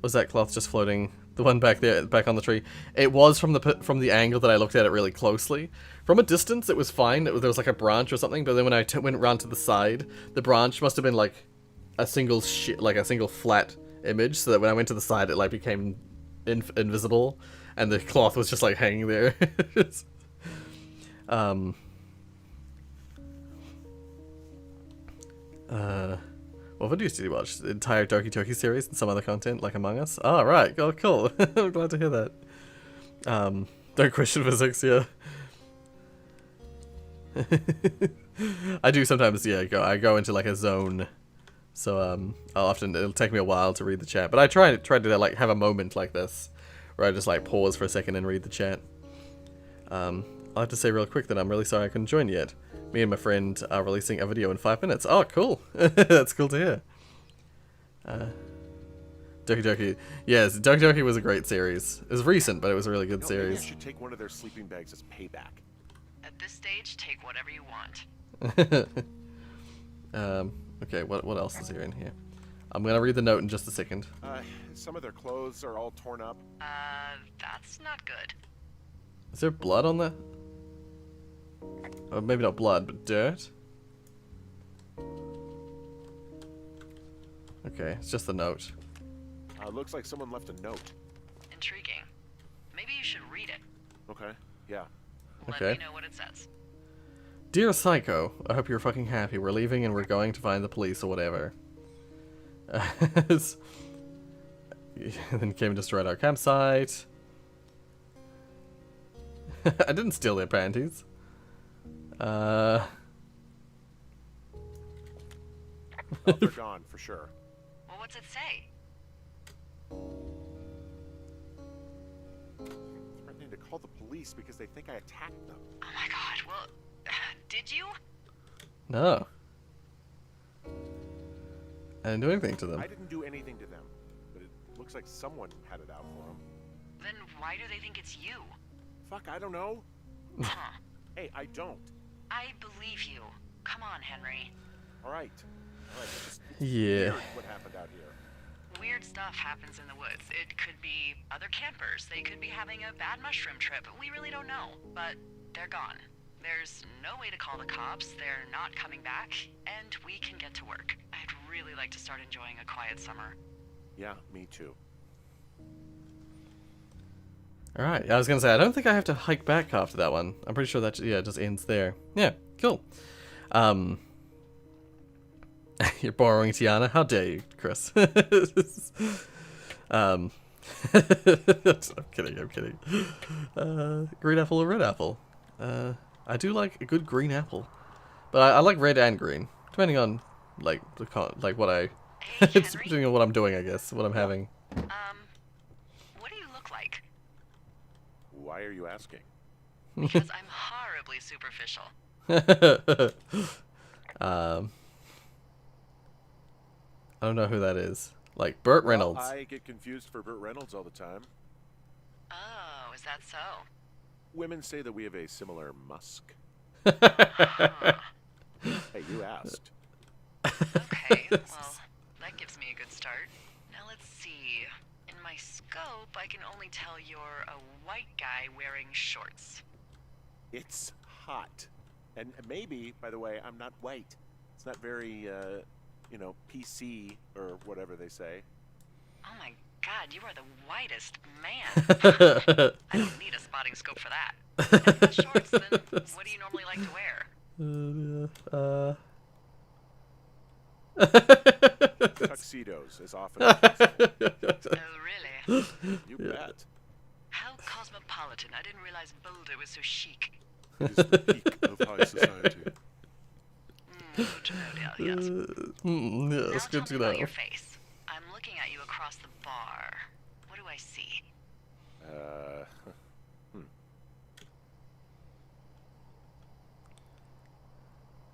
Was that cloth just floating? The one back there, back on the tree? It was from the angle that I looked at it really closely. From a distance, it was fine. There was like a branch or something, but then when I went around to the side, the branch must have been like a single flat image, so that when I went to the side, it like became invisible, and the cloth was just like hanging there. What videos did you watch? The entire Doki Doki series and some other content, like Among Us? Oh, right. Oh, cool. I'm glad to hear that. Don't question physics, yeah. I do sometimes, yeah, I go into like a zone. So, it'll take me a while to read the chat. But I try to like have a moment like this, where I just like pause for a second and read the chat. I'll have to say real quick that I'm really sorry I couldn't join yet. Me and my friend are releasing a video in 5 minutes. Oh, cool. That's cool to hear. Doki Doki. Yes, Doki Doki was a great series. It was recent, but it was a really good series.
Maybe I should take one of their sleeping bags as payback.
At this stage, take whatever you want.
Okay, what else is here in here? I'm gonna read the note in just a second.
Some of their clothes are all torn up.
That's not good.
Is there blood on that? Or maybe not blood, but dirt? Okay, it's just the note.
Looks like someone left a note.
Intriguing. Maybe you should read it.
Okay, yeah.
Let me know what it says.
Dear Psycho, I hope you're fucking happy. We're leaving and we're going to find the police or whatever. Then came and destroyed our campsite. I didn't steal their panties.
Oh, they're gone, for sure.
Well, what's it say?
Threatening to call the police because they think I attacked them.
Oh my god, well, did you?
No. I didn't do anything to them.
I didn't do anything to them, but it looks like someone had it out for them.
Then why do they think it's you?
Fuck, I don't know.
Huh.
Hey, I don't.
I believe you. Come on, Henry.
All right. It's
Yeah.
weird what happened out here.
Weird stuff happens in the woods. It could be other campers. They could be having a bad mushroom trip. We really don't know. But they're gone. There's no way to call the cops. They're not coming back. And we can get to work. I'd really like to start enjoying a quiet summer.
Yeah, me too.
Alright, I was gonna say, I don't think I have to hike back after that one. I'm pretty sure that, yeah, it just ends there. Yeah, cool. You're borrowing Tiana? How dare you, Chris? I'm kidding. Green apple or red apple? I do like a good green apple. But I like red and green. Depending on, like, what I...
Hey, Henry?
depending on what I'm doing, I guess. What I'm having.
What do you look like?
Why are you asking?
Because I'm horribly superficial.
I don't know who that is. Like, Burt Reynolds.
Well, I get confused for Burt Reynolds all the time.
Oh, is that so?
Women say that we have a similar musk.
Huh.
Hey, you asked.
Okay, well, that gives me a good start. Now let's see. In my scope, I can only tell you're a white guy wearing shorts.
It's hot. And maybe, by the way, I'm not white. It's not very, PC or whatever they say.
Oh my God, you are the whitest man. I don't need a spotting scope for that. And with shorts, then what do you normally like to wear?
Tuxedos as often as possible.
Oh, really?
You bet.
How cosmopolitan. I didn't realize Boulder was so chic.
It is the peak of high society.
Good to know, dear, yes.
Yeah, it's
Now
good
tell
to
me
know.
about your face. I'm looking at you across the bar. What do I see?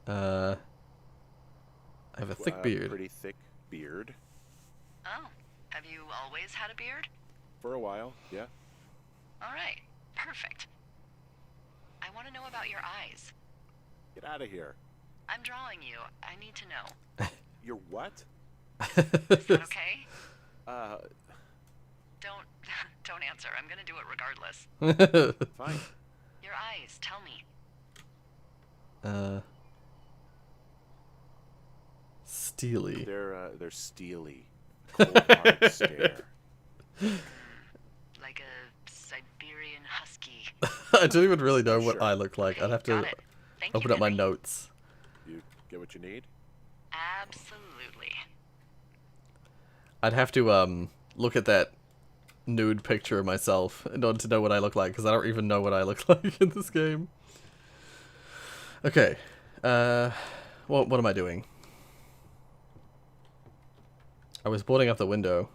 I have a thick beard.
Pretty thick beard.
Oh, have you always had a beard?
For a while, yeah.
All right, perfect. I want to know about your eyes.
Get out of here.
I'm drawing you. I need to know.
You're what?
Is that okay? Don't answer. I'm gonna do it regardless.
Fine.
Your eyes, tell me.
Steely.
They're steely. Cold hard stare.
Like a Siberian husky.
I don't even really know what
Sure.
I look like. I'd have to
Got it. Thank
open
you,
up my
Henry.
notes.
You get what you need?
Absolutely.
I'd have to look at that nude picture of myself in order to know what I look like, because I don't even know what I look like in this game. Okay. What am I doing? I was boarding up the window.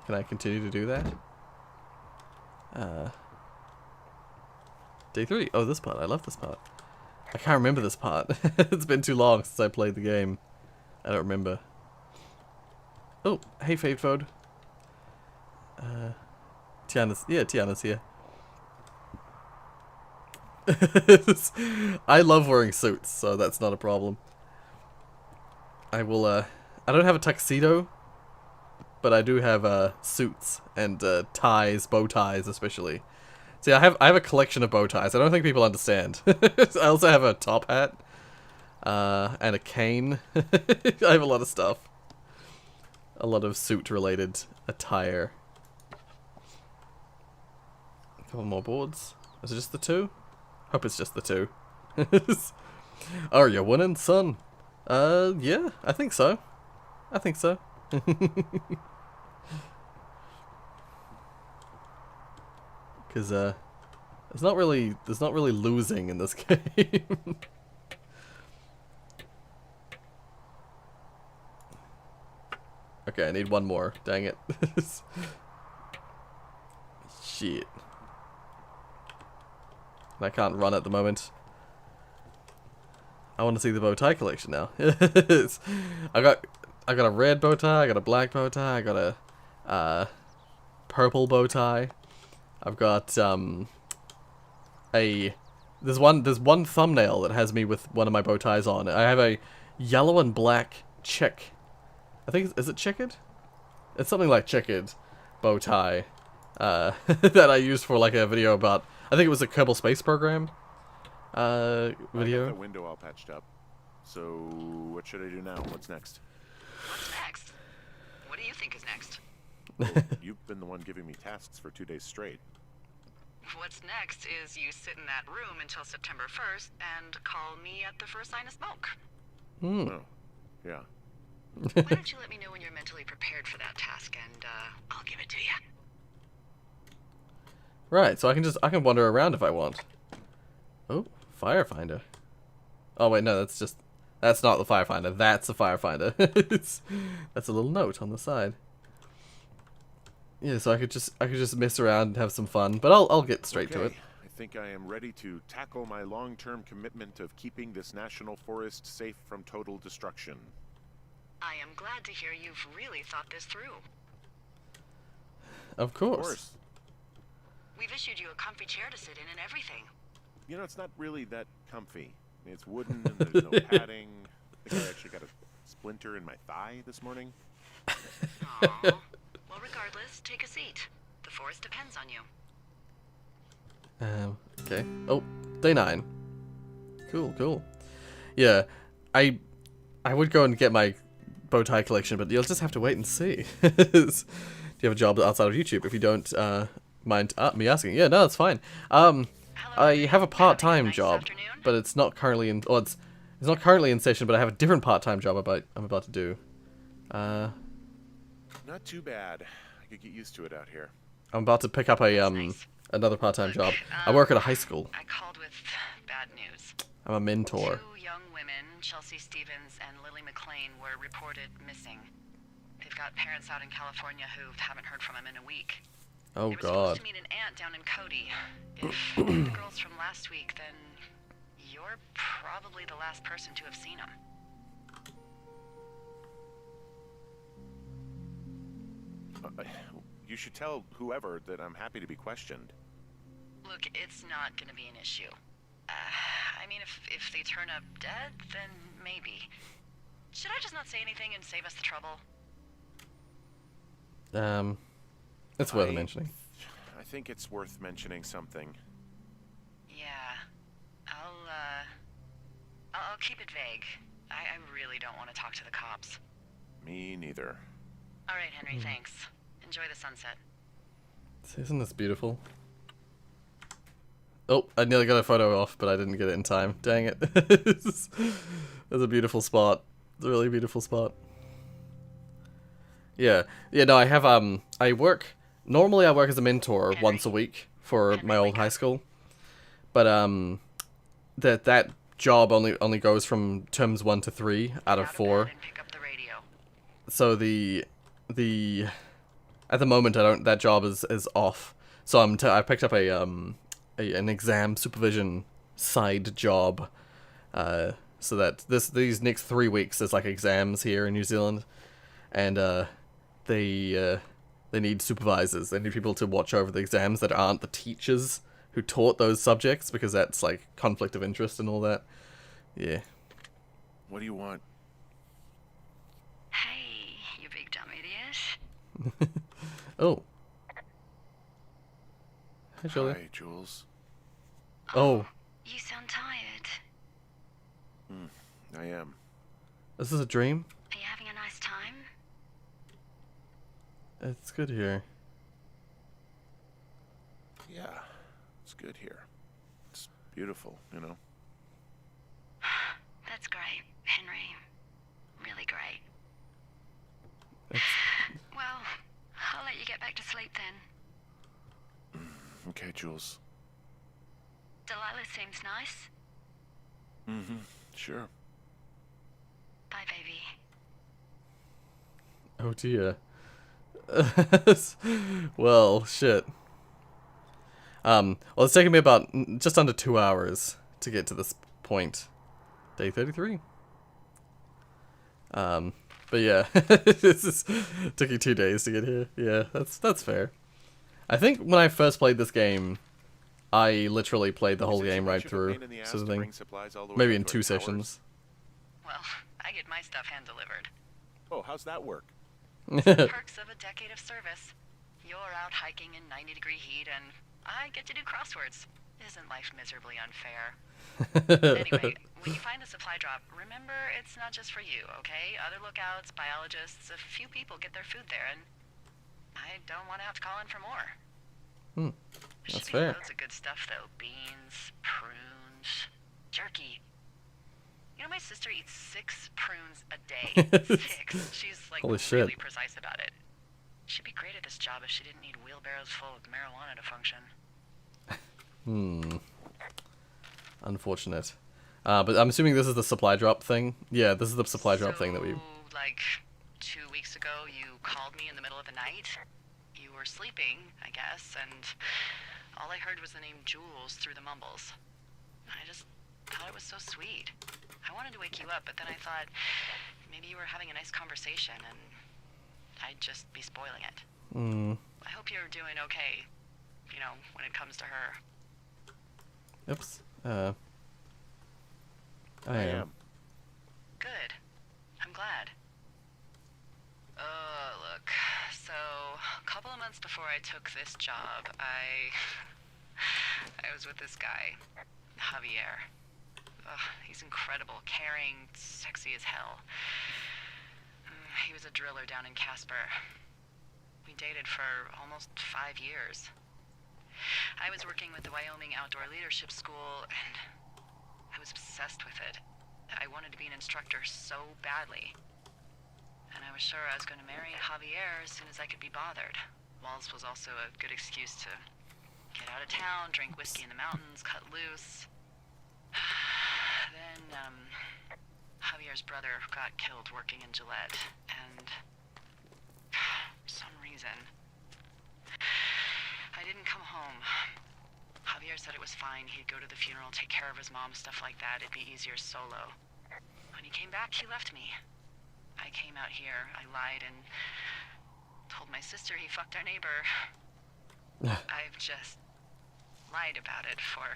Can I continue to do that? Day 3. Oh, this part. I love this part. I can't remember this part. It's been too long since I played the game. I don't remember. Oh, hey, Fade Fode. Tiana's here. I love wearing suits, so that's not a problem. I will, I don't have a tuxedo, but I do have, suits and, ties, bow ties especially. See, I have a collection of bow ties. I don't think people understand. I also have a top hat, and a cane. I have a lot of stuff. A lot of suit-related attire. A couple more boards. Is it just the 2? Hope it's just the 2. Oh, you're winning, son? Yeah, I think so. I think so. Because, there's not really losing in this game. Okay, I need one more. Dang it. Shit. I can't run at the moment. I want to see the bow tie collection now. I got a red bow tie, I got a black bow tie, I got a purple bow tie. I've got there's one thumbnail that has me with one of my bow ties on. I have a yellow and black check. I think is it checkered? It's something like checkered bow tie that I used for like a video about. I think it was a Kerbal Space Program
I
video.
got the window all patched up. So what should I do now? What's next?
What's next? What do you think is next?
Well, you've been the one giving me tasks for 2 days straight.
What's next is you sit in that room until September 1st and call me at the first sign of smoke.
Oh, yeah.
Why don't you let me know when you're mentally prepared for that task, and I'll give it to you.
Right, so I can wander around if I want. Oh, firefinder. Oh wait, no, that's not the firefinder. That's the firefinder. That's a little note on the side. Yeah, so I could just mess around and have some fun, but I'll get straight to it.
I think I am ready to tackle my long-term commitment of keeping this national forest safe from total destruction.
I am glad to hear you've really thought this through.
Of
Of
course.
course.
We've issued you a comfy chair to sit in and everything.
You know, it's not really that comfy. I mean, it's wooden and there's no padding. I think I actually got a splinter in my thigh this morning.
Aww. Well, regardless, take a seat. The forest depends on you.
Okay. Oh, day 9. Cool. Yeah, I would go and get my bow tie collection, but you'll just have to wait and see. Do you have a job outside of YouTube? If you don't mind me asking. Yeah, no, that's fine. I have a part-time
nice
job,
afternoon?
but it's not currently in. Well, it's not currently in session, but I have a different part-time job I'm about to do.
Not too bad. I could get used to it out here.
I'm about to pick up a
nice.
another part-time
Look,
job. I work at a high school.
I called with bad news.
I'm a mentor.
2 young women, Chelsea Stevens and Lily McLean, were reported missing. They've got parents out in California who haven't heard from them in a week.
Oh
They were
God.
supposed to meet an aunt down in Cody. If you're the girls from last week, then you're probably the last person to have seen them.
You should tell whoever that I'm happy to be questioned.
Look, it's not gonna be an issue. I mean, if they turn up dead, then maybe. Should I just not say anything and save us the trouble?
It's worth mentioning.
I think it's worth mentioning something.
Yeah. I'll keep it vague. I really don't want to talk to the cops.
Me neither.
All right, Henry, thanks. Enjoy the sunset.
Isn't this beautiful? Oh, I nearly got a photo off, but I didn't get it in time. Dang it. It's a beautiful spot. It's a really beautiful spot. Yeah. Yeah, no, I have, normally I work as a mentor once a week for my old high school. But, that job only goes from terms 1 to 3 out of 4.
And pick up the radio.
So at the moment that job is off. So I picked up an exam supervision side job, so that these next 3 weeks there's like exams here in New Zealand, and they need supervisors. They need people to watch over the exams that aren't the teachers who taught those subjects, because that's like conflict of interest and all that. Yeah.
What do you want?
Hey, you big dumb idiot.
Oh. Hi, Julia.
Hi, Jules.
Oh,
You sound tired.
I am.
is this a dream?
Are you having a nice time?
It's good here.
Yeah, it's good here. It's beautiful, you know.
That's great, Henry. Really great.
It's,
Well, I'll let you get back to sleep then.
Okay, Jules.
Delilah seems nice.
Mm-hmm. Sure.
Bye, baby.
oh dear. Well, shit. Well, it's taken me about just under 2 hours to get to this point. Day 33. But yeah, took you 2 days to get here. Yeah, that's fair. I think when I first played this game, I literally played the whole game right through, sort of thing. Maybe in 2 sessions.
Well, I get my stuff hand-delivered.
Oh, how's that work?
Perks of a decade of service. You're out hiking in 90-degree heat, and I get to do crosswords. Isn't life miserably unfair? Anyway, when you find the supply drop, remember it's not just for you, okay? Other lookouts, biologists, a few people get their food there, and I don't want to have to call in for more.
That's
Should be
fair.
loads of good stuff, though. Beans, prunes, jerky. You know, my sister eats 6 prunes a day. 6. She's, like,
Holy
really
shit.
precise about it. She'd be great at this job if she didn't need wheelbarrows full of marijuana to function.
Unfortunate. But I'm assuming this is the supply drop thing. Yeah, this is the supply drop thing that we...
Like, 2 weeks ago, you called me in the middle of the night. You were sleeping, I guess, and all I heard was the name Jules through the mumbles. I just thought it was so sweet. I wanted to wake you up, but then I thought maybe you were having a nice conversation, and I'd just be spoiling it. I hope you're doing okay, you know, when it comes to her.
Oops. I am.
Good. I'm glad. Look, so a couple of months before I took this job, I was with this guy, Javier. He's incredible, caring, sexy as hell. He was a driller down in Casper. We dated for almost 5 years. I was working with the Wyoming Outdoor Leadership School, and I was obsessed with it. I wanted to be an instructor so badly. And I was sure I was going to marry Javier as soon as I could be bothered. Walls was also a good excuse to get out of town, drink whiskey in the mountains, cut loose. Then, Javier's brother got killed working in Gillette, and for some reason, I didn't come home. Javier said it was fine. He'd go to the funeral, take care of his mom, stuff like that. It'd be easier solo. When he came back, he left me. I came out here, I lied, and told my sister he fucked our neighbor. I've just lied about it for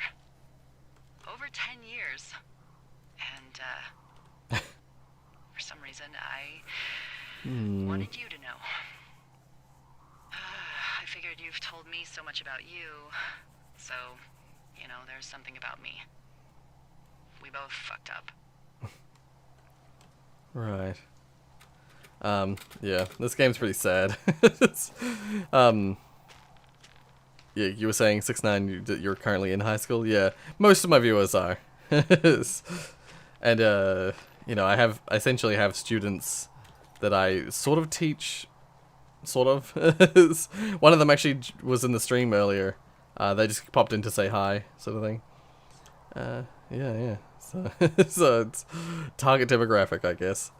over 10 years. And, for some reason, I wanted you to know. I figured you've told me so much about you, so, you know, there's something about me. We both fucked up.
Right. Yeah, this game's pretty sad. Yeah, you were saying 6ix9ine, you're currently in high school? Yeah, most of my viewers are. And, you know, I essentially have students that I sort of teach, sort of. One of them actually was in the stream earlier. They just popped in to say hi, sort of thing. Yeah. So, so it's target demographic, I guess.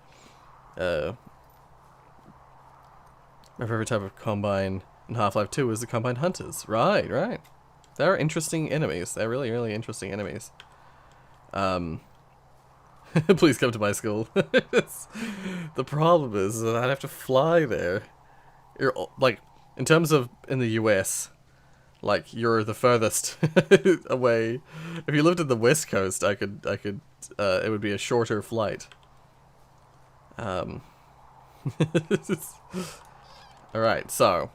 My favorite type of Combine in Half-Life 2 is the Combine Hunters. Right. They're interesting enemies. They're really, really interesting enemies. Please come to my school. The problem is that I'd have to fly there. Like, in terms of in the US, like, you're the furthest away. If you lived in the West Coast, I could, it would be a shorter flight. Alright, so,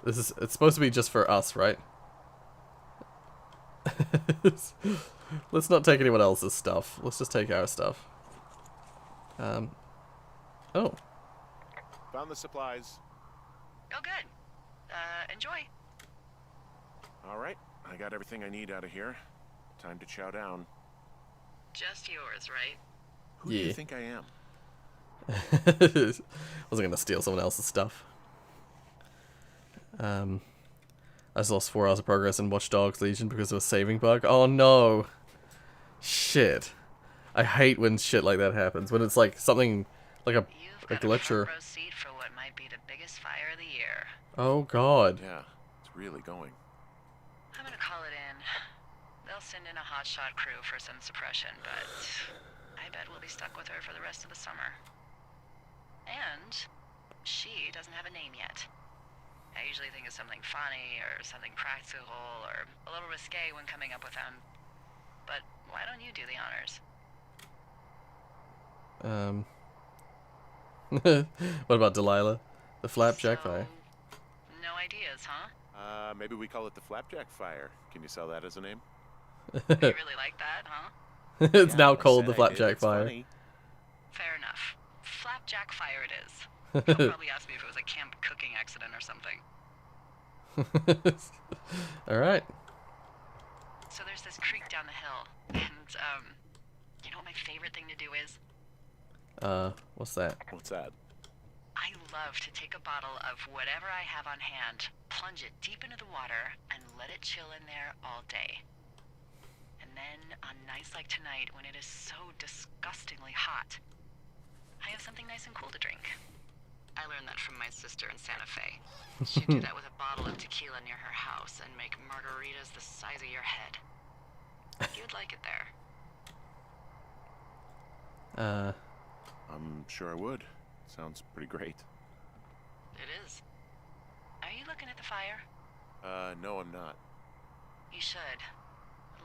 it's supposed to be just for us, right? Let's not take anyone else's stuff. Let's just take our stuff. Oh.
Found the supplies.
Oh, good. Enjoy.
All right, I got everything I need out of here. Time to chow down.
Just yours, right?
Who do you think I am?
Wasn't gonna steal someone else's stuff. I just lost 4 hours of progress in Watch Dogs Legion because of a saving bug. Oh no! Shit. I hate when shit like that happens. When it's like something like a glitch or...
Front row seat for what might be the biggest fire of the year.
Oh god.
Yeah, it's really going.
I'm gonna call it in. They'll send in a hotshot crew for some suppression, but I bet we'll be stuck with her for the rest of the summer. And she doesn't have a name yet. I usually think of something funny or something practical or a little risque when coming up with them. But why don't you do the honors?
What about Delilah? The Flapjack Fire?
No ideas, huh?
Maybe we call it the Flapjack Fire. Can you sell that as a name?
You really like that, huh?
It's
Yeah,
now
I
called
said
the
I did.
Flapjack
It's
Fire.
funny.
Fair enough. Flapjack Fire it is. They'll probably ask me if it was a camp cooking accident or something.
Alright.
So there's this creek down the hill, and, you know what my favorite thing to do is?
What's that?
What's that?
I love to take a bottle of whatever I have on hand, plunge it deep into the water, and let it chill in there all day. And then, on nights like tonight, when it is so disgustingly hot, I have something nice and cool to drink. I learned that from my sister in Santa Fe. She'd do that with a bottle of tequila near her house and make margaritas the size of your head. You'd like it there.
I'm sure I would. Sounds pretty great.
It is. Are you looking at the fire?
No, I'm not.
You should.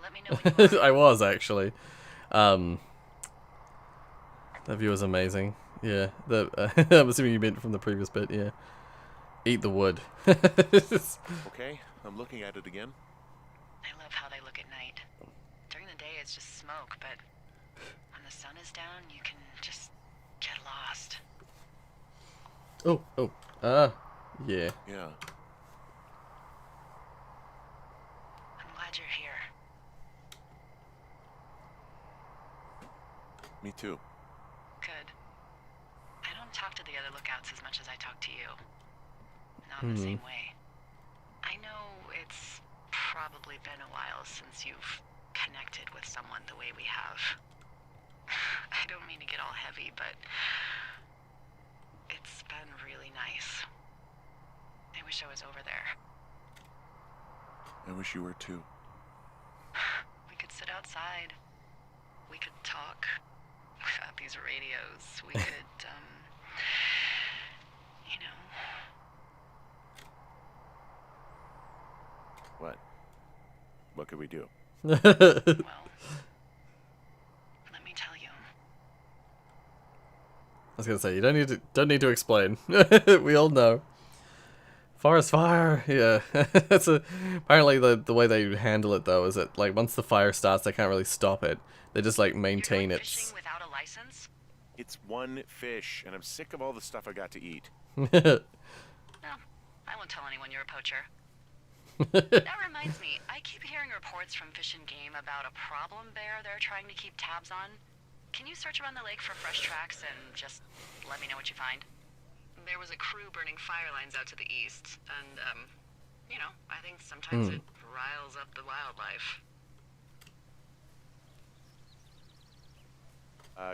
Let me know when you are.
I was, actually. That view was amazing. Yeah, I'm assuming you meant from the previous bit, yeah. Eat the wood.
Okay, I'm looking at it again.
I love how they look at night. During the day, it's just smoke, but when the sun is down, you can just get lost.
Oh, oh. Yeah.
Yeah.
I'm glad you're here.
Me too.
Good. I don't talk to the other lookouts as much as I talk to you. Not in the same way. I know it's probably been a while since you've connected with someone the way we have. I don't mean to get all heavy, but it's been really nice. I wish I was over there.
I wish you were too.
We could sit outside. We could talk without these radios. We could, you know.
What? What could we do?
Well, let me tell you.
I was gonna say you don't need to explain. We all know. Forest fire, yeah. Apparently the way they handle it though is that like once the fire starts, they can't really stop it. They just like maintain
You're going
its.
fishing without a license?
It's one fish, and I'm sick of all the stuff I got to eat.
No, I won't tell anyone you're a poacher. That reminds me, I keep hearing reports from Fish and Game about a problem bear they're trying to keep tabs on. Can you search around the lake for fresh tracks and just let me know what you find? There was a crew burning fire lines out to the east, and, you know, I think sometimes it riles up the wildlife.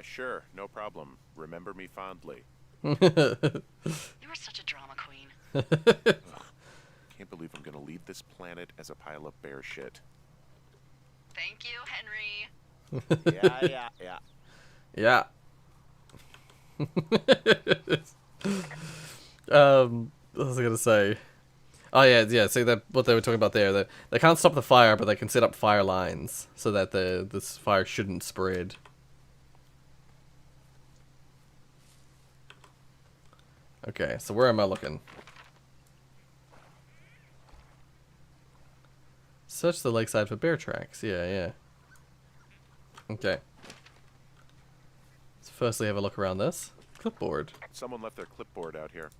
Sure, no problem. Remember me fondly.
You were such a drama queen.
Can't believe I'm gonna leave this planet as a pile of bear shit.
Thank you, Henry.
Yeah.
Yeah. What was I gonna say? Oh yeah. See that what they were talking about there. That they can't stop the fire, but they can set up fire lines so that this fire shouldn't spread. Okay, so where am I looking? Search the lakeside for bear tracks. Yeah. Okay. Let's firstly have a look around this. Clipboard.
Someone left their clipboard out here.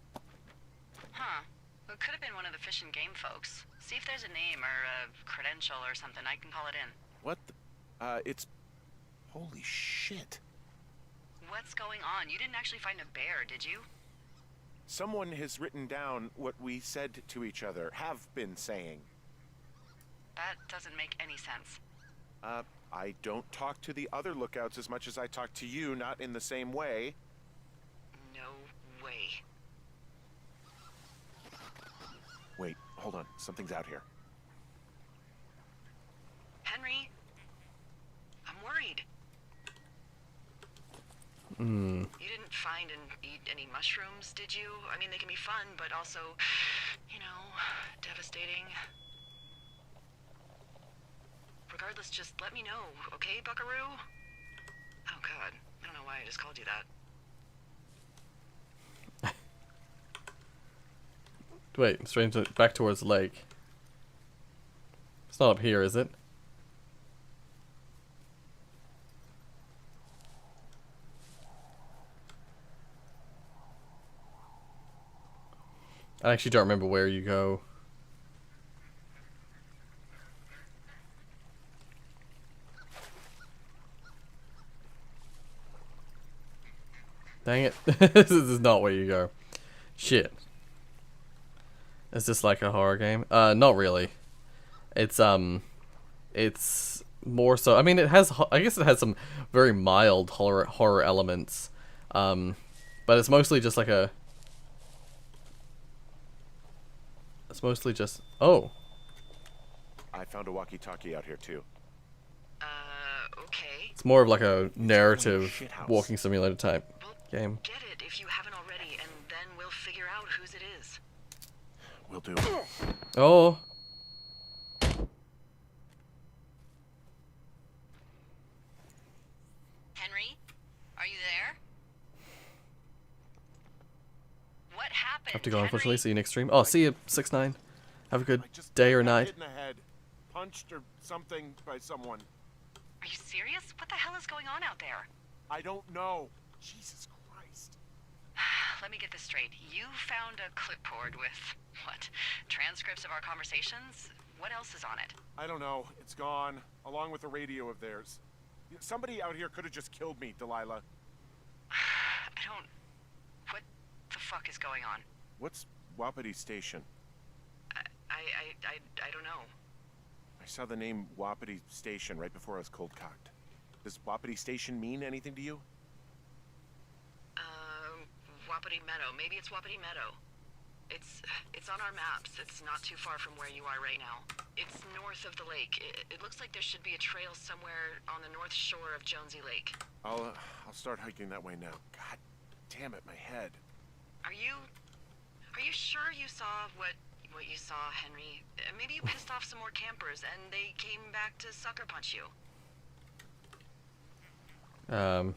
Huh. It could have been one of the Fish and Game folks. See if there's a name or a credential or something. I can call it in.
What the? It's... Holy shit.
What's going on? You didn't actually find a bear, did you?
Someone has written down what we said to each other, have been saying.
That doesn't make any sense.
I don't talk to the other lookouts as much as I talk to you, not in the same way.
No way.
Wait, hold on. Something's out here.
Henry? I'm worried.
Hmm.
You didn't find and eat any mushrooms, did you? I mean, they can be fun, but also, you know, devastating. Regardless, just let me know, okay, buckaroo? Oh, God. I don't know why I just called you that.
Wait, strange. Back towards the lake. It's not up here, is it? I actually don't remember where you go. Dang it. This is not where you go. Shit. Is this like a horror game? Not really. It's more so, I mean, it has, I guess it has some very mild horror elements. But it's mostly just like a, it's mostly just, oh.
I found a walkie-talkie out here, too.
Okay.
It's more of like a narrative
shithouse.
walking simulator type
Well,
game.
get it if you haven't already, and then we'll figure out whose it is.
Will do.
Oh.
Henry? Are you there? What happened?
Have to go, unfortunately.
Henry?
See you next stream. Oh, see you, 6ix9ine. Have a good
I just
day or
got
night.
hit in the head. Punched or something by someone.
Are you serious? What the hell is going on out there?
I don't know. Jesus Christ.
let me get this straight. You found a clipboard with, what, transcripts of our conversations? What else is on it?
I don't know. It's gone, along with the radio of theirs. Somebody out here could have just killed me, Delilah.
I don't... What the fuck is going on?
What's Wapiti Station?
I don't know.
I saw the name Wapiti Station right before I was cold cocked. Does Wapiti Station mean anything to you?
Wapiti Meadow. Maybe it's Wapiti Meadow. It's on our maps. It's not too far from where you are right now. It's north of the lake. It looks like there should be a trail somewhere on the north shore of Jonesy Lake.
I'll start hiking that way now. God damn it, my head.
Are you sure you saw what you saw, Henry? Maybe you pissed off some more campers and they came back to sucker punch you.
There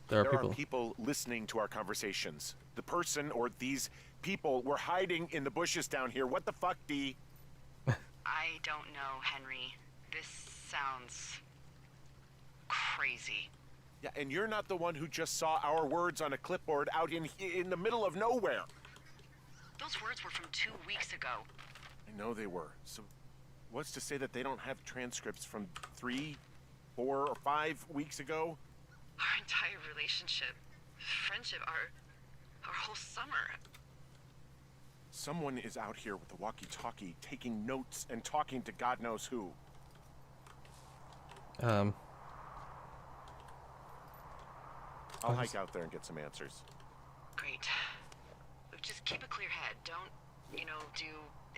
There
are people.
are people listening to our conversations. The person or these people were hiding in the bushes down here. What the fuck, Dee?
I don't know, Henry. This sounds crazy.
Yeah, and you're not the one who just saw our words on a clipboard out in the middle of nowhere.
Those words were from 2 weeks ago.
I know they were. So what's to say that they don't have transcripts from 3, 4, or 5 weeks ago?
Our entire relationship, friendship, our whole summer.
Someone is out here with a walkie-talkie taking notes and talking to God knows who. I'll hike out there and get some answers.
Great. Just keep a clear head. Don't, do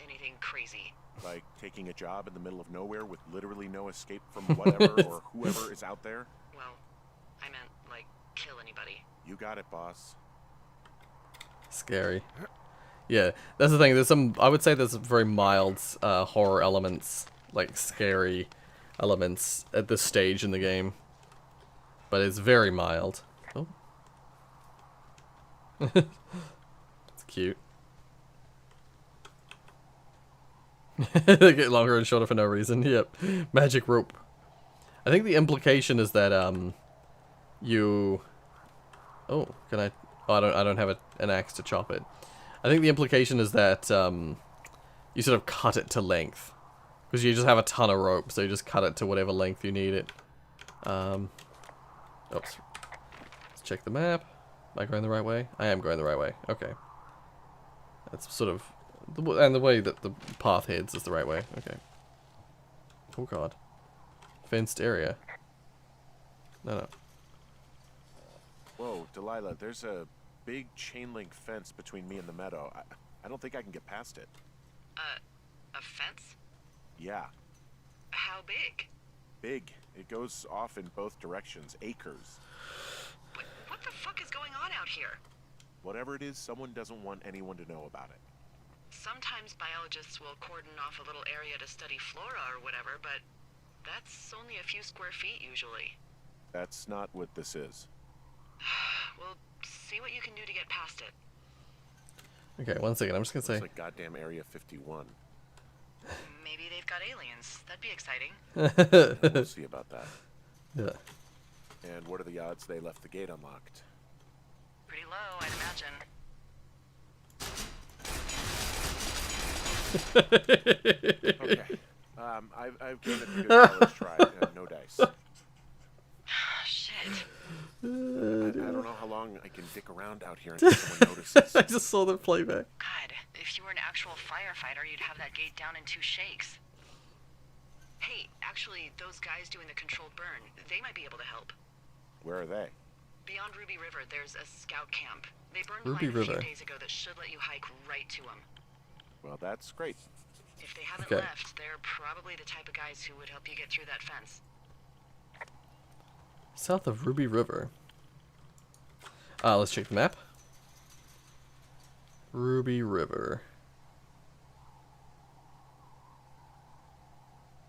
anything crazy.
Like taking a job in the middle of nowhere with literally no escape from whatever or whoever is out there?
Well, I meant, kill anybody.
You got it, boss.
Scary. Yeah, that's the thing. I would say there's very mild horror elements, like scary elements at this stage in the game. But it's very mild. Oh. It's cute. They get longer and shorter for no reason. Yep. Magic rope. I think the implication is that you... Oh, can I... Oh, I don't have an axe to chop it. I think the implication is that you sort of cut it to length. Because you just have a ton of rope, so you just cut it to whatever length you need it. Oops. Let's check the map. Am I going the right way? I am going the right way. Okay. That's sort of... And the way that the path heads is the right way. Okay. Oh god. Fenced area. No.
Whoa, Delilah, there's a big chain link fence between me and the meadow. I don't think I can get past it.
A fence?
Yeah,
How big?
big. It goes off in both directions. Acres.
What the fuck is going on out here?
Whatever it is, someone doesn't want anyone to know about it.
Sometimes biologists will cordon off a little area to study flora or whatever, but that's only a few square feet usually.
That's not what this is.
Well, see what you can do to get past it.
Okay, 1 second. I'm just gonna say...
It's like goddamn Area 51.
Maybe they've got aliens. That'd be exciting.
We'll see about that.
Yeah.
And what are the odds they left the gate unlocked?
Pretty low, I'd imagine.
Okay. I've given it a good college try. No dice.
Shit.
I don't know how long I can dick around out here until someone notices.
I just saw the playback.
God, if you were an actual firefighter, you'd have that gate down in 2 shakes. Hey, actually, those guys doing the controlled burn, they might be able to help.
Where are they?
Beyond Ruby River, there's a scout camp. They burned
Ruby
mine a few
River.
days ago that should let you hike right to them.
Well, that's great.
If they haven't
Okay.
left, they're probably the type of guys who would help you get through that fence.
South of Ruby River. Let's check the map. Ruby River.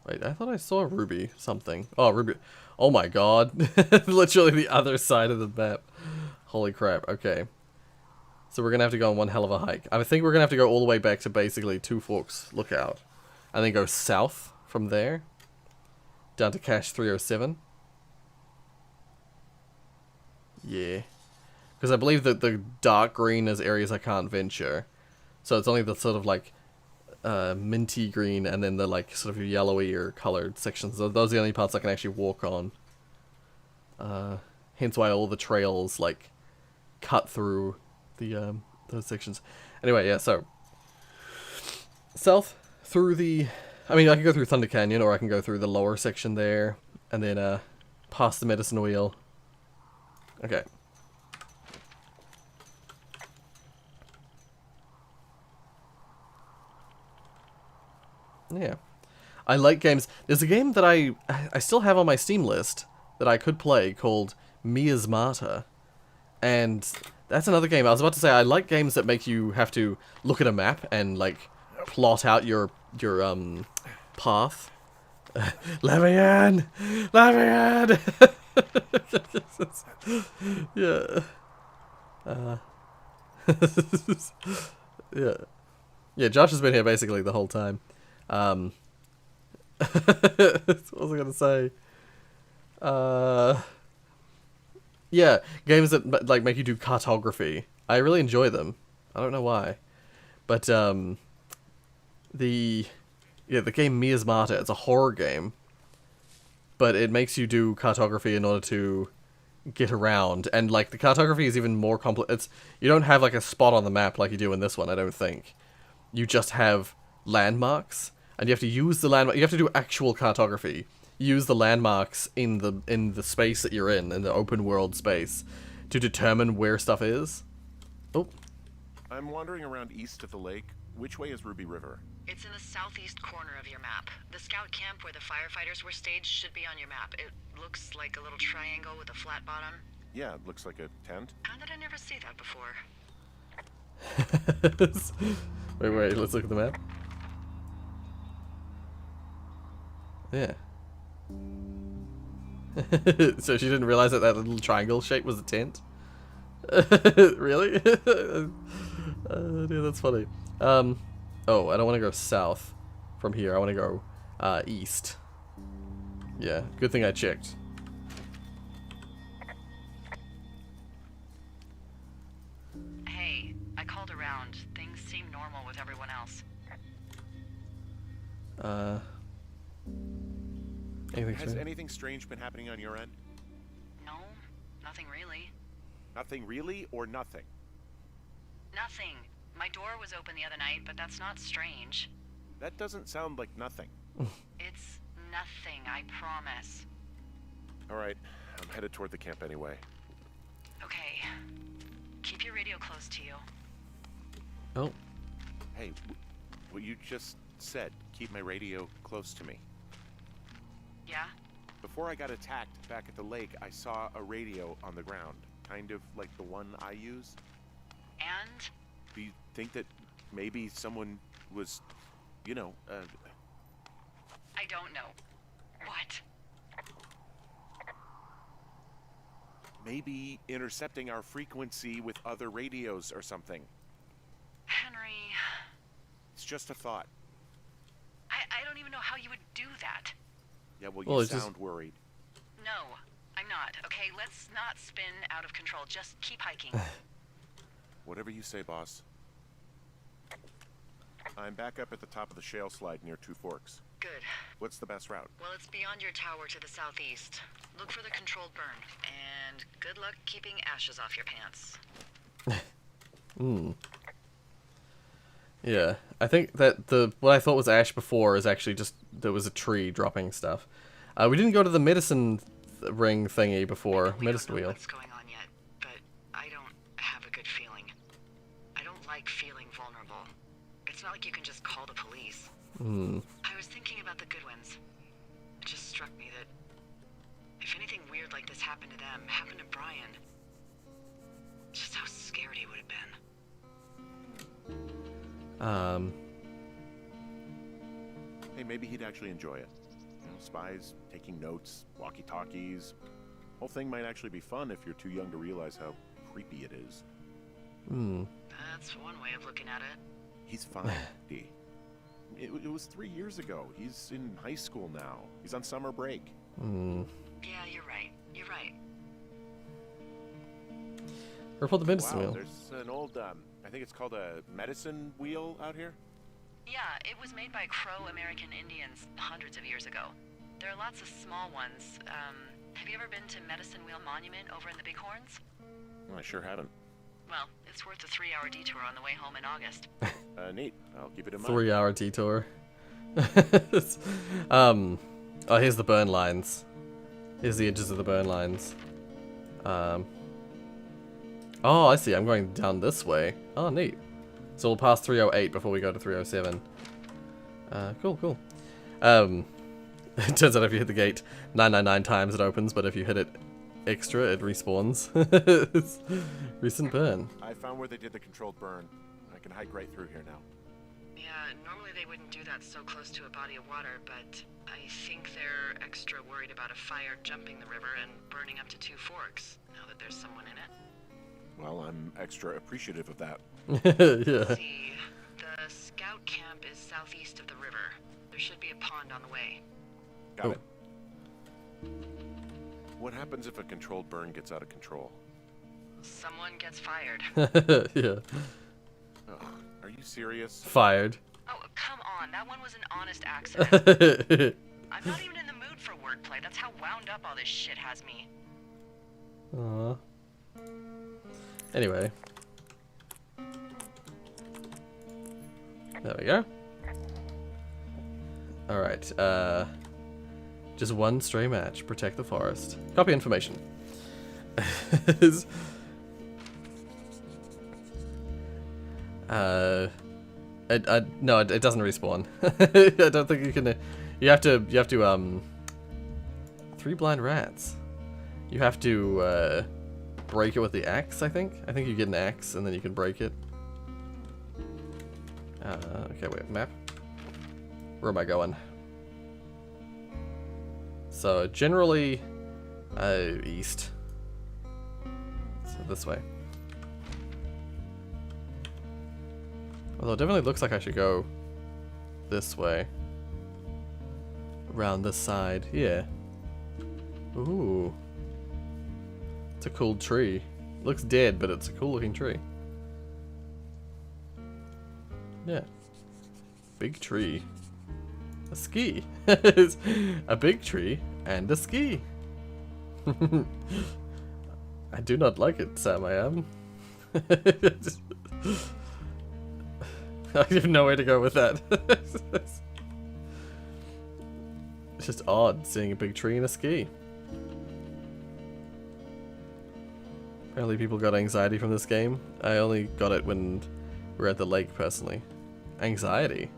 Wait, I thought I saw Ruby something. Oh, Ruby. Oh my god. Literally the other side of the map. Holy crap. Okay. So we're going to have to go on one hell of a hike. I think we're going to have to go all the way back to basically Two Forks Lookout. And then go south from there. Down to Cache 307. Yeah. Because I believe that the dark green is areas I can't venture. So it's only the sort of like minty green and then the like sort of yellowy or colored sections. Those are the only parts I can actually walk on. Hence why all the trails like cut through the those sections. Anyway, yeah, so south through the, I mean, I can go through Thunder Canyon or I can go through the lower section there and then past the medicine wheel. Okay. Yeah. I like games. There's a game that I still have on my Steam list that I could play called Miasmata. And that's another game. I was about to say I like games that make you have to look at a map and like plot out your path. Let me in! Let me in! Yeah. Yeah. Yeah, Josh has been here basically the whole time. What was I gonna say? Yeah, games that like make you do cartography. I really enjoy them. I don't know why, but the game Miasmata. It's a horror game, but it makes you do cartography in order to get around, and like the cartography is even more complex. It's, you don't have like a spot on the map like you do in this one. I don't think. You just have landmarks, and you have to use the landmark. You have to do actual cartography. Use the landmarks in the space that you're in the open world space, to determine where stuff is. Oh,
I'm wandering around east of the lake. Which way is Ruby River?
It's in the southeast corner of your map. The scout camp where the firefighters were staged should be on your map. It looks like a little triangle with a flat bottom.
Yeah, it looks like a tent.
How did I never see that before?
wait, let's look at the map. Yeah. So she didn't realize that that little triangle shape was a tent? Really? Yeah, that's funny. Oh, I don't want to go south from here. I want to go east. Yeah, good thing I checked.
Hey, I called around. Things seem normal with everyone else.
Anything
Has
strange?
anything strange been happening on your end?
No, nothing really.
Nothing really, or nothing?
Nothing. My door was open the other night, but that's not strange.
That doesn't sound like nothing.
It's nothing, I promise.
Alright, I'm headed toward the camp anyway.
Okay. Keep your radio close to you.
Oh,
Hey, what you just said, keep my radio close to me.
Yeah?
Before I got attacked back at the lake, I saw a radio on the ground. Kind of like the one I use.
And?
Do you think that maybe someone was, you know,
I don't know. What?
maybe intercepting our frequency with other radios or something?
Henry,
It's just a thought.
I don't even know how you would do that.
Yeah, well,
Well,
you
it's just-
sound worried.
No, I'm not. Okay, let's not spin out of control. Just keep hiking.
Whatever you say, boss. I'm back up at the top of the shale slide near Two Forks.
Good.
What's the best route?
Well, it's beyond your tower to the southeast. Look for the controlled burn. And good luck keeping ashes off your pants.
yeah. I think that what I thought was ash before is actually just there was a tree dropping stuff. We didn't go to the medicine ring thingy before.
We
Medicine
don't know
wheel.
what's going on yet, but I don't have a good feeling. I don't like feeling vulnerable. It's not like you can just call the police. I was thinking about the Goodwins. It just struck me that if anything weird like this happened to them, happened to Brian, just how scared he would have been.
Hey, maybe he'd actually enjoy it. You know, spies, taking notes, walkie-talkies. Whole thing might actually be fun if you're too young to realize how creepy it is.
That's one way of looking at it.
He's fine, D. It was 3 years ago. He's in high school now. He's on summer break.
Yeah, you're right. You're right.
Report the medicine
Wow,
wheel.
there's an old, I think it's called a medicine wheel out here.
Yeah, it was made by Crow American Indians hundreds of years ago. There are lots of small ones. Have you ever been to Medicine Wheel Monument over in the Bighorns?
Well, I sure haven't.
Well, it's worth a 3-hour detour on the way home in August.
Neat. I'll keep it in mind.
3-hour detour. Oh, here's the burn lines. Here's the edges of the burn lines. Oh, I see. I'm going down this way. Oh, neat. So we'll pass 308 before we go to 307. Cool. It turns out if you hit the gate 999 times, it opens, but if you hit it extra, it respawns. Recent burn.
I found where they did the controlled burn. I can hike right through here now.
Yeah, normally they wouldn't do that so close to a body of water, but I think they're extra worried about a fire jumping the river and burning up to 2 forks, now that there's someone in it.
Well, I'm extra appreciative of that.
Yeah.
See, the scout camp is southeast of the river. There should be a pond on the way.
Got
Oh.
it. What happens if a controlled burn gets out of control?
Someone gets fired.
Yeah.
Ugh, are you serious?
Fired.
Oh, come on. That one was an honest accident. I'm not even in the mood for wordplay. That's how wound up all this shit has me.
Aww. Anyway. There we go. Alright, just one stray match. Protect the forest. Copy information. No, it doesn't respawn. I don't think you can. You have to 3 blind rats. You have to break it with the axe, I think. I think you get an axe and then you can break it. Okay, wait, map. Where am I going? So generally, east. So this way. Although it definitely looks like I should go this way. Around this side, yeah. Ooh. It's a cool tree. Looks dead, but it's a cool looking tree. Yeah. Big tree. A ski. A big tree and a ski. I do not like it, Sam, I am. I have no way to go with that. It's just odd seeing a big tree and a ski. Apparently people got anxiety from this game. I only got it when we were at the lake, personally. Anxiety?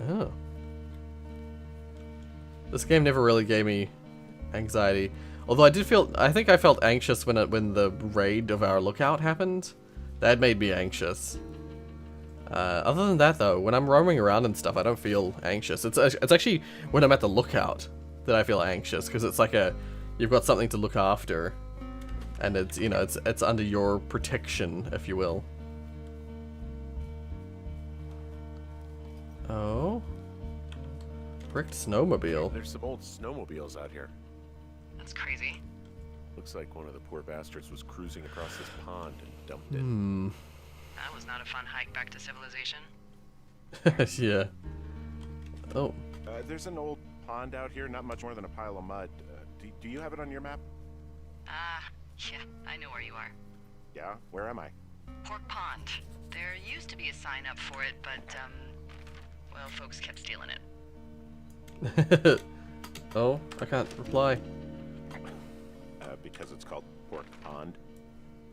Oh. This game never really gave me anxiety. Although I think I felt anxious when the raid of our lookout happened. That made me anxious. Other than that, though, when I'm roaming around and stuff, I don't feel anxious. It's actually when I'm at the lookout that I feel anxious, because it's like you've got something to look after, and it's it's under your protection, if you will. Oh, bricked snowmobile.
There's some old snowmobiles out here.
That's crazy.
Looks like one of the poor bastards was cruising across this pond and dumped it.
Hmm.
That was not a fun hike back to civilization.
Yeah. Oh.
There's an old pond out here, not much more than a pile of mud. Do you have it on your map?
Yeah, I know where you are.
Yeah? Where am I?
Pork Pond. There used to be a sign up for it, but, well, folks kept stealing it.
Oh, I can't reply.
Because it's called Pork Pond.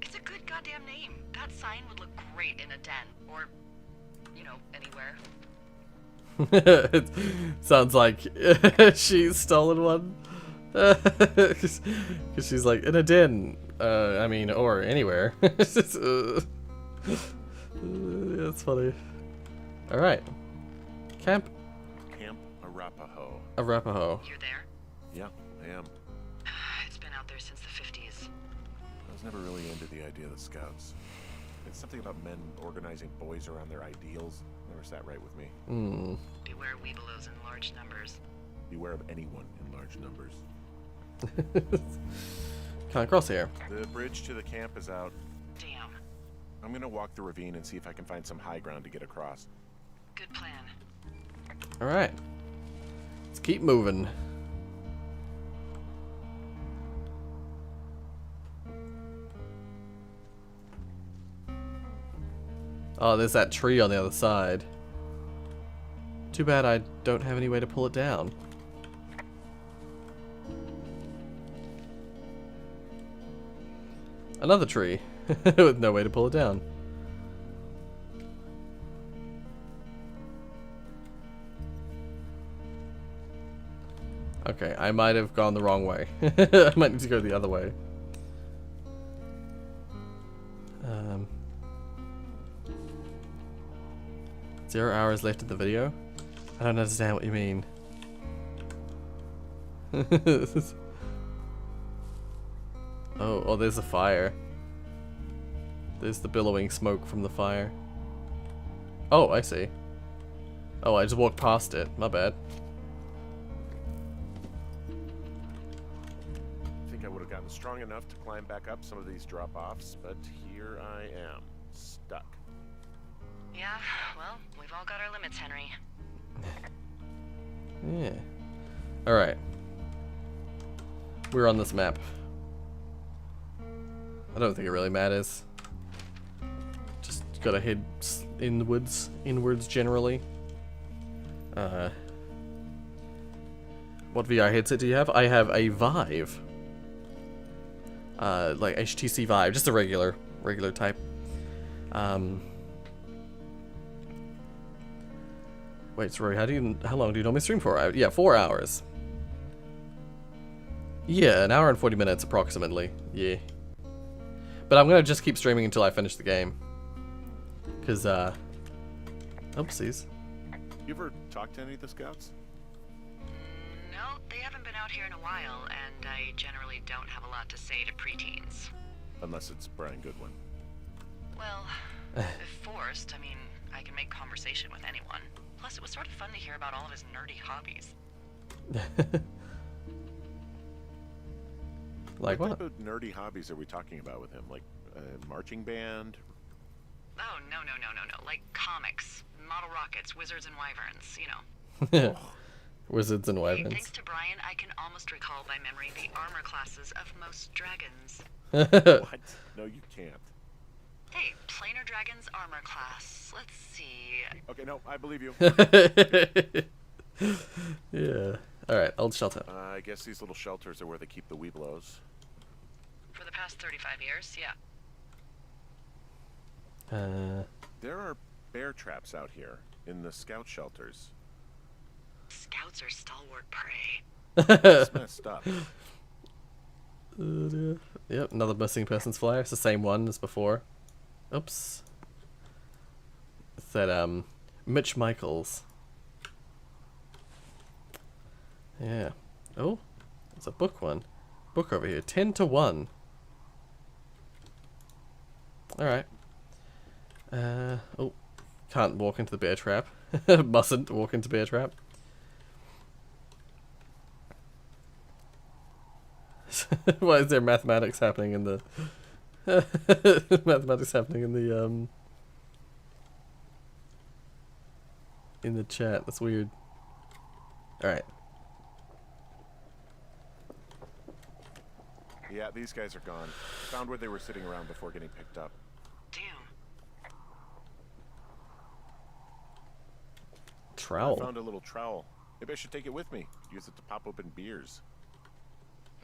It's a good goddamn name. That sign would look great in a den, or, anywhere.
It sounds like she's stolen one. Because she's like, in a den. Or anywhere. That's funny. Alright. Camp
Arapaho.
Arapaho.
You're there?
Yeah, I am.
It's been out there since the 50s.
I was never really into the idea of the Scouts. It's something about men organizing boys around their ideals. Never sat right with me.
Hmm.
Beware weebelows in large numbers.
Beware of anyone in large numbers.
Can't cross here.
The bridge to the camp is out.
Damn.
I'm gonna walk the ravine and see if I can find some high ground to get across.
Good plan.
Alright. Let's keep moving. Oh, there's that tree on the other side. Too bad I don't have any way to pull it down. Another tree with no way to pull it down. Okay, I might have gone the wrong way. I might need to go the other way. 0 hours left of the video? I don't understand what you mean. Oh, there's a fire. There's the billowing smoke from the fire. Oh, I see. Oh, I just walked past it. My bad.
I think I would have gotten strong enough to climb back up some of these drop-offs, but here I am, stuck.
Yeah, well, we've all got our limits, Henry.
Yeah. Alright. We're on this map. I don't think it really matters. Just gotta head inwards generally. What VR headset do you have? I have a Vive. Like HTC Vive, just a regular type. Wait, sorry, how long do you normally stream for? Yeah, 4 hours. Yeah, 1 hour and 40 minutes approximately. Yeah. But I'm gonna just keep streaming until I finish the game. Cause oopsies.
You ever talked to any of the scouts?
No, they haven't been out here in a while, and I generally don't have a lot to say to preteens.
Unless it's Brian Goodwin.
Well, if forced, I mean, I can make conversation with anyone. Plus, it was sort of fun to hear about all of his nerdy hobbies.
Like what?
What type of nerdy hobbies are we talking about with him? Like marching band?
Oh, no. Like comics, model rockets, wizards and wyverns, you know.
Wizards and
Hey,
wyverns.
thanks to Brian, I can almost recall by memory the armor classes of most dragons.
What? No, you can't.
Hey, planar dragons armor class. Let's see.
Okay, no, I believe you.
Yeah. Alright, old shelter.
I guess these little shelters are where they keep the weeblos.
For the past 35 years, yeah.
There are bear traps out here in the scout shelters.
Scouts are stalwart prey.
It's messed up.
Yep, another missing persons flyer. It's the same one as before. Oops. It's that, Mitch Michaels. Yeah. Oh, it's a book one. Book over here. 10 to 1. Alright. Oh. Can't walk into the bear trap. Mustn't walk into bear trap. Why is there mathematics happening in the... mathematics happening in the chat? That's weird. Alright.
Yeah, these guys are gone. Found where they were sitting around before getting picked up.
Damn.
Trowel.
I found a little trowel. Maybe I should take it with me. Use it to pop open beers.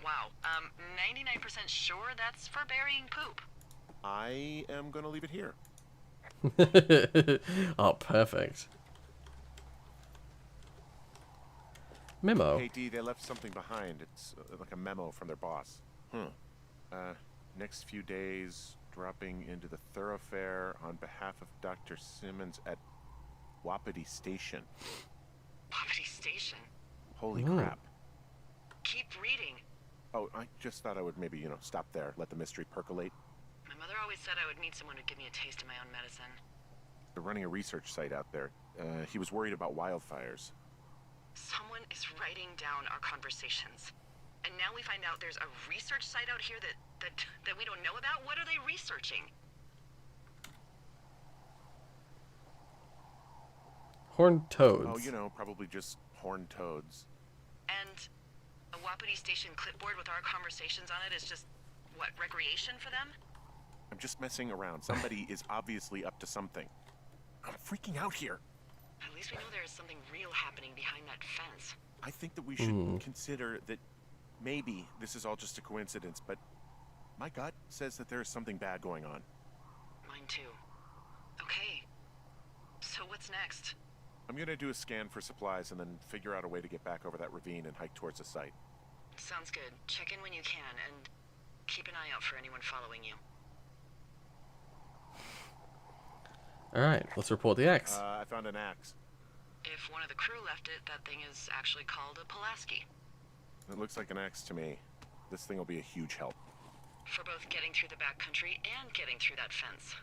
Wow. 99% sure that's for burying poop.
I am gonna leave it here.
Oh, perfect. Memo.
Hey, D, they left something behind. It's like a memo from their boss. Next few days, dropping into the thoroughfare on behalf of Dr. Simmons at Wapiti Station.
Wapiti Station.
Holy
Ooh.
crap.
Keep reading.
Oh, I just thought I would maybe, stop there, let the mystery percolate.
My mother always said I would meet someone who'd give me a taste of my own medicine.
They're running a research site out there. He was worried about wildfires.
Someone is writing down our conversations. And now we find out there's a research site out here that we don't know about? What are they researching?
Horned toads.
Oh, you know, probably just horned toads.
And a Wapiti Station clipboard with our conversations on it is just, what, recreation for them?
I'm just messing around. Somebody is obviously up to something. I'm freaking out here.
At least we know there is something real happening behind that fence.
I think that we should consider that maybe this is all just a coincidence, but my gut says that there is something bad going on.
Mine too. Okay. So what's next?
I'm gonna do a scan for supplies and then figure out a way to get back over that ravine and hike towards the site.
Sounds good. Check in when you can, and keep an eye out for anyone following you.
Alright, let's report the axe.
I found an axe.
If one of the crew left it, that thing is actually called a Pulaski.
It looks like an axe to me. This thing will be a huge help.
For both getting through the backcountry and getting through that fence.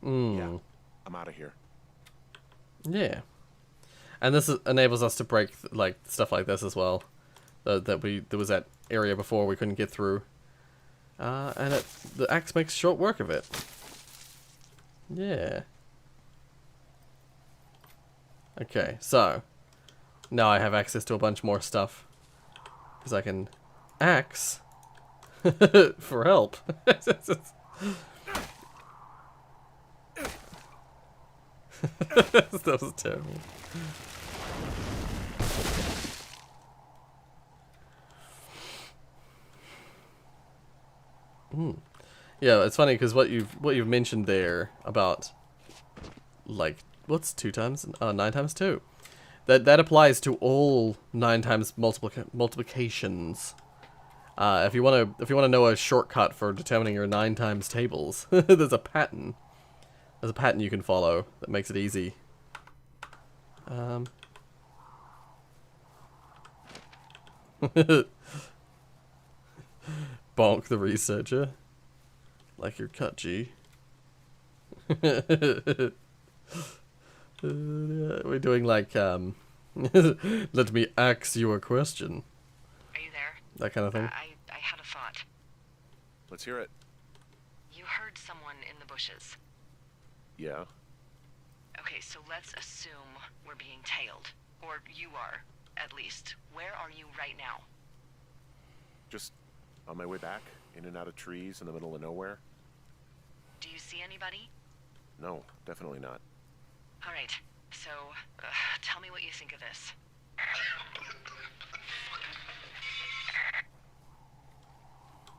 Yeah, I'm out of here.
Yeah. And this enables us to break like stuff like this as well. There was that area before we couldn't get through. And the axe makes short work of it. Yeah. Okay, so now I have access to a bunch more stuff. Because I can axe for help. That was terrible. Yeah, it's funny because what you've mentioned there about like what's 2 times 9 times 2, that applies to all 9 times multiplications. If you want to know a shortcut for determining your 9 times tables, there's a pattern. There's a pattern you can follow that makes it easy. Bonk the researcher. Like your cut, G. We're doing like, let me ask you a question.
Are you there?
That kind of thing.
I had a thought.
Let's hear it.
You heard someone in the bushes.
Yeah.
Okay, so let's assume we're being tailed. Or you are, at least. Where are you right now?
Just on my way back, in and out of trees in the middle of nowhere.
Do you see anybody?
No, definitely not.
All right, so tell me what you think of this.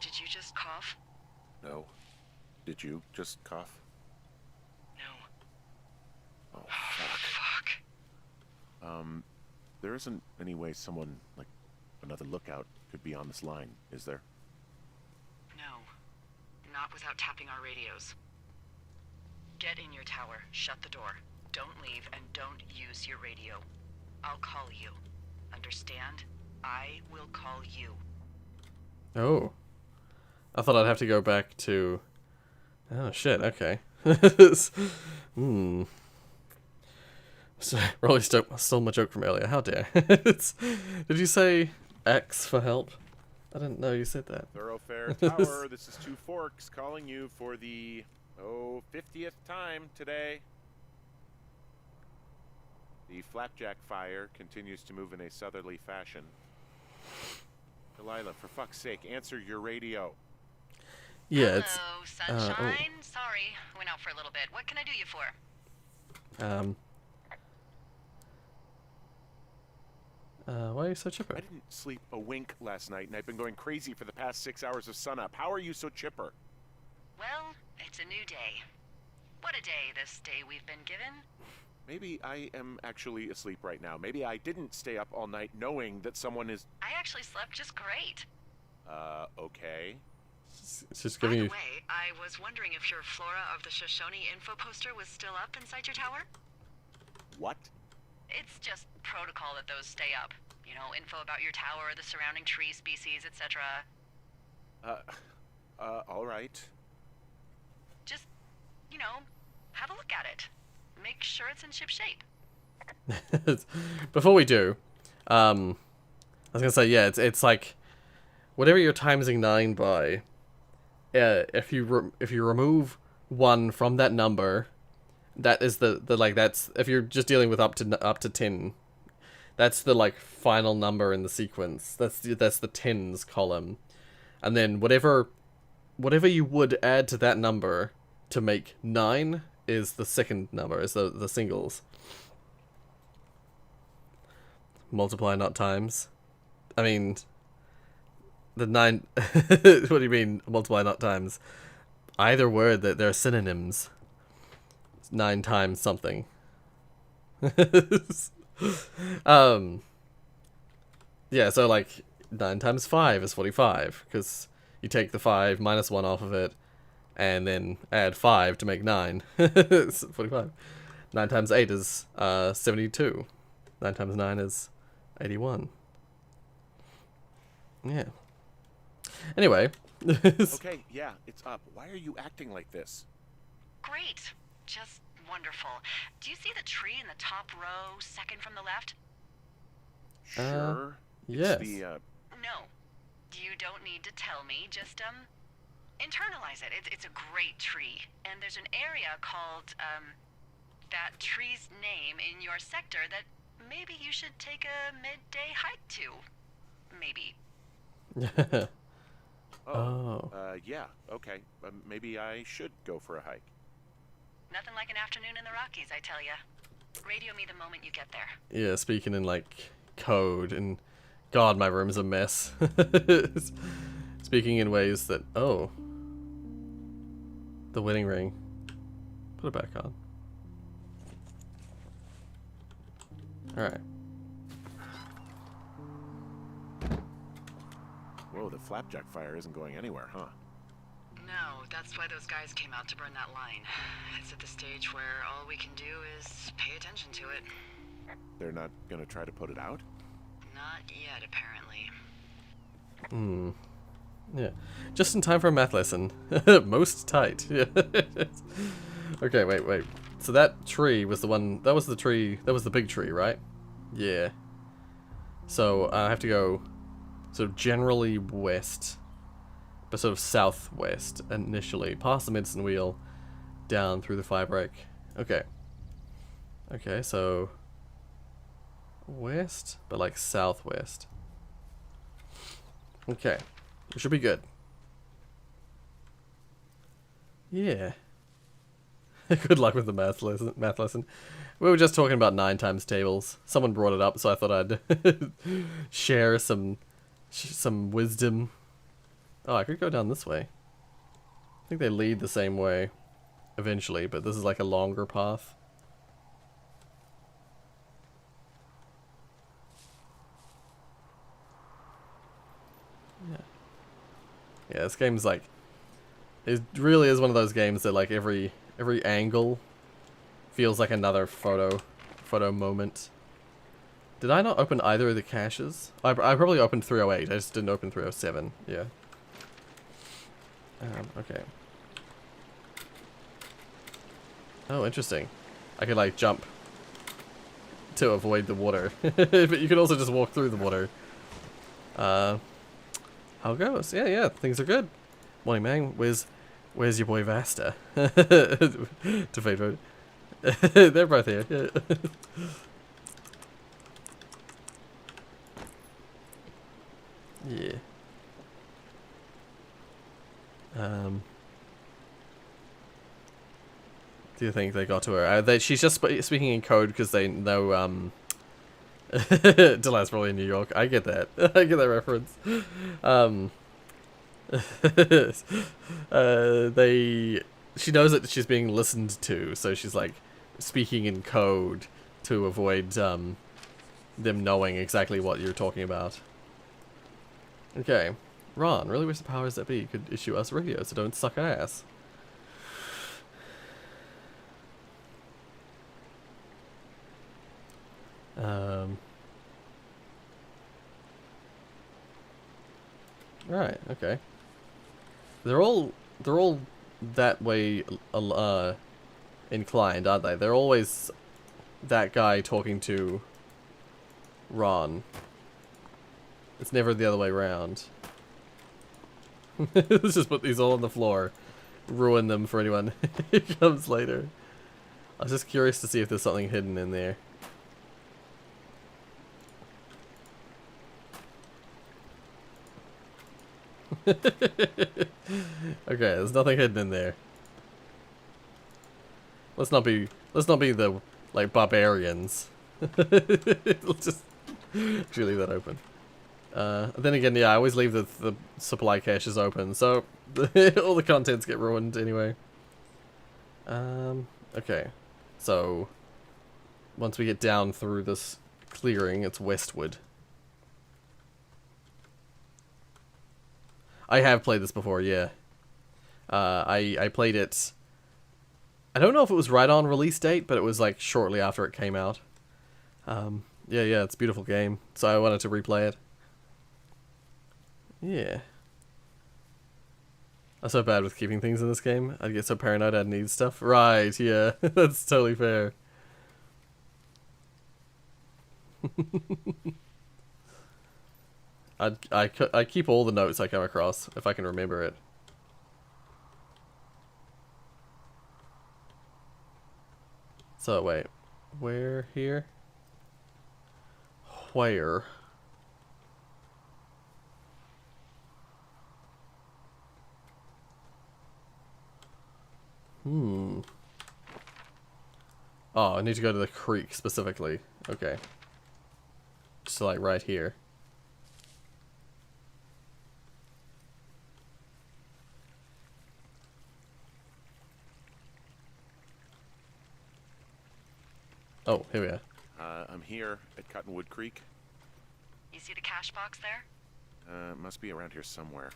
Did you just cough?
No. Did you just cough?
No.
Oh, fuck.
Fuck.
There isn't any way someone, like, another lookout could be on this line, is there?
No. Not without tapping our radios. Get in your tower, shut the door. Don't leave, and don't use your radio. I'll call you. Understand? I will call you.
Oh. I thought I'd have to go back to... Oh, shit, okay. So, Rolly stole my joke from earlier. How dare. Did you say X for help? I didn't know you said that.
Thoroughfare Tower, this is Two Forks calling you for the, 50th time today. The flapjack fire continues to move in a southerly fashion. Delilah, for fuck's sake, answer your radio.
Yeah, it's...
Hello, sunshine. Sorry, went out for a little bit. What can I do you for?
Why are you so chipper?
I didn't sleep a wink last night, and I've been going crazy for the past 6 hours of sunup. How are you so chipper?
Well, it's a new day. What a day, this day we've been given.
Maybe I am actually asleep right now. Maybe I didn't stay up all night knowing that someone is...
I actually slept just great.
Okay.
It's just giving
By
you...
the way, I was wondering if your Flora of the Shoshone info poster was still up inside your tower?
What?
It's just protocol that those stay up. You know, info about your tower, the surrounding tree species, etc.
All right.
Just, you know, have a look at it. Make sure it's in ship shape.
Before we do, I was gonna say, yeah, it's like whatever you're timesing 9 by, if you remove 1 from that number, that is the like, that's, if you're just dealing with up to 10, that's the like final number in the sequence. That's the tens column, and then whatever you would add to that number to make 9 is the second number, is the singles. Multiply, not times. I mean, the 9. What do you mean multiply, not times? Either word, that they're synonyms. 9 times something. Yeah, so like 9 times 5 is 45, because you take the 5 minus 1 off of it, and then add 5 to make 9. It's 45. 9 times 8 is 72. 9 times 9 is 81. Yeah. Anyway.
Okay, yeah, it's up. Why are you acting like this?
Great. Just wonderful. Do you see the tree in the top row, second from the left?
Sure.
Yes.
It's the,
No. You don't need to tell me. Just, internalize it. It's a great tree. And there's an area called, that tree's name in your sector that maybe you should take a midday hike to. Maybe.
yeah, okay. Maybe I should go for a hike.
Nothing like an afternoon in the Rockies, I tell ya. Radio me the moment you get there.
Yeah, speaking in like code, and God, my room's a mess. Speaking in ways that, oh, the wedding ring. Put it back on. Alright.
Whoa, the flapjack fire isn't going anywhere, huh?
No, that's why those guys came out to burn that line. It's at the stage where all we can do is pay attention to it.
They're not gonna try to put it out?
Not yet, apparently.
Yeah. Just in time for a math lesson. Most tight. Yeah. Okay, wait. So that tree was the one, that was the tree, that was the big tree, right? Yeah. So I have to go sort of generally west, but sort of southwest initially, past the medicine wheel, down through the fire break. Okay. Okay, so west, but like southwest. Okay, we should be good. Yeah. Good luck with the math lesson. We were just talking about 9 times tables. Someone brought it up, so I thought I'd share some wisdom. Oh, I could go down this way. I think they lead the same way eventually, but this is like a longer path. Yeah, this game's like, it really is one of those games that like every angle feels like another photo moment. Did I not open either of the caches? I probably opened 308. I just didn't open 307. Yeah. Okay. Oh, interesting. I could like jump to avoid the water, but you can also just walk through the water. How it goes? Yeah, things are good. Morning, man. Where's your boy Vasta? To fade road. They're both here. Yeah. Yeah. Do you think they got to her? She's just speaking in code because they know. Delight's probably in New York. I get that. I get that reference. She knows that she's being listened to, so she's like speaking in code to avoid them knowing exactly what you're talking about. Okay. Ron, really wish the powers that be could issue us radio, so don't suck ass. Right, okay. They're all that way inclined, aren't they? They're always that guy talking to Ron. It's never the other way around. Let's just put these all on the floor. Ruin them for anyone who comes later. I was just curious to see if there's something hidden in there. Okay, there's nothing hidden in there. Let's not be the like barbarians. Let's just actually leave that open. Then again, yeah, I always leave the supply caches open, so all the contents get ruined anyway. Okay, so once we get down through this clearing, it's westward. I have played this before, yeah. I played it. I don't know if it was right on release date, but it was like shortly after it came out. Yeah, it's a beautiful game, so I wanted to replay it. Yeah. I'm so bad with keeping things in this game. I'd get so paranoid I'd need stuff. Right, yeah. That's totally fair. I keep all the notes I come across, if I can remember it. So, wait. Where here? Where? Oh, I need to go to the creek specifically. Okay. Just like right here. Oh, here we are.
I'm here at Cottonwood Creek.
You see the cash box there?
Must be around here somewhere.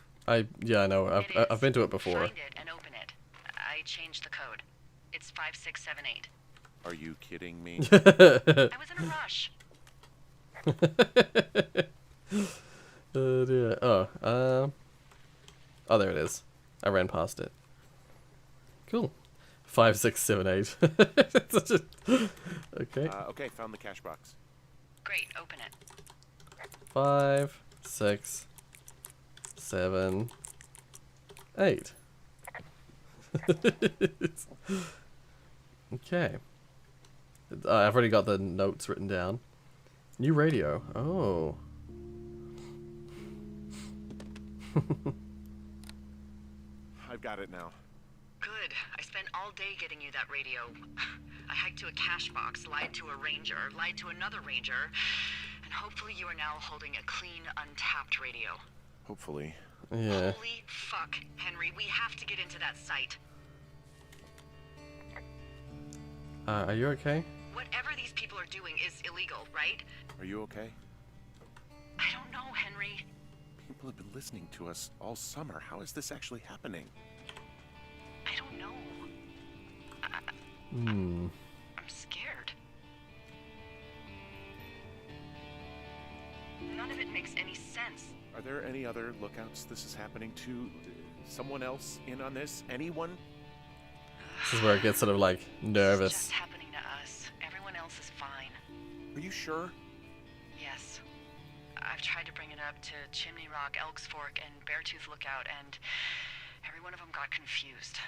Yeah, I know.
It is.
I've been to it before.
Find it and open it. I changed the code. It's 5678.
Are you kidding me?
I was in a rush.
Oh dear. Oh, there it is. I ran past it. Cool. 5678. Okay.
Okay, found the cash box.
Great, open it.
5, 6, 7, 8. Okay. I've already got the notes written down. New radio. Oh.
I've got it now.
Good. I spent all day getting you that radio. I hiked to a cash box, lied to a ranger, lied to another ranger, and hopefully you are now holding a clean, untapped radio.
Hopefully.
Yeah.
Holy fuck, Henry, we have to get into that site.
Are you okay?
Whatever these people are doing is illegal, right?
Are you okay?
I don't know, Henry.
People have been listening to us all summer. How is this actually happening?
I don't know. I'm scared. None of it makes any sense.
Are there any other lookouts this is happening to? Someone else in on this? Anyone?
This is where it gets sort of like
It's
nervous.
just happening to us. Everyone else is fine.
Are you sure?
Yes. I've tried to bring it up to Chimney Rock, Elks Fork, and Beartooth Lookout, and every one of them got confused.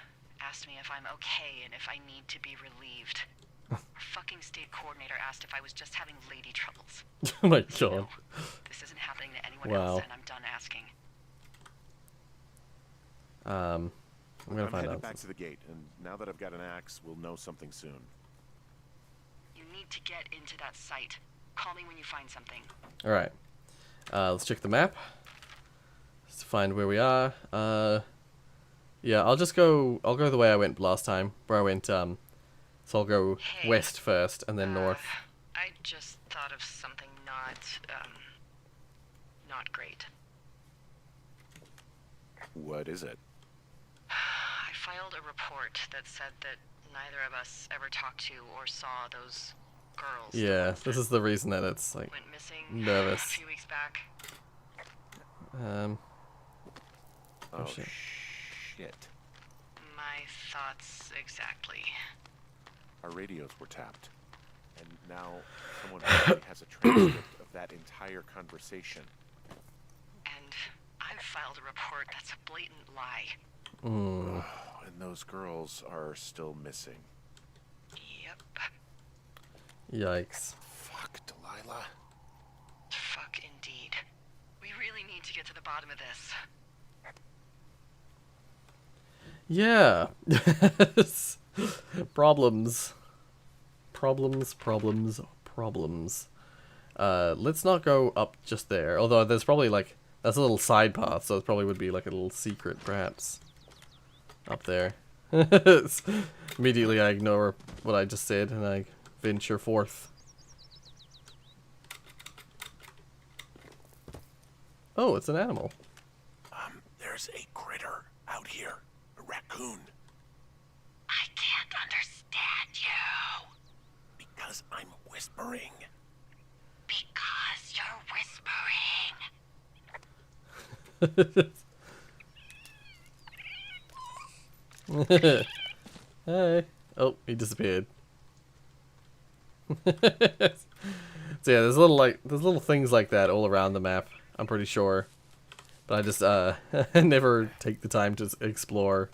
Asked me if I'm okay and if I need to be relieved. Our fucking state coordinator asked if I was just having lady troubles.
Oh my
So,
god.
no, this isn't happening to anyone
Wow.
else, and I'm done asking.
I'm gonna
I'm
find
headed
out.
back to the gate, and now that I've got an axe, we'll know something soon.
You need to get into that site. Call me when you find something.
All right. Let's check the map. Let's find where we are. Yeah, I'll go the way I went last time, where I went. So I'll go
Hey.
west first, and then north.
I just thought of something not great.
What is it?
I filed a report that said that neither of us ever talked to or saw those girls. the
Yeah,
ones
this
that
is the reason that it's like
went missing
nervous.
a few weeks back.
Oh,
shit.
shit.
My thoughts exactly.
Our radios were tapped. And now someone probably has a transcript of that entire conversation.
And I've haven't filed a report, that's a blatant lie.
And those girls are still missing.
Yep.
Yikes.
Fuck, Delilah.
Fuck indeed. We really need to get to the bottom of this.
Yeah. Problems. Problems. Let's not go up just there. Although there's probably like, that's a little side path, so it probably would be like a little secret, perhaps. Up there. Immediately I ignore what I just said and I venture forth. Oh, it's an animal.
There's a critter out here. A raccoon.
I can't understand you.
Because I'm whispering.
Because you're whispering.
Hey. Oh, he disappeared. So yeah, there's little things like that all around the map, I'm pretty sure. But I just never take the time to explore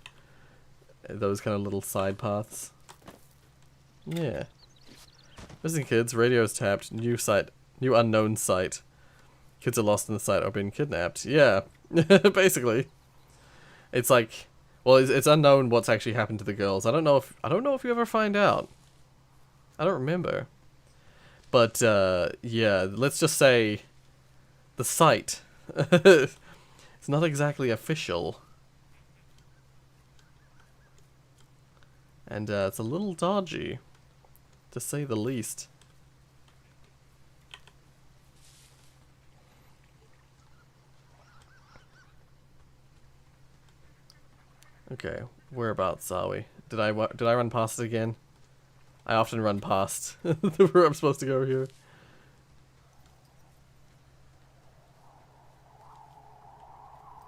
those kind of little side paths. Yeah. Missing kids, radio's tapped, new unknown site. Kids are lost in the site or being kidnapped. Yeah. Basically. It's like, well, it's unknown what's actually happened to the girls. I don't know if you ever find out. I don't remember. But yeah, let's just say the site it's not exactly official. And it's a little dodgy, to say the least. Okay, whereabouts are we? Did I run past it again? I often run past where I'm supposed to go here.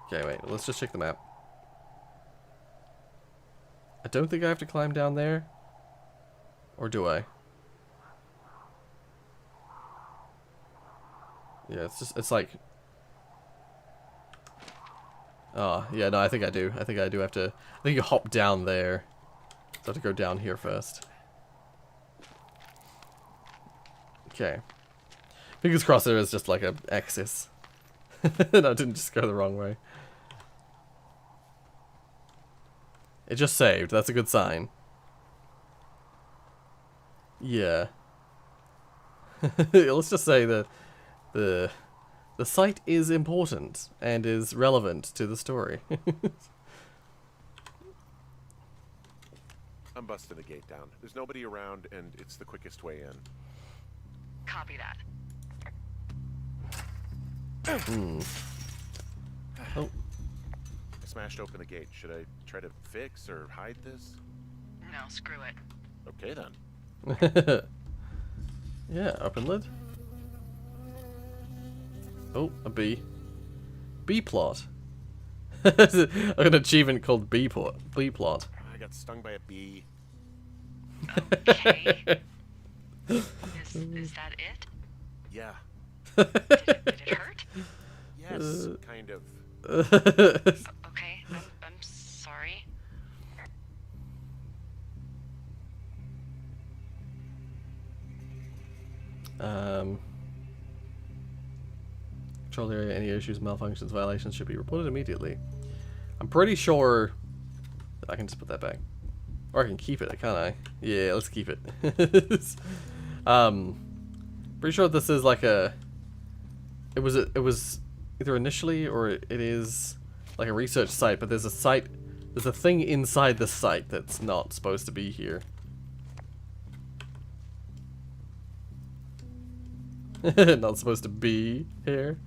Okay, wait, let's just check the map. I don't think I have to climb down there. Or do I? Yeah, it's like... Oh, yeah, no, I think I do. I think I do have to... I think you hop down there. So I have to go down here first. Okay. Fingers crossed there is just like a axis. And I didn't just go the wrong way. It just saved. That's a good sign. Yeah. Let's just say that the site is important and is relevant to the story.
I'm busting the gate down. There's nobody around, and it's the quickest way in.
Copy that.
Oh.
I smashed open the gate. Should I try to fix or hide this?
No, screw it.
Okay, then.
Yeah, open lid. Oh, a bee. Bee plot. An achievement called bee plot.
I got stung by a bee.
Okay. Is that it?
Yeah.
Did it hurt?
Yes, kind of.
Okay, I'm sorry.
Control area, any issues, malfunctions, violations should be reported immediately. I'm pretty sure that I can just put that back. Or I can keep it, can't I? Yeah, let's keep it. Pretty sure this is like a... It was either initially or it is like a research site, but there's a thing inside the site that's not supposed to be here. Not supposed to be here.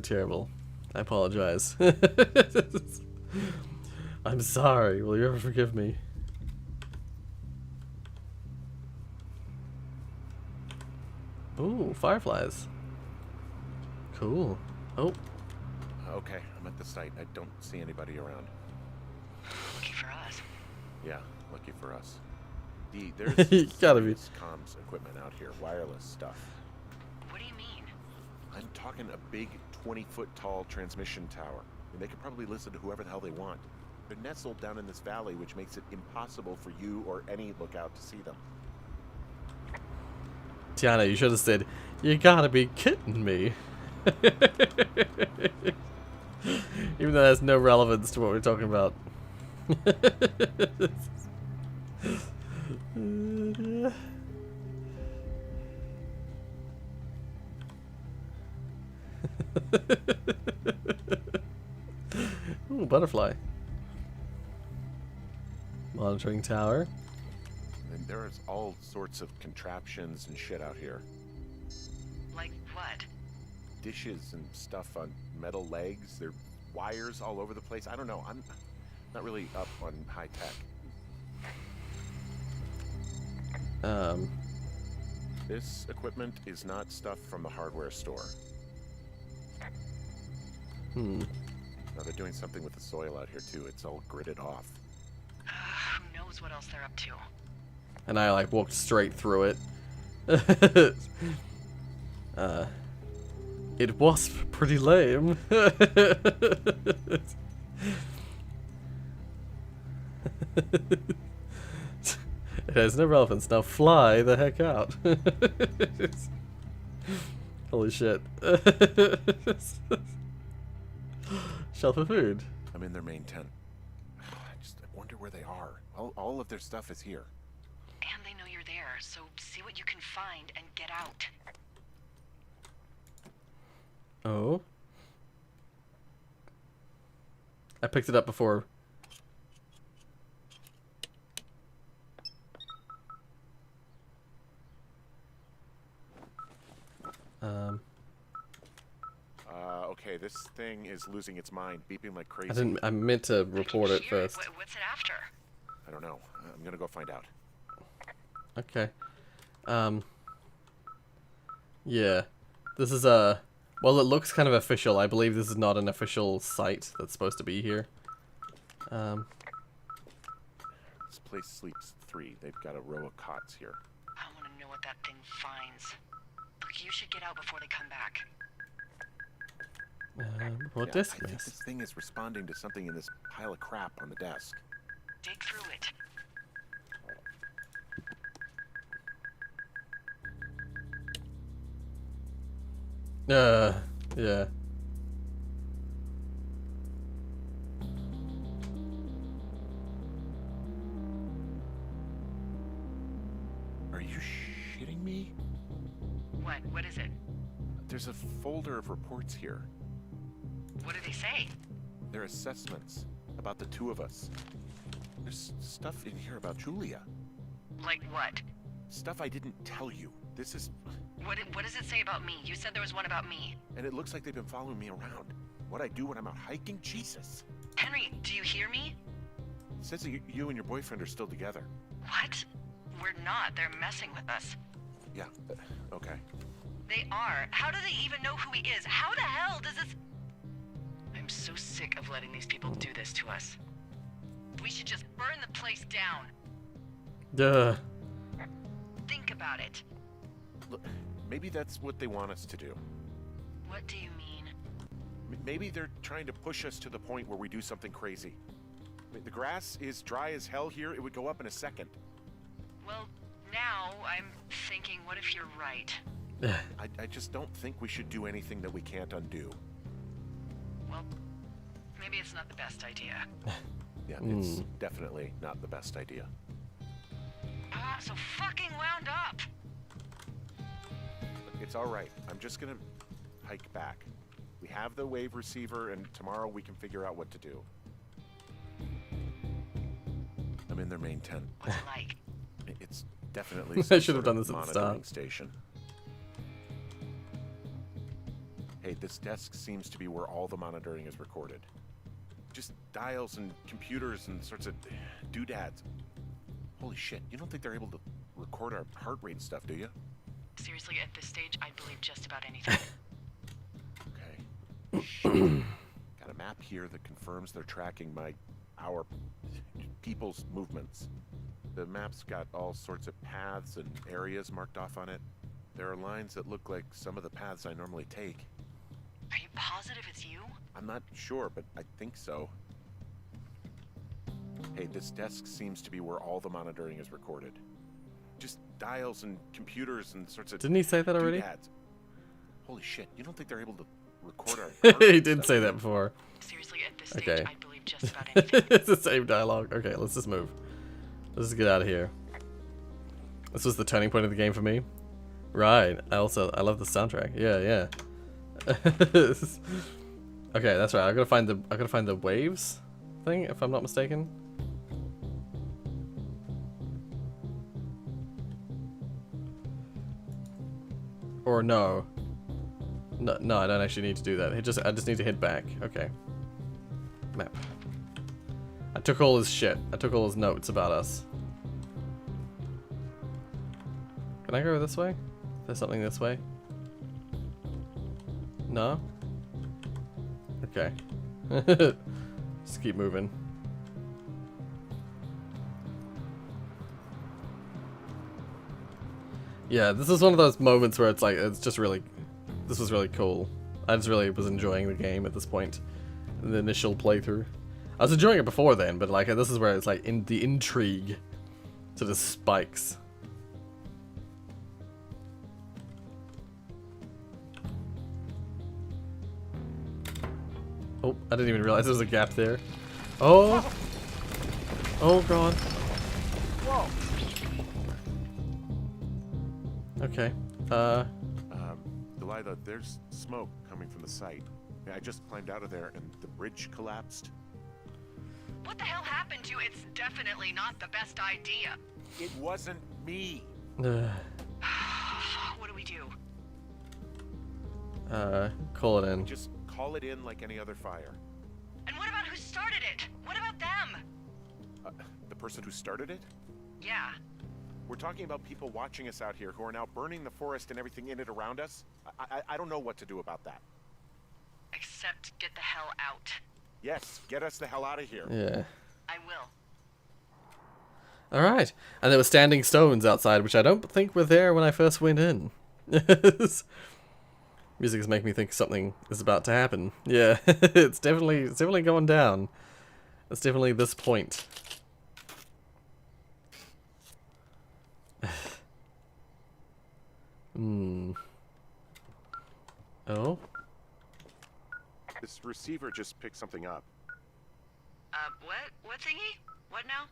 Terrible. I apologize. I'm sorry. Will you ever forgive me? Ooh, fireflies. Cool. Oh.
Okay, I'm at the site. I don't see anybody around.
Lucky for us.
Yeah, lucky for us. There's
You gotta be.
serious comms equipment out here, wireless stuff.
What do you mean?
I'm talking a big 20-foot tall transmission tower. And they could probably listen to whoever the hell they want. They're nestled down in this valley, which makes it impossible for you or any lookout to see them.
Tiana, you should have said, "You gotta be kidding me." Even though that has no relevance to what we're talking about. Ooh, butterfly. Monitoring tower.
And there's all sorts of contraptions and shit out here.
Like what?
Dishes and stuff on metal legs. There are wires all over the place. I don't know. I'm not really up on high tech. This equipment is not stuff from the hardware store.
Hmm.
Now they're doing something with the soil out here too. It's all gridded off.
Who knows what else they're up to?
And I like walked straight through it. It was pretty lame. It has no relevance. Now fly the heck out. Holy shit. Shelf of food.
I'm in their main tent. I wonder where they are. All of their stuff is here.
And they know you're there, so see what you can find and get out.
Oh. I picked it up before.
Okay, this thing is losing its mind, beeping like crazy.
I meant to report it
Hear
first.
What's it after?
I don't know. I'm gonna go find out.
Okay. Yeah. This is a... Well, it looks kind of official. I believe this is not an official site that's supposed to be here.
This place sleeps 3. They've got a row of cots here.
I want to know what that thing finds. Look, you should get out before they come back.
What
Yeah,
disc
I think
miss?
this thing is responding to something in this pile of crap on the desk.
Dig through it.
Yeah.
Are you shitting me?
What is it?
There's a folder of reports here.
What do they say?
They're assessments about the 2 of us. There's stuff in here about Julia.
Like what?
Stuff I didn't tell you. This is...
What does it say about me? You said there was one about me.
And it looks like they've been following me around. What I do when I'm out hiking? Jesus.
Henry, do you hear me?
It says that you and your boyfriend are still together.
What? We're not. They're messing with us.
Yeah, okay.
They are. How do they even know who he is? How the hell does this... I'm so sick of letting these people do this to us. We should just burn the place down.
Duh.
Think about it.
Look, maybe that's what they want us to do.
What do you mean?
Maybe they're trying to push us to the point where we do something crazy. I mean, the grass is dry as hell here. It would go up in a second.
Well, now I'm thinking, what if you're right?
I just don't think we should do anything that we can't undo.
Well, maybe it's not the best idea.
Yeah, it's definitely not the best idea.
So fucking wound up!
It's all right. I'm just gonna hike back. We have the wave receiver, and tomorrow we can figure out what to do. I'm in their main tent.
What's it like?
It's definitely
I
some
should have
sort
done
of
this at the
monitoring
start.
station. Hey, this desk seems to be where all the monitoring is recorded. Just dials and computers and sorts of doodads. Holy shit, you don't think they're able to record our heart rate and stuff, do you?
Seriously, at this stage, I'd believe just about anything.
Okay. Shit. Got a map here that confirms they're tracking our people's movements. The map's got all sorts of paths and areas marked off on it. there are lines that look like some of the paths I normally take.
Are you positive it's you?
I'm not sure, but I think so. Hey, this desk seems to be where all the monitoring is recorded. Just dials and computers and sorts of
Didn't he say that already?
doodads. Holy shit, you don't think they're able to record our
He did say that before.
Seriously, at this stage,
Okay.
I'd believe just about anything.
It's the same dialogue. Okay, let's just move. Let's just get out of here. This was the turning point of the game for me. Right. I love the soundtrack. Yeah, yeah. Okay, that's right. I gotta find the waves thing, if I'm not mistaken. Or no. No, I don't actually need to do that. I just need to head back. Okay. Map. I took all his shit. I took all his notes about us. Can I go this way? There's something this way? No? Okay. Just keep moving. Yeah, this is one of those moments where it's like, it's just really, this was really cool. I just really was enjoying the game at this point. In the initial playthrough. I was enjoying it before then, but like, this is where it's like, in the intrigue sort of spikes. Oh, I didn't even realize there was a gap there. Oh! Oh god.
Whoa!
Okay.
Delilah, there's smoke coming from the site. I just climbed out of there and the bridge collapsed.
What the hell happened to you? It's definitely not the best idea.
It wasn't me.
What do we do?
Call it in.
Just call it in like any other fire.
And what about who started it? What about them?
The person who started it?
Yeah.
We're talking about people watching us out here who are now burning the forest and everything in it around us. I don't know what to do about that.
Except get the hell out.
Yes, get us the hell out of here.
Yeah.
I will.
Alright. And there were standing stones outside, which I don't think were there when I first went in. Music is making me think something is about to happen. Yeah, it's definitely going down. It's definitely this point. Oh?
This receiver just picked something up.
What? What thingy? What now?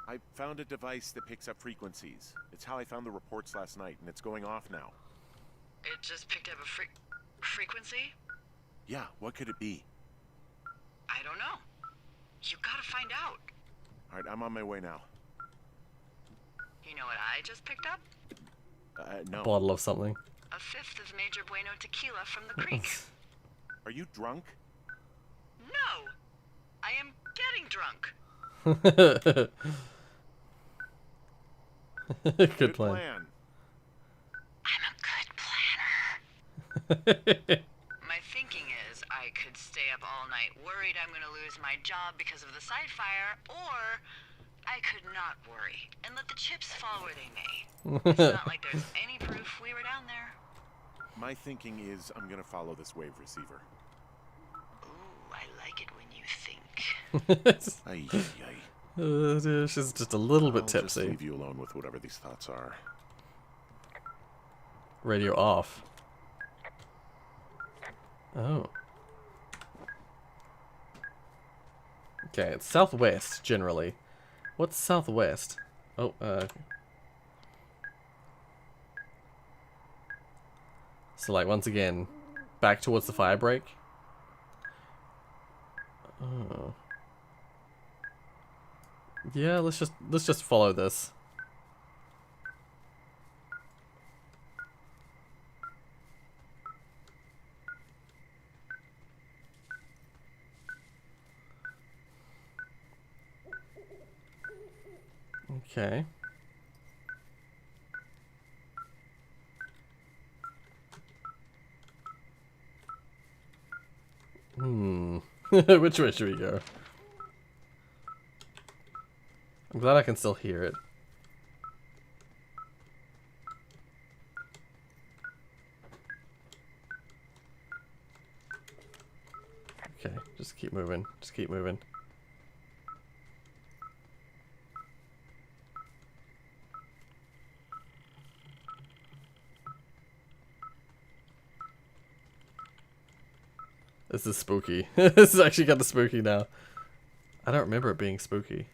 I found a device that picks up frequencies. It's how I found the reports last night, and it's going off now.
It just picked up a frequency?
Yeah, what could it be?
I don't know. You gotta find out.
Alright, I'm on my way now.
You know what I just picked up?
No.
Bottle of something.
A fifth of Major Bueno tequila from the creek.
Are you drunk?
No! I am getting drunk.
Good plan.
I'm a good planner. My thinking is I could stay up all night worried I'm gonna lose my job because of the side fire, or I could not worry and let the chips fall where they may. It's not like there's any proof we were down there.
My thinking is I'm gonna follow this wave receiver.
Ooh, I like it when you think.
Ay, ay, ay.
She's just a little bit
I'll
tipsy.
just leave you alone with whatever these thoughts are.
Radio off. Oh. Okay, it's southwest, generally. What's southwest? Oh, So, like, once again, back towards the fire break. Oh. Yeah, let's just follow this. Okay. Which way should we go? I'm glad I can still hear it. Just keep moving. Just keep moving. This is spooky. This is actually kind of spooky now. I don't remember it being spooky.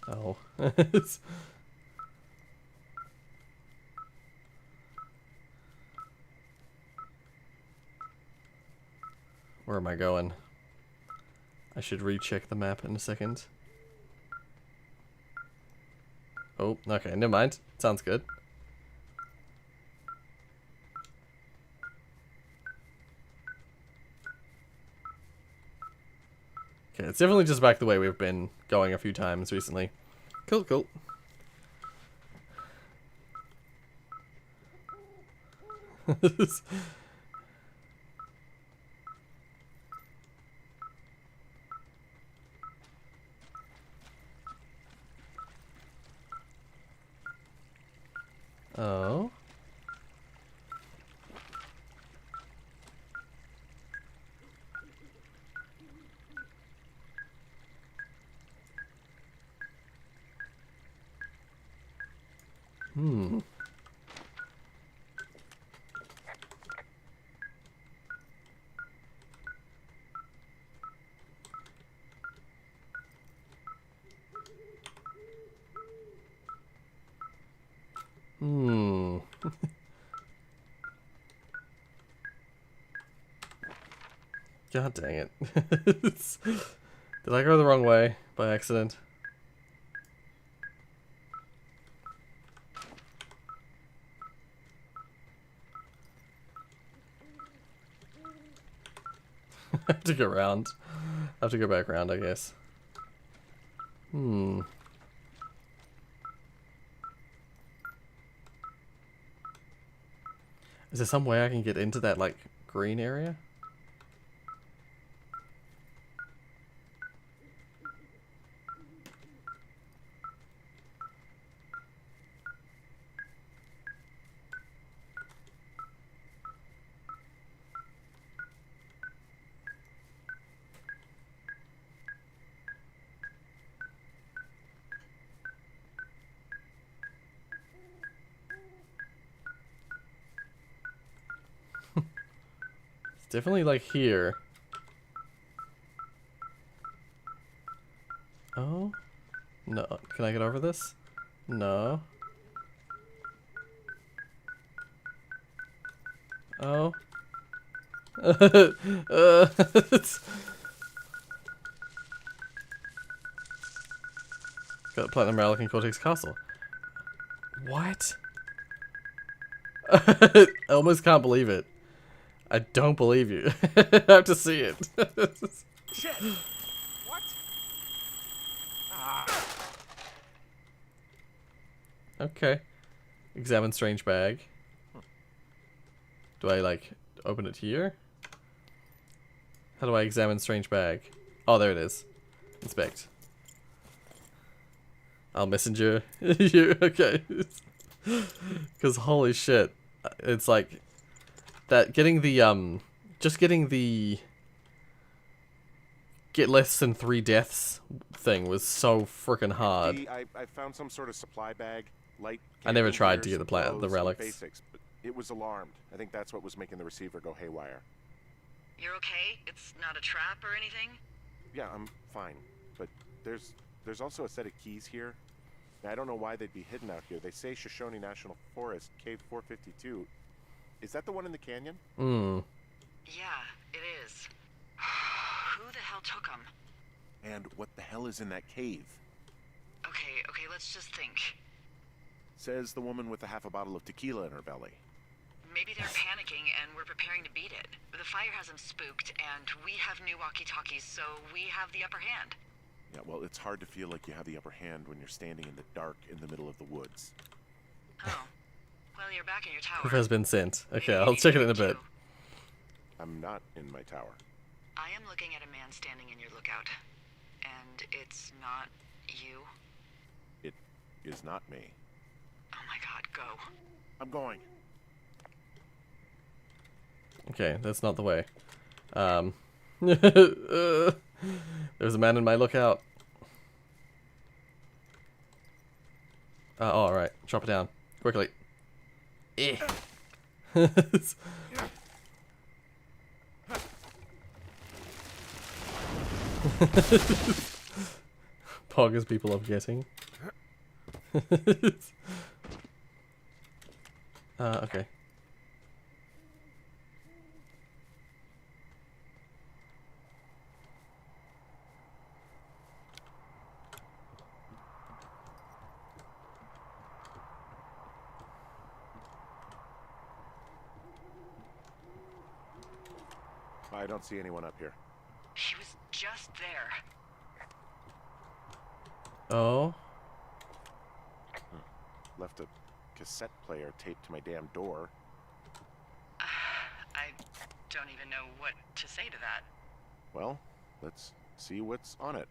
Oh. Where am I going? I should recheck the map in a second. Oh, okay, never mind. Sounds good. Okay, it's definitely just back the way we've been going a few times recently. Cool, cool. Oh. Hmm. Hmm. God dang it. Did I go the wrong way by accident? I have to go around. I have to go back around, I guess. Hmm. Is there some way I can get into that, like, green area? It's definitely, like, here. Oh? No. Can I get over this? No. Oh. Got Platinum Relic in Cortex Castle. What? I almost can't believe it. I don't believe you. I have to see it.
Shit! What? Ah.
Okay. Examine strange bag. Do I, like, open it here? How do I examine strange bag? Oh, there it is. Inspect. I'll messenger you. Okay. Because holy shit. It's like that getting the just getting the get less than 3 deaths thing was so freaking hard.
I found some sort of supply bag. Light.
I never
camping
tried
gear,
to get the
some clothes, some
relics.
Basics, but it was alarmed. I think that's what was making the receiver go haywire.
You're okay? It's not a trap or anything?
Yeah, I'm fine. But there's also a set of keys here. I don't know why they'd be hidden out here. They say Shoshone National Forest, Cave 452. Is that the one in the canyon?
Hmm.
Yeah, it is. Who the hell took them?
And what the hell is in that cave?
Okay, let's just think.
Says the woman with a half a bottle of tequila in her belly.
Maybe they're panicking and we're preparing to beat it. The fire has them spooked and we have new walkie-talkies, so we have the upper hand.
Yeah, well, it's hard to feel like you have the upper hand when you're standing in the dark in the middle of the woods.
Oh. Well, you're back in your tower.
Proof has been sent. Okay,
Maybe
I'll check it in a
you
bit.
too.
I'm not in my tower.
I am looking at a man standing in your lookout. And it's not you?
It is not me.
Oh my god, go.
I'm going.
Okay, that's not the way. There's a man in my lookout. Oh, alright. Chop it down. Quickly. Eh. Poggers people are getting. Okay.
I don't see anyone up here.
He was just there.
Oh.
Left a cassette player taped to my damn door.
I don't even know what to say to that.
Well, let's see what's on it.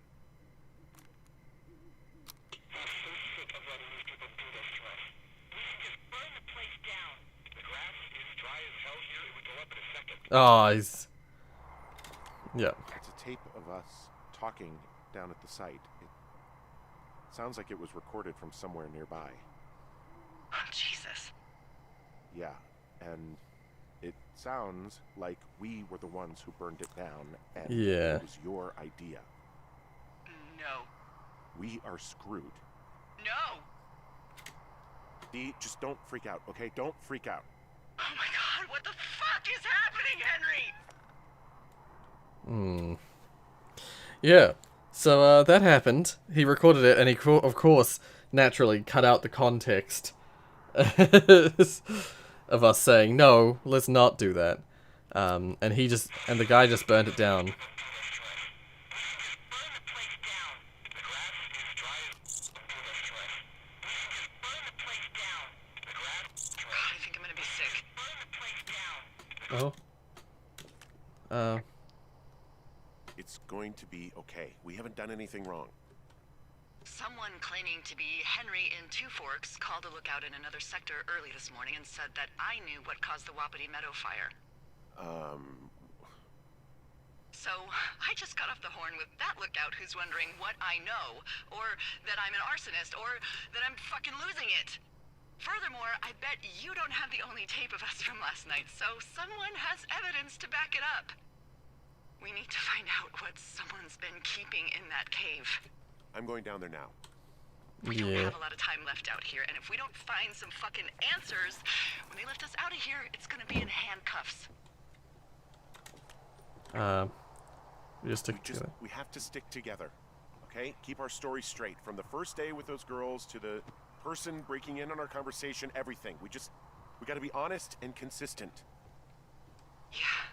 Oh, he's... Yeah.
It's a tape of us talking down at the site. It sounds like it was recorded from somewhere nearby.
Oh, Jesus.
Yeah, and it sounds like we were the ones who burned it down, and
Yeah.
it was your idea.
No.
We are screwed.
No!
Dee, just don't freak out, okay? Don't freak out.
Oh my god, what the fuck is happening, Henry?
Yeah. So, that happened. He recorded it, and he, of course, naturally cut out the context of us saying, no, let's not do that. And the guy just burnt it down.
I think I'm gonna be sick.
Oh.
It's going to be okay. We haven't done anything wrong.
Someone claiming to be Henry in Two Forks called a lookout in another sector early this morning and said that I knew what caused the Wapiti Meadow fire. So, I just got off the horn with that lookout who's wondering what I know, or that I'm an arsonist, or that I'm fucking losing it. Furthermore, I bet you don't have the only tape of us from last night, so someone has evidence to back it up. We need to find out what someone's been keeping in that cave.
I'm going down there now.
We don't
Yeah.
have a lot of time left out here, and if we don't find some fucking answers, when they lift us out of here, it's gonna be in handcuffs.
We just stick together.
We have to stick together, okay? Keep our story straight. From the first day with those girls to the person breaking in on our conversation, everything. We gotta be honest and consistent.
Yeah,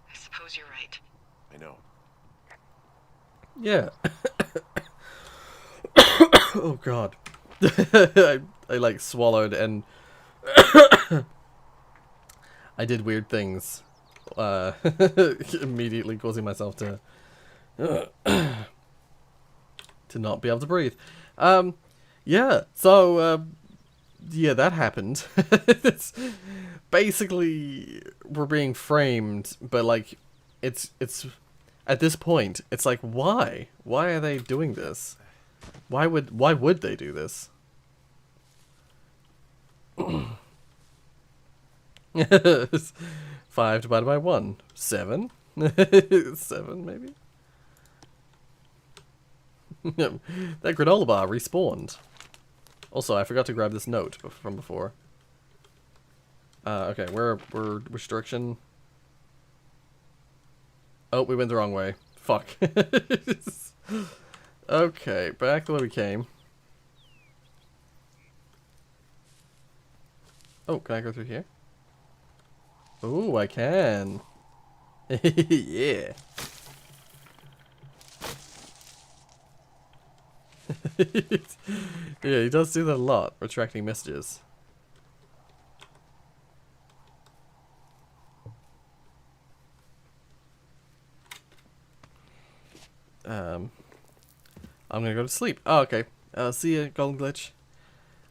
I suppose you're right.
I know.
Yeah. Oh god. I like swallowed and I did weird things. Immediately causing myself to not be able to breathe. Yeah, so yeah, that happened. It's basically we're being framed, but like it's at this point, it's like why? Why are they doing this? Why would they do this? 5 divided by 1. 7? 7 maybe? That granola bar respawned. Also, I forgot to grab this note from before. Okay, we're restriction. Oh, we went the wrong way. Fuck. Okay, back the way we came. Oh, can I go through here? Oh, I can. Yeah. Yeah, he does do that a lot, retracting messages. I'm gonna go to sleep. Oh, okay. See ya, Golden Glitch.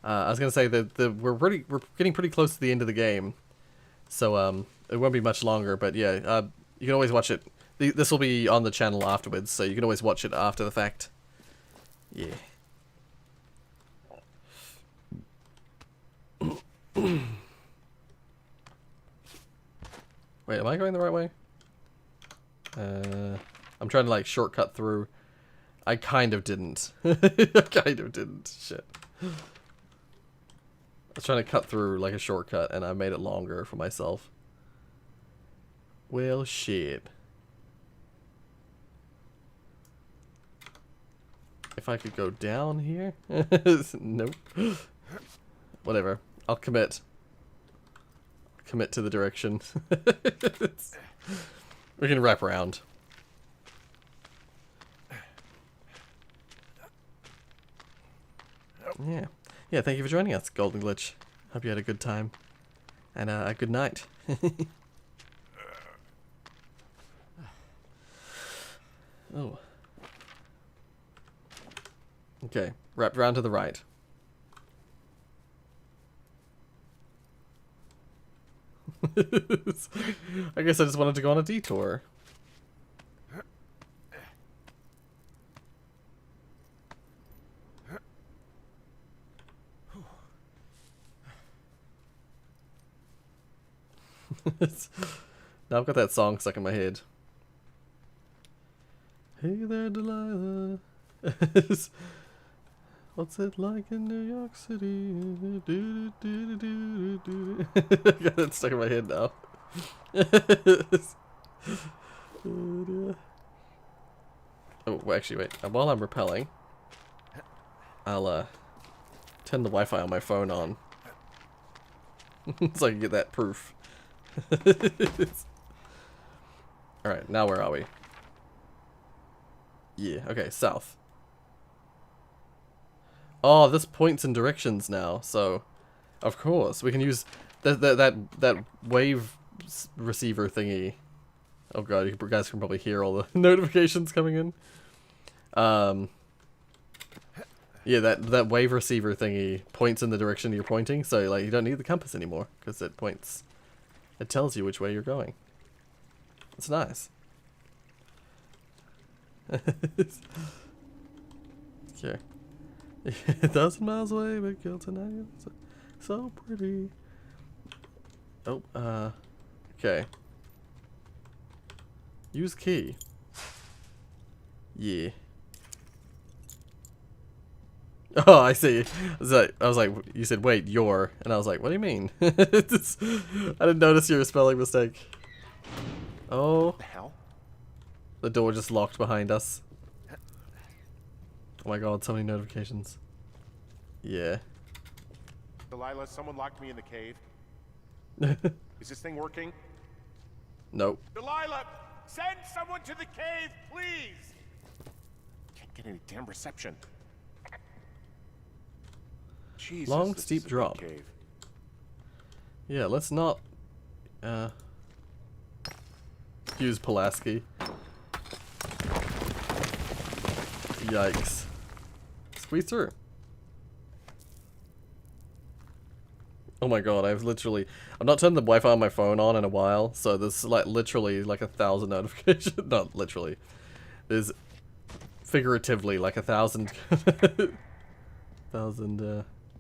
I was gonna say that we're getting pretty close to the end of the game, so it won't be much longer. But yeah, you can always watch it. This will be on the channel afterwards, so you can always watch it after the fact. Yeah. Wait, am I going the right way? I'm trying to like shortcut through. I kind of didn't. I kind of didn't. Shit. I was trying to cut through like a shortcut and I made it longer for myself. Well, shit. If I could go down here? Nope. Whatever. I'll commit. Commit to the direction. We can wrap around. Yeah. Yeah, thank you for joining us, Golden Glitch. Hope you had a good time. And a good night. Oh. Okay, wrapped around to the right. I guess I just wanted to go on a detour. Now I've got that song stuck in my head. Hey there, Delilah. What's it like in New York City? I got it stuck in my head now. Oh, actually, wait. While I'm repelling, I'll turn the Wi-Fi on my phone on, so I can get that proof. All right, now where are we? Yeah. Okay, south. Oh, this points in directions now, so of course we can use that wave receiver thingy. Oh god, you guys can probably hear all the notifications coming in. Yeah, that wave receiver thingy points in the direction you're pointing, so like you don't need the compass anymore because it points. It tells you which way you're going. It's nice. Okay. 1,000 miles away, but killed tonight. So pretty. Oh, okay. Use key. Yeah. Oh, I see. I was like, you said, wait, your. And I was like, what do you mean? I didn't notice your spelling mistake. Oh.
What the hell?
The door just locked behind us. Oh my god, so many notifications. Yeah.
Delilah, someone locked me in the cave. Is this thing working?
Nope.
Delilah, send someone to the cave, please! Can't get any damn reception. Jesus,
Long,
this
steep
is a big
drop.
Cave.
Yeah, let's not use Pulaski. Yikes. Squeeze through. Oh my god, I've not turned the Wi-Fi on my phone on in a while, so there's like literally like 1,000 notifications. Not literally. There's figuratively like 1,000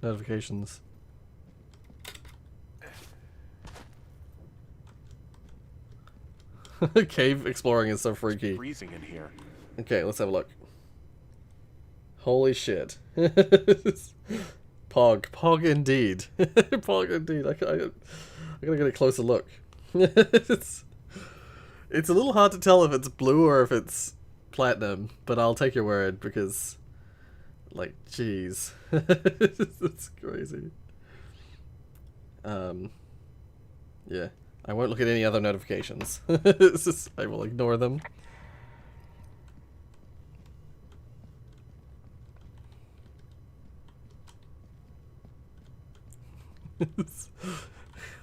notifications. Cave exploring is so freaky.
Freezing in here.
Okay, let's have a look. Holy shit. Pog indeed. Pog indeed. I gotta get a closer look. It's a little hard to tell if it's blue or if it's platinum, but I'll take your word because, like, jeez. It's crazy. Yeah. I won't look at any other notifications. I will ignore them.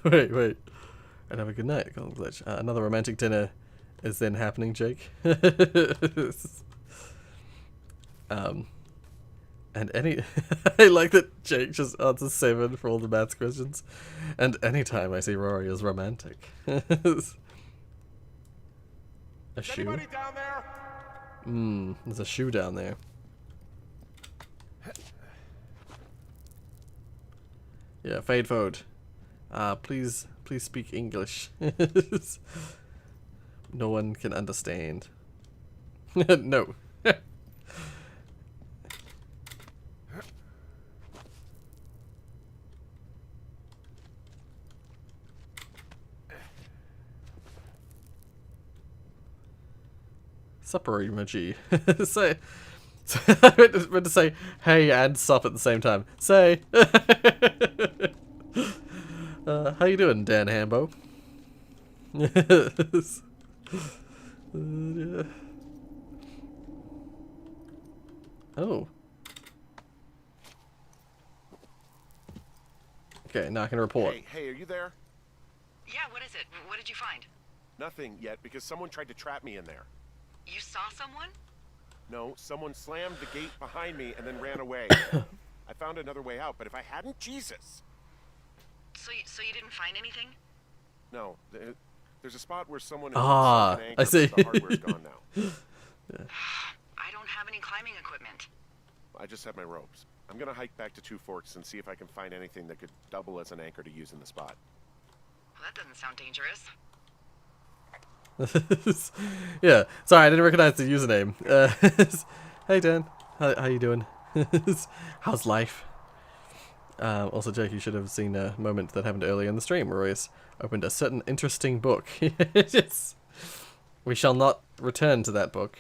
Wait. And have a good night, Golden Glitch. Another romantic dinner is then happening, Jake. And any... I like that Jake just answers 7 for all the maths questions. And anytime I see Rory is romantic. A shoe?
Anybody down there?
There's a shoe down there. Yeah, fade forward. Please speak English. No one can understand. No. Supper emoji. Say. I meant to say hey and sup at the same time. Say. How you doing, Dan Hambo? Oh. Okay, now I can report.
Hey, are you there?
Yeah, what is it? What did you find?
Nothing yet, because someone tried to trap me in there.
You saw someone?
No, someone slammed the gate behind me and then ran away. I found another way out, but if I hadn't, Jesus!
So you didn't find anything?
No, there's a spot where someone...
Ah,
set an
I see.
but the hardware's gone now.
I don't have any climbing equipment.
I just have my ropes. I'm gonna hike back to Two Forks and see if I can find anything that could double as an anchor to use in the spot.
Well, that doesn't sound dangerous.
Yeah, sorry, I didn't recognize the username. Hey Dan, how you doing? How's life? Also, Jake, you should have seen a moment that happened earlier in the stream. Rorius opened a certain interesting book. Yes. We shall not return to that book.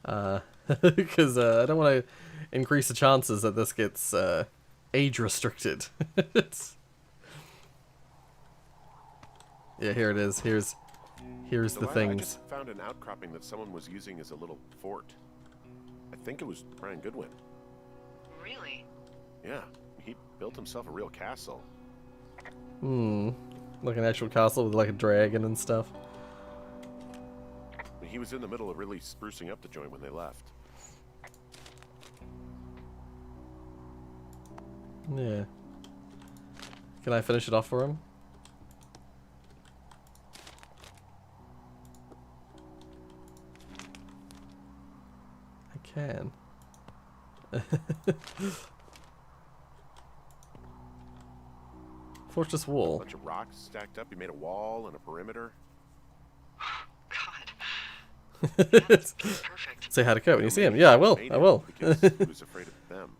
Because I don't want to increase the chances that this gets age restricted. Yeah, here it is. Here's the
Delilah, I
things.
just found an outcropping that someone was using as a little fort. I think it was Brian Goodwin.
Really?
Yeah, he built himself a real castle.
Like an actual castle with like a dragon and stuff.
He was in the middle of really sprucing up the joint when they left.
Yeah. Can I finish it off for him? I can. Fortress
A
wall.
bunch of rocks stacked up. He made a wall and a perimeter.
God. Yeah, that's perfect.
Say hi to Kurt when you see him. Yeah, I will.
Made
I
it
will.
Because he was afraid of them.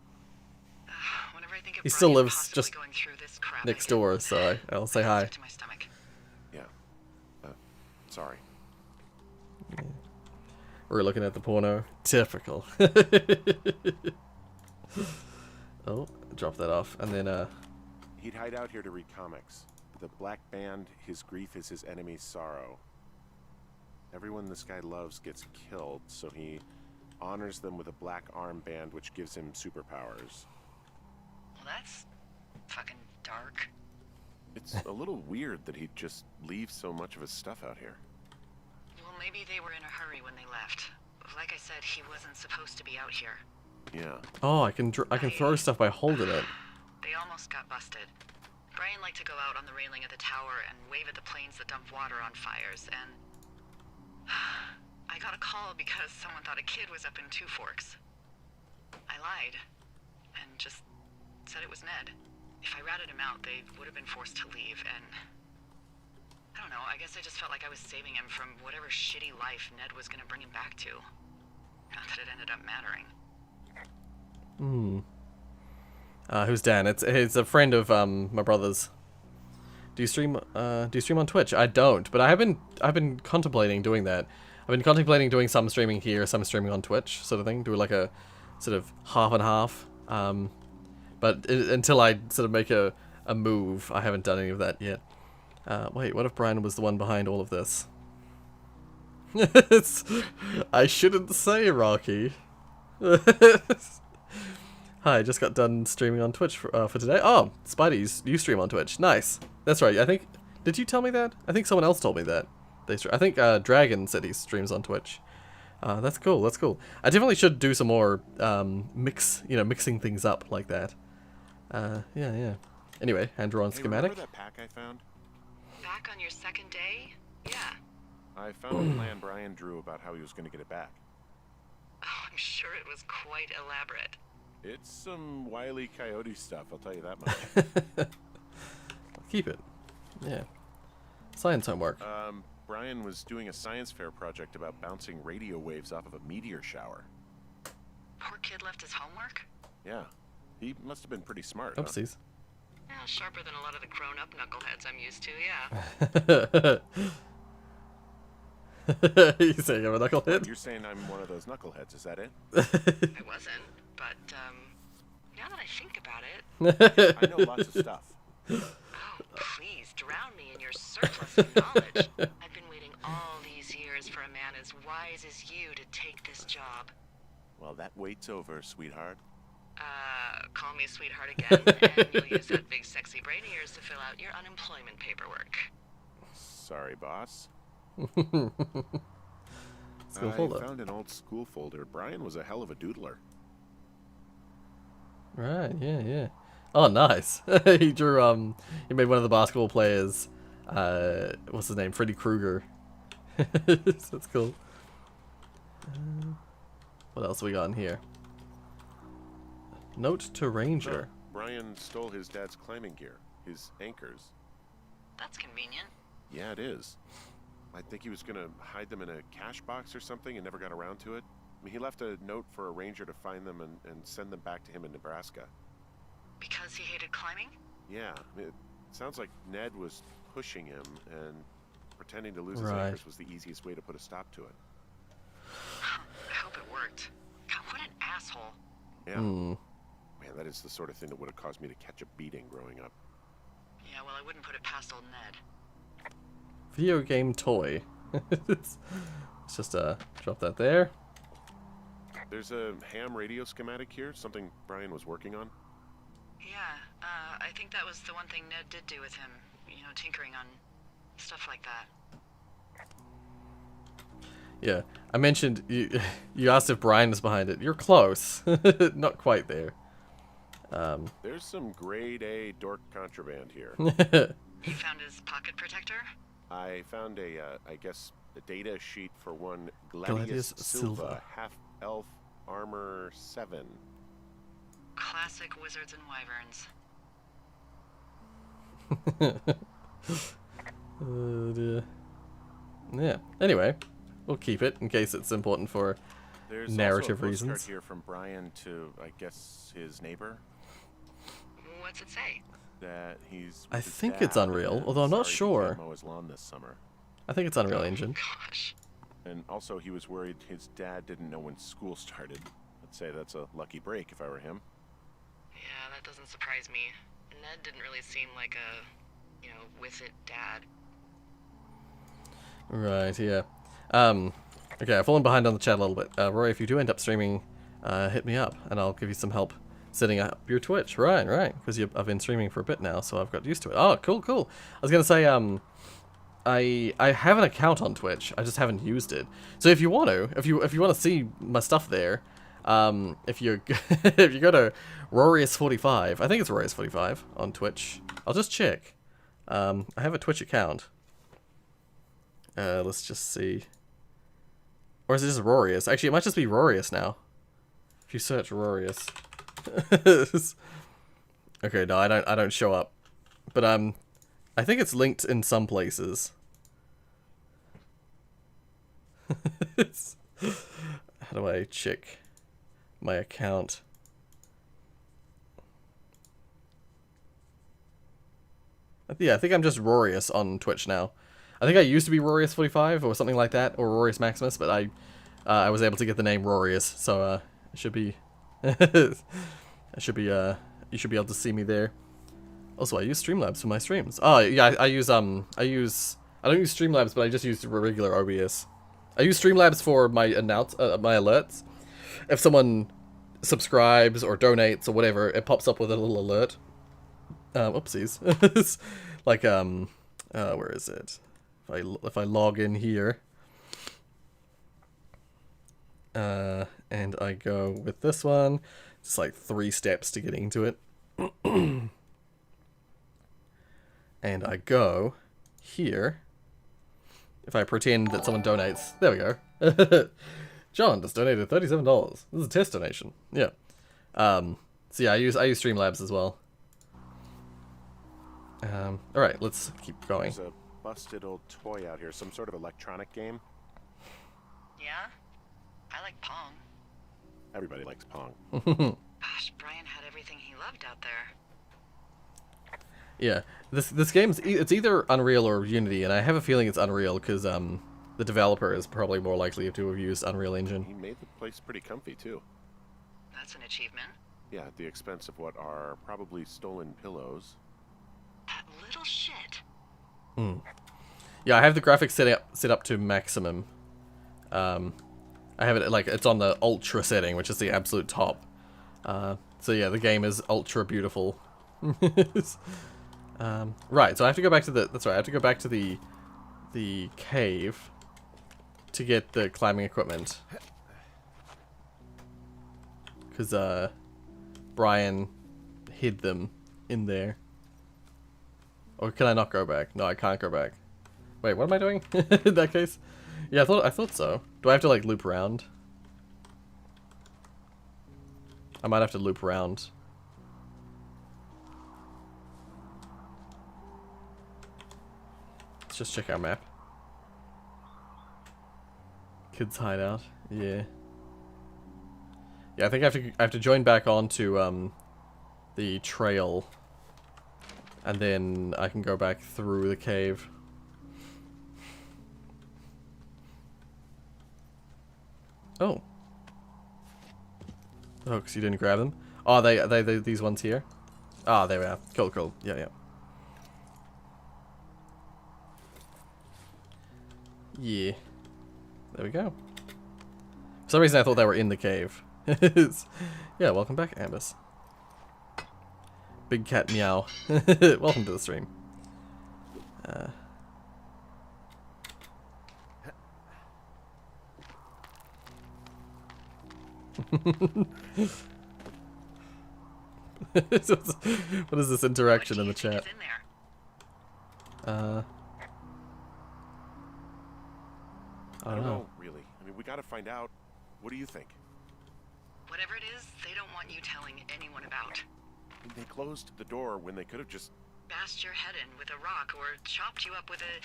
Whenever I think of
He still
Brian
lives
possibly
just
going through this crap,
next
I get
door, so I'll say hi.
sick to my stomach.
Yeah. Sorry.
We're looking at the porno. Typical. Oh, drop that off. And then,
He'd hide out here to read comics. The Black Band, his grief is his enemy's sorrow. Everyone this guy loves gets killed, so he honors them with a black armband which gives him superpowers.
Well, that's fucking dark.
It's a little weird that he'd just leave so much of his stuff out here.
Well, maybe they were in a hurry when they left. Like I said, he wasn't supposed to be out here.
Yeah.
oh, I can throw stuff by holding it.
They almost got busted. Brian liked to go out on the railing of the tower and wave at the planes that dump water on fires, and I got a call because someone thought a kid was up in Two Forks. I lied and just said it was Ned. If I ratted him out, they would have been forced to leave, and I don't know, I guess I just felt like I was saving him from whatever shitty life Ned was gonna bring him back to. Not that it ended up mattering.
Who's Dan? It's a friend of my brother's. Do you stream on Twitch? I don't, but I've been contemplating doing that. I've been contemplating doing some streaming here, some streaming on Twitch, sort of thing. Do like a sort of half and half. But until I sort of make a move, I haven't done any of that yet. Wait, what if Brian was the one behind all of this? I shouldn't say, Rocky. Hi, I just got done streaming on Twitch for today. Oh, Spidey, you stream on Twitch. Nice. That's right. I think... Did you tell me that? I think someone else told me that. I think Dragon said he streams on Twitch. That's cool. That's cool. I definitely should do some more mixing things up like that. Yeah. Anyway, hand-drawn
Hey,
schematic.
remember that pack I found?
Back on your second day? Yeah.
I found a plan Brian drew about how he was going to get it back.
Oh, I'm sure it was quite elaborate.
It's some Wile E. Coyote stuff, I'll tell you that much.
Keep it. Yeah. Science homework.
Brian was doing a science fair project about bouncing radio waves off of a meteor shower.
Poor kid left his homework?
Yeah, he must have been pretty smart. Huh?
Oopsies.
Yeah, sharper than a lot of the grown-up knuckleheads I'm used to, yeah.
You saying I'm a knucklehead?
You're saying I'm one of those knuckleheads, is that it?
I wasn't, but, now that I think about it...
I know lots of stuff.
Oh, please, drown me in your surplus of knowledge. I've been waiting all these years for a man as wise as you to take this job.
Well, that wait's over, sweetheart.
Call me sweetheart again, and you'll use that big sexy brain of yours to fill out your unemployment paperwork.
Sorry, boss.
School
I
folder.
found an old school folder. Brian was a hell of a doodler.
Right, yeah. Oh, nice. He drew, he made one of the basketball players, what's his name? Freddy Krueger. That's cool. What else we got in here? Note to Ranger.
Oh, Brian stole his dad's climbing gear, his anchors.
That's convenient.
Yeah, it is. I think he was going to hide them in a cash box or something and never got around to it. I mean, he left a note for a ranger to find them and send them back to him in Nebraska.
Because he hated climbing?
Yeah, I mean, it sounds like Ned was pushing him, and pretending to lose his
Right.
anchors was the easiest way to put a stop to it.
I hope it worked. God, what an asshole.
Yeah. Man, that is the sort of thing that would have caused me to catch a beating growing up.
Yeah, well, I wouldn't put it past old Ned.
Video game toy. Let's just drop that there.
There's a ham radio schematic here, something Brian was working on.
Yeah, I think that was the one thing Ned did do with him. You know, tinkering on stuff like that.
Yeah, I mentioned you. You asked if Brian was behind it. You're close, not quite there.
There's some grade A dork contraband here.
You found his pocket protector?
I found I guess, a data sheet for one
Gladius
Gladius
Silva.
Silva, half-elf armor 7.
Classic wizards and wyverns.
Dear. Yeah. Anyway, we'll keep it in case it's important for
There's
narrative
also a postcard
reasons.
here from Brian to, I guess, his neighbor.
What's it say?
That he's.
I
with his
think it's
dad,
Unreal,
and
although I'm not
sorry he
sure.
can't mow his lawn this summer.
I think it's Unreal Engine.
Gosh.
And also, he was worried his dad didn't know when school started. I'd say that's a lucky break if I were him.
Yeah, that doesn't surprise me. Ned didn't really seem like a, with it dad.
Right. Yeah. Okay, I've fallen behind on the chat a little bit. Roy, if you do end up streaming, hit me up and I'll give you some help setting up your Twitch. Right. Because I've been streaming for a bit now, so I've got used to it. Oh, cool. I was gonna say, I have an account on Twitch. I just haven't used it. So if you want to see my stuff there, if you if you go to Rorius45, I think it's Rorius45 on Twitch. I'll just check. I have a Twitch account. Let's just see. Or is it just Rorius? Actually, it might just be Rorius now. If you search Rorius. Okay, no, I don't show up. But I think it's linked in some places. How do I check my account? Yeah, I think I'm just Rorius on Twitch now. I think I used to be Rorius45 or something like that, or Rorius Maximus, but I was able to get the name Rorius, so it should be you should be able to see me there. Also, I use Streamlabs for my streams. Oh yeah, I don't use Streamlabs, but I just use regular OBS. I use Streamlabs for my my alerts. If someone subscribes or donates or whatever, it pops up with a little alert. Oopsies. Like where is it? If I log in here. And I go with this one. Just like 3 steps to getting into it. And I go here. If I pretend that someone donates. There we go. John just donated $37. This is a test donation. Yeah. So yeah, I use Streamlabs as well. Alright, let's keep going.
There's a busted old toy out here. Some sort of electronic game.
Yeah? I like Pong.
Everybody likes Pong.
Gosh, Brian had everything he loved out there.
Yeah, this game's it's either Unreal or Unity, and I have a feeling it's Unreal because the developer is probably more likely to have used Unreal Engine.
He made the place pretty comfy too.
That's an achievement.
Yeah, at the expense of what are probably stolen pillows.
That little shit.
Yeah, I have the graphics set up to maximum. I have it like it's on the ultra setting, which is the absolute top. So yeah, the game is ultra beautiful. Right, so I have to go back to that's right. I have to go back to the cave to get the climbing equipment. Because Brian hid them in there. Or can I not go back? No, I can't go back. Wait, what am I doing in that case? Yeah, I thought so. Do I have to like loop around? I might have to loop around. Let's just check our map. Kids hideout. Yeah. Yeah, I think I have to join back onto the trail, and then I can go back through the cave. Oh. Oh, because you didn't grab them? Oh, they these ones here? Ah, there we are. Cool, cool. Yeah, yeah. Yeah. There we go. For some reason I thought they were in the cave. Yeah, welcome back, Ambus. Big cat meow. Welcome to the stream. What is this interaction in the chat?
Is in there?
I don't know.
Really. I mean, we gotta find out. What do you think?
Whatever it is, they don't want you telling anyone about.
They closed the door when they could have just...
Bashed your head in with a rock or chopped you up with a...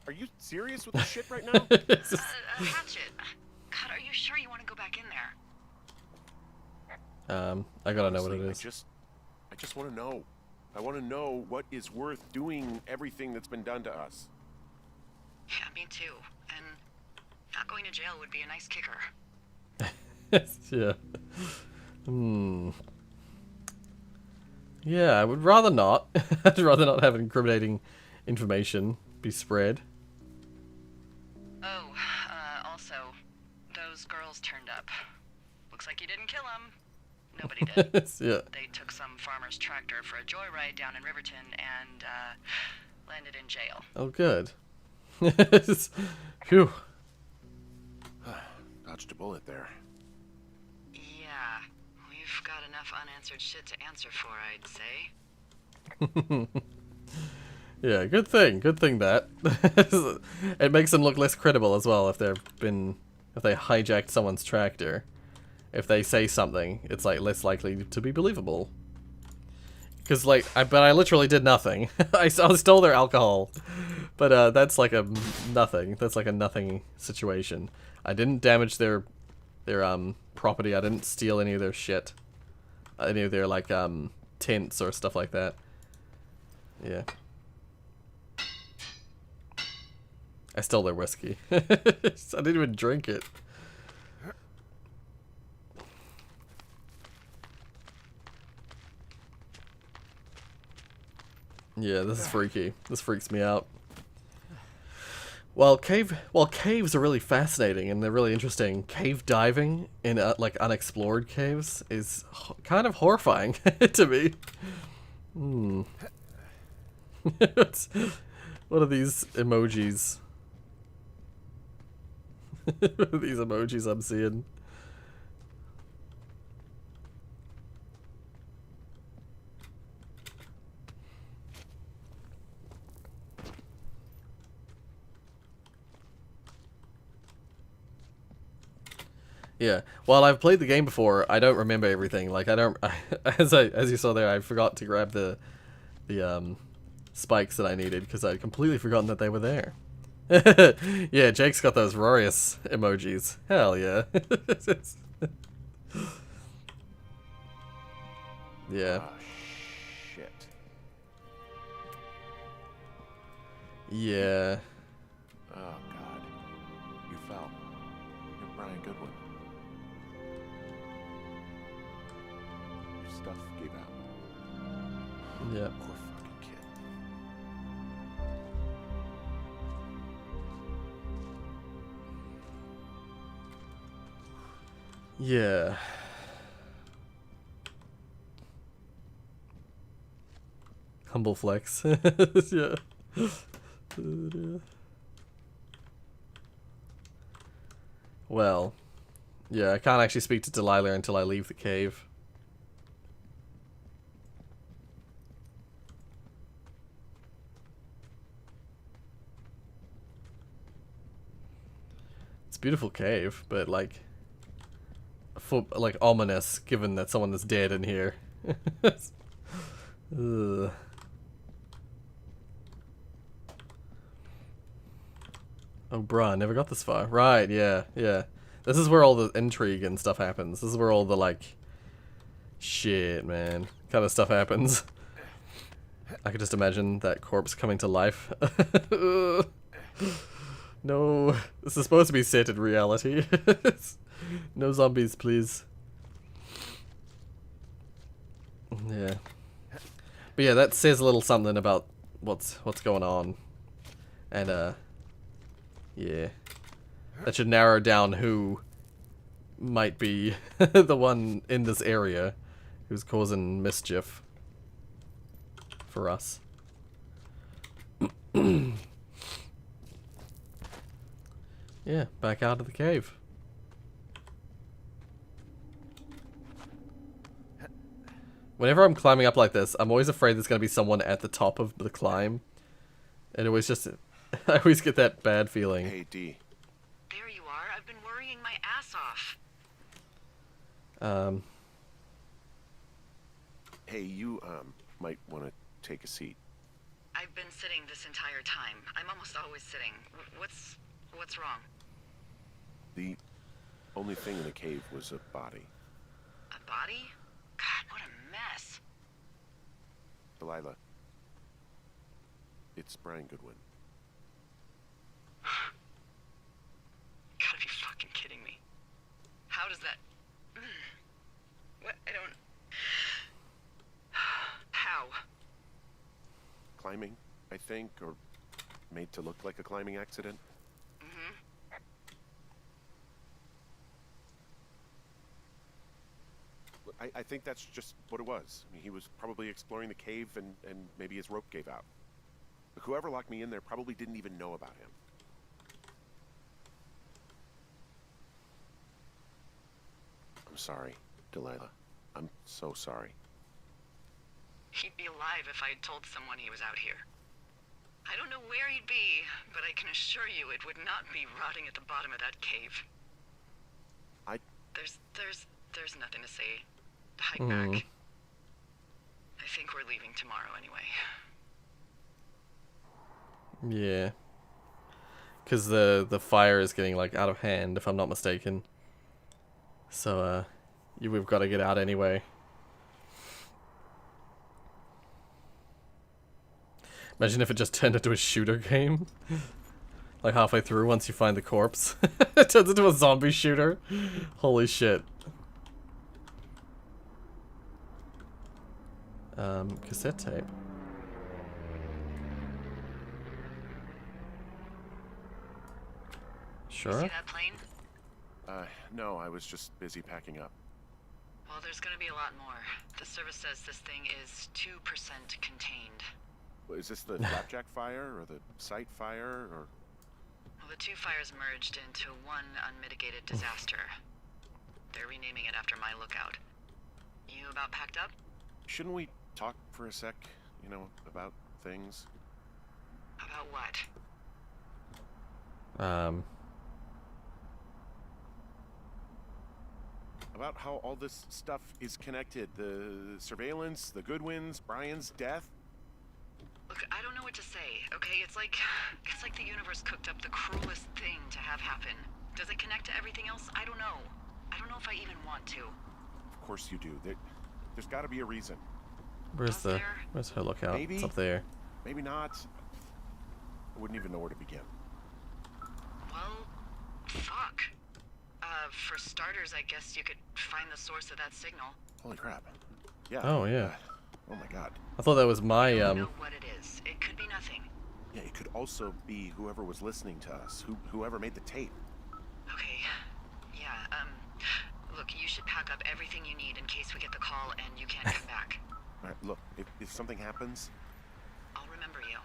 Are you serious with this shit right now?
a hatchet. God, are you sure you want to go back in there?
I gotta know what it
Honestly,
is.
I just want to know. I want to know what is worth doing everything that's been done to us.
Yeah, me too. And not going to jail would be a nice kicker.
Yeah. Yeah, I would rather not. I'd rather not have incriminating information be spread.
Oh, also, those girls turned up. Looks like you didn't kill them. Nobody did.
Yeah.
They took some farmer's tractor for a joyride down in Riverton and, landed in jail.
Oh, good. Phew.
Dodged a bullet there.
Yeah, we've got enough unanswered shit to answer for, I'd say.
Yeah, good thing that. It makes them look less credible as well if they hijacked someone's tractor. If they say something, it's like less likely to be believable. Because like, but I literally did nothing. I stole their alcohol, but that's like a nothing. That's like a nothing situation. I didn't damage their property. I didn't steal any of their shit, any of their like tents or stuff like that. Yeah. I stole their whiskey. I didn't even drink it. Yeah, this is freaky. This freaks me out. While caves are really fascinating and they're really interesting, cave diving in like unexplored caves is kind of horrifying to me. What are these emojis? What are these emojis I'm seeing? Yeah. While I've played the game before, I don't remember everything. Like I don't, as you saw there, I forgot to grab the spikes that I needed because I'd completely forgotten that they were there. Yeah, Jake's got those Rorius emojis. Hell yeah. Yeah.
Ah, shit.
Yeah.
Oh, God. You fell. You're Brian Goodwin. Your stuff gave out.
Yeah.
Poor fucking kid.
Yeah. Humble flex. Yeah. Well, yeah, I can't actually speak to Delilah until I leave the cave. It's a beautiful cave, but like, ominous, given that someone is dead in here. Ugh. Oh, bruh, never got this far. Right, yeah, yeah. This is where all the intrigue and stuff happens. This is where all the, like, shit, man, kind of stuff happens. I could just imagine that corpse coming to life. No, this is supposed to be set in reality. No zombies, please. Yeah. But yeah, that says a little something about what's going on. And, yeah. That should narrow down who might be the one in this area who's causing mischief for us. Yeah, back out of the cave. Whenever I'm climbing up like this, I'm always afraid there's going to be someone at the top of the climb. And it always just... I always get that bad feeling.
Hey, D.
There you are. I've been worrying my ass off.
Hey, you, might want to take a seat.
I've been sitting this entire time. I'm almost always sitting. What's wrong?
The only thing in the cave was a body.
A body? God, what a mess.
Delilah. It's Brian Goodwin.
Gotta be fucking kidding me. How does that... What? I don't... How?
Climbing, I think, or made to look like a climbing accident.
Mm-hmm.
I think that's just what it was. I mean, he was probably exploring the cave and maybe his rope gave out. But whoever locked me in there probably didn't even know about him. I'm sorry, Delilah. I'm so sorry.
He'd be alive if I had told someone he was out here. I don't know where he'd be, but I can assure you it would not be rotting at the bottom of that cave. There's nothing to say. Hike back. I think we're leaving tomorrow anyway.
Yeah. Because the fire is getting, like, out of hand, if I'm not mistaken. So, we've got to get out anyway. Imagine if it just turned into a shooter game. Like, halfway through, once you find the corpse. It turns into a zombie shooter. Holy shit. Cassette tape. Sure.
See that plane?
No, I was just busy packing up.
Well, there's gonna be a lot more. The service says this thing is 2% contained.
Well, is this the flapjack fire or the site fire or?
Well, the two fires merged into one unmitigated disaster. They're renaming it after my lookout. You about packed up?
Shouldn't we talk for a sec? You know, about things.
About what?
about how all this stuff is connected. The surveillance, the Goodwins, Brian's death.
Look, I don't know what to say, okay? It's like the universe cooked up the cruelest thing to have happen. Does it connect to everything else? I don't know. I don't know if I even want to.
Of course you do. There's got to be a reason.
Where's her lookout?
Maybe.
It's up there.
Maybe not. I wouldn't even know where to begin.
Well, fuck. For starters, I guess you could find the source of that signal.
Holy crap. Yeah.
Oh, yeah.
Oh my god.
I thought that was my,
I don't know what it is. It could be nothing.
Yeah, it could also be whoever was listening to us, whoever made the tape.
Okay. Yeah, look, you should pack up everything you need in case we get the call and you can't come back.
All right, look, if something happens,
I'll remember you.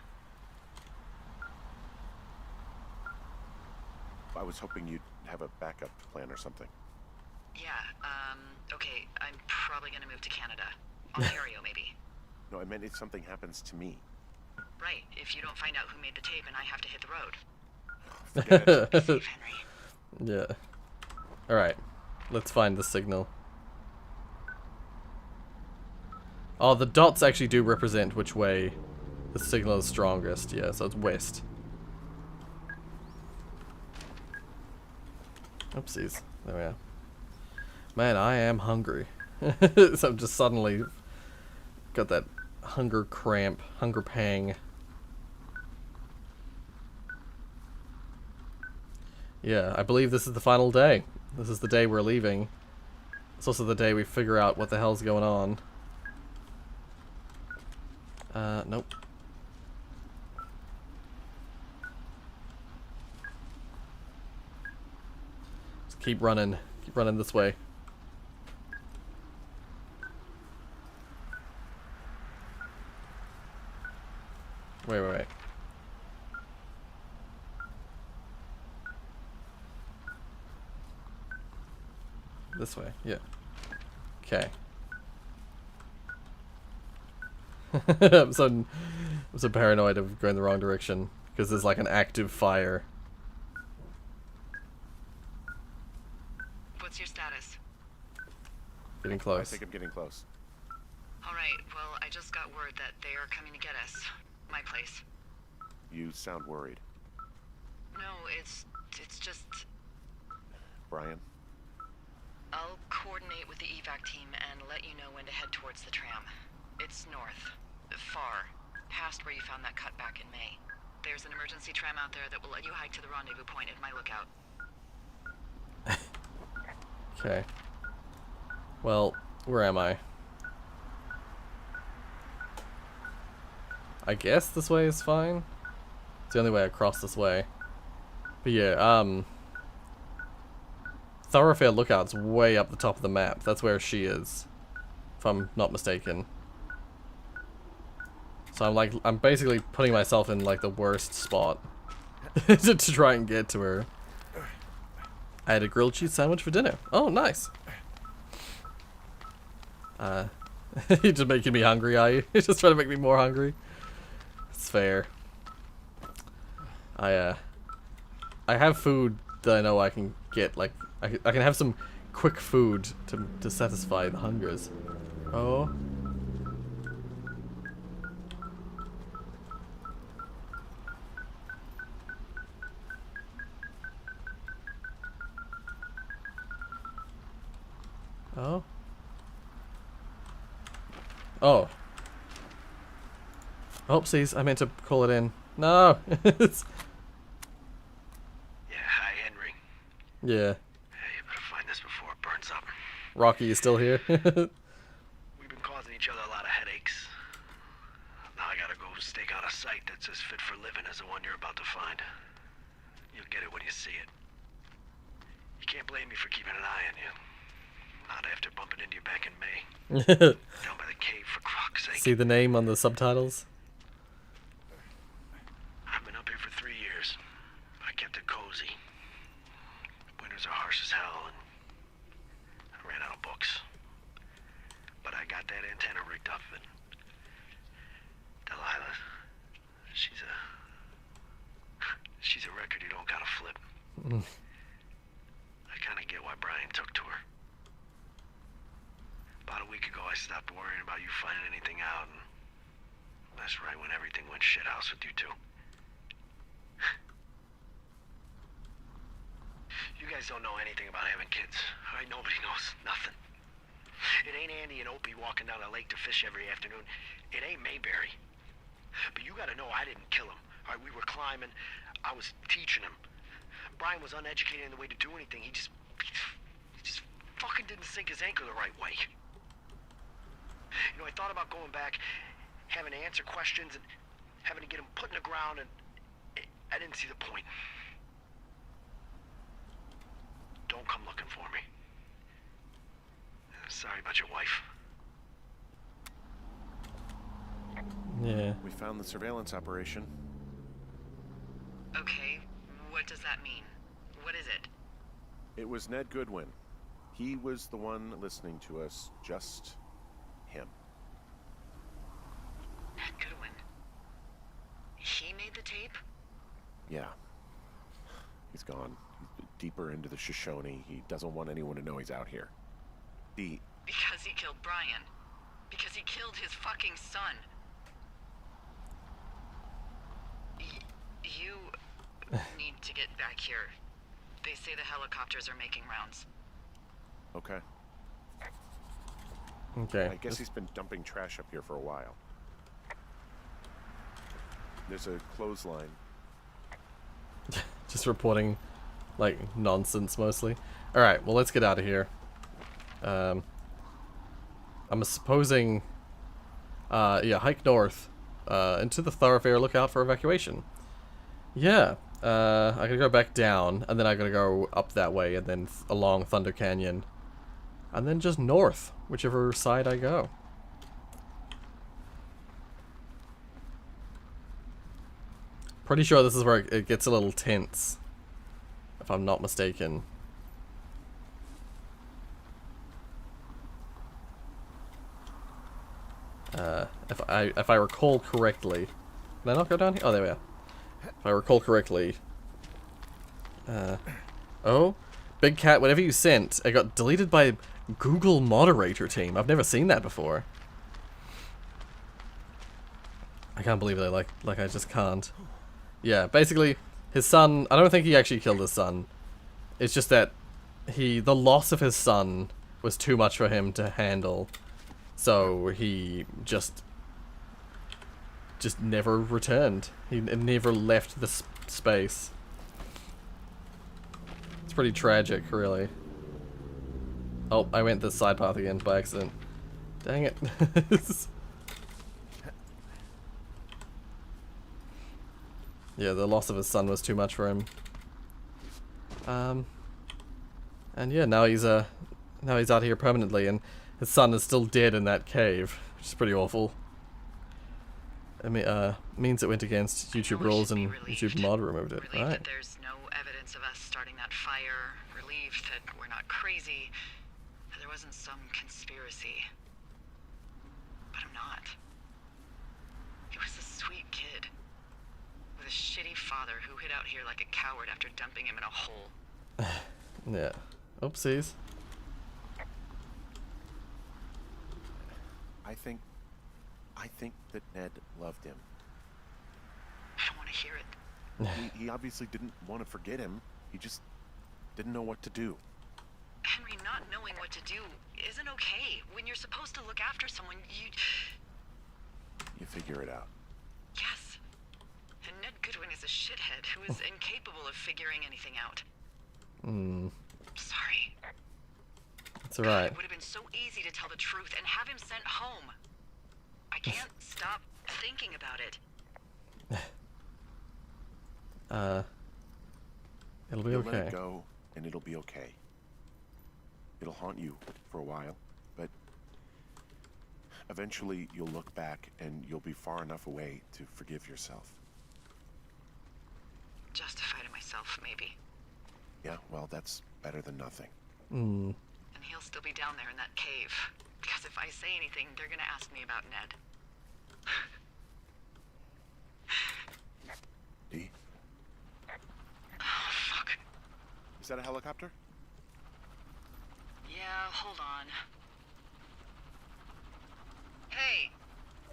I was hoping you'd have a backup plan or something.
Yeah, okay, I'm probably gonna move to Canada. Ontario, maybe.
No, I meant if something happens to me.
Right, if you don't find out who made the tape and I have to hit the road.
Forget it.
Be safe, Henry.
Yeah. Alright. Let's find the signal. Oh, the dots actually do represent which way the signal is strongest. Yeah, so it's west. Oopsies. There we are. Man, I am hungry. So I'm just suddenly got that hunger cramp, hunger pang. Yeah, I believe this is the final day. This is the day we're leaving. It's also the day we figure out what the hell's going on. Nope. Just keep running. Keep running this way. Wait. This way, yeah. Okay. I'm so paranoid of going the wrong direction because there's like an active fire.
What's your status?
Getting
I
close.
think I'm getting close.
Alright, well, I just got word that they are coming to get us. My place.
You sound worried.
No, it's just...
Brian?
I'll coordinate with the evac team and let you know when to head towards the tram. It's north. Far. Past where you found that cut back in May. There's an emergency tram out there that will let you hike to the rendezvous point at my lookout.
Okay. Well, where am I? I guess this way is fine. It's the only way across this way. But yeah, Thoroughfare Lookout's way up the top of the map. That's where she is, if I'm not mistaken. So I'm basically putting myself in like the worst spot to try and get to her. I had a grilled cheese sandwich for dinner. Oh, nice. You're just making me hungry, are you? You're just trying to make me more hungry. It's fair. I have food that I know I can get. Like I can have some quick food to satisfy the hungers. Oh. Oh. Oh. Oopsies, I meant to call it in. No! It's...
Yeah, hi, Henry.
Yeah.
Hey, you better find this before it burns up.
Rocky, you still here?
We've been causing each other a lot of headaches. Now I gotta go stake out a site that's as fit for living as the one you're about to find. You'll get it when you see it. You can't blame me for keeping an eye on you. Not after bumping into you back in May. Down by the cave, for croc's sake.
See the name on the subtitles?
I've been up here for 3 years. I kept it cozy. Winters are harsh as hell, and I ran out of books. But I got that antenna rigged up, and Delilah, she's a record you don't gotta flip. I kinda get why Brian took to her. stopped worrying about you finding anything out, and that's right when everything went shithouse with you two. You guys don't know anything about having kids, all right? Nobody knows nothing. It ain't Andy and Opie walking down a lake to fish every afternoon. It ain't Mayberry. But you gotta know I didn't kill him. All right, we were climbing. I was teaching him. Brian was uneducated in the way to do anything. He just fucking didn't sink his anchor the right way. You know, I thought about going back, having to answer questions, and having to get him put in the ground, and I didn't see the point. Don't come looking for me. Sorry about your wife.
Yeah.
We found the surveillance operation.
Okay, what does that mean? What is it?
It was Ned Goodwin. He was the one listening to us, just him.
Ned Goodwin. He made the tape?
Yeah. He's gone. He's deeper into the Shoshone. He doesn't want anyone to know he's out here.
Because he killed Brian. Because he killed his fucking son. You need to get back here. They say the helicopters are making rounds.
Okay.
Okay.
I guess he's been dumping trash up here for a while. There's a clothesline.
Just reporting, like, nonsense mostly. Alright, well, let's get out of here. I'm supposing, yeah, hike north, into the thoroughfare, look out for evacuation. Yeah, I gotta go back down, and then I gotta go up that way, and then along Thunder Canyon. And then just north, whichever side I go. Pretty sure this is where it gets a little tense, if I'm not mistaken. If I recall correctly, can I not go down here? Oh, there we are. If I recall correctly, oh, Big Cat, whatever you sent, it got deleted by Google moderator team. I've never seen that before. I can't believe it. Like I just can't. Yeah, basically, his son. I don't think he actually killed his son. It's just that the loss of his son was too much for him to handle. So he just never returned. He never left the space. It's pretty tragic, really. Oh, I went this side path again by accident. Dang it. Yeah, the loss of his son was too much for him. And yeah, now he's out here permanently, and his son is still dead in that cave, which is pretty awful. I mean, means it went against YouTube rules and YouTube mod removed it.
Relieved
Right.
that there's no evidence of us starting that fire. Relieved that we're not crazy. That there wasn't some conspiracy. But I'm not. He was a sweet kid. With a shitty father who hid out here like a coward after dumping him in a hole.
Yeah. Oopsies.
I think that Ned loved him.
I don't want to hear it.
He obviously didn't want to forget him. He just didn't know what to do.
Henry, not knowing what to do isn't okay. When you're supposed to look after someone,
You figure it out.
Yes. And Ned Goodwin is a shithead who is incapable of figuring anything out. Sorry.
It's alright.
It would have been so easy to tell the truth and have him sent home. I can't stop thinking about it.
It'll be
You'll
okay.
let it go, and it'll be okay. It'll haunt you for a while, but eventually you'll look back and you'll be far enough away to forgive yourself.
Justify to myself, maybe.
Yeah, well, that's better than nothing.
And he'll still be down there in that cave. Because if I say anything, they're gonna ask me about Ned.
Dee?
Oh, fuck.
Is that a helicopter?
Yeah, hold on.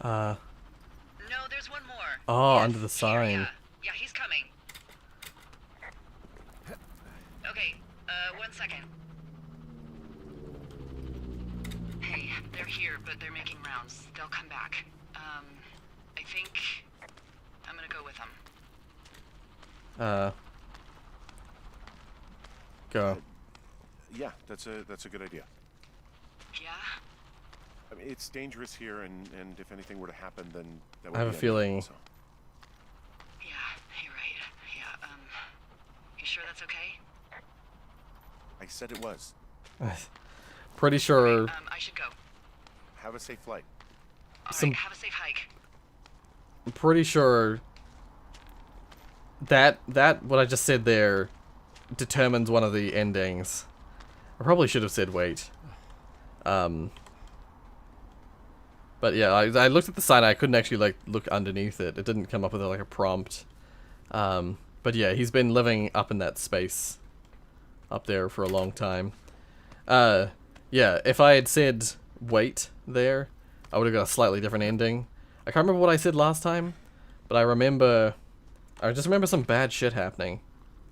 Uh,
No, there's one more.
oh,
Yes,
under the
here,
sign.
yeah, he's coming. Okay, 1 second. Hey, they're here, but they're making rounds. They'll come back. I think I'm gonna go with them.
Go.
Yeah, that's a good idea.
Yeah?
I mean, it's dangerous here, and if anything were to happen, then that would
I have
be
a feeling.
so.
Yeah, you're right. Yeah, you sure that's okay?
I said it was.
Pretty sure.
I should go.
Have a safe flight.
Alright, have a safe hike.
I'm pretty sure that what I just said there determines one of the endings. I probably should have said wait. But yeah, I looked at the sign. I couldn't actually like look underneath it. It didn't come up with like a prompt. But yeah, he's been living up in that space up there for a long time. Yeah, if I had said wait there, I would have got a slightly different ending. I can't remember what I said last time, but I just remember some bad shit happening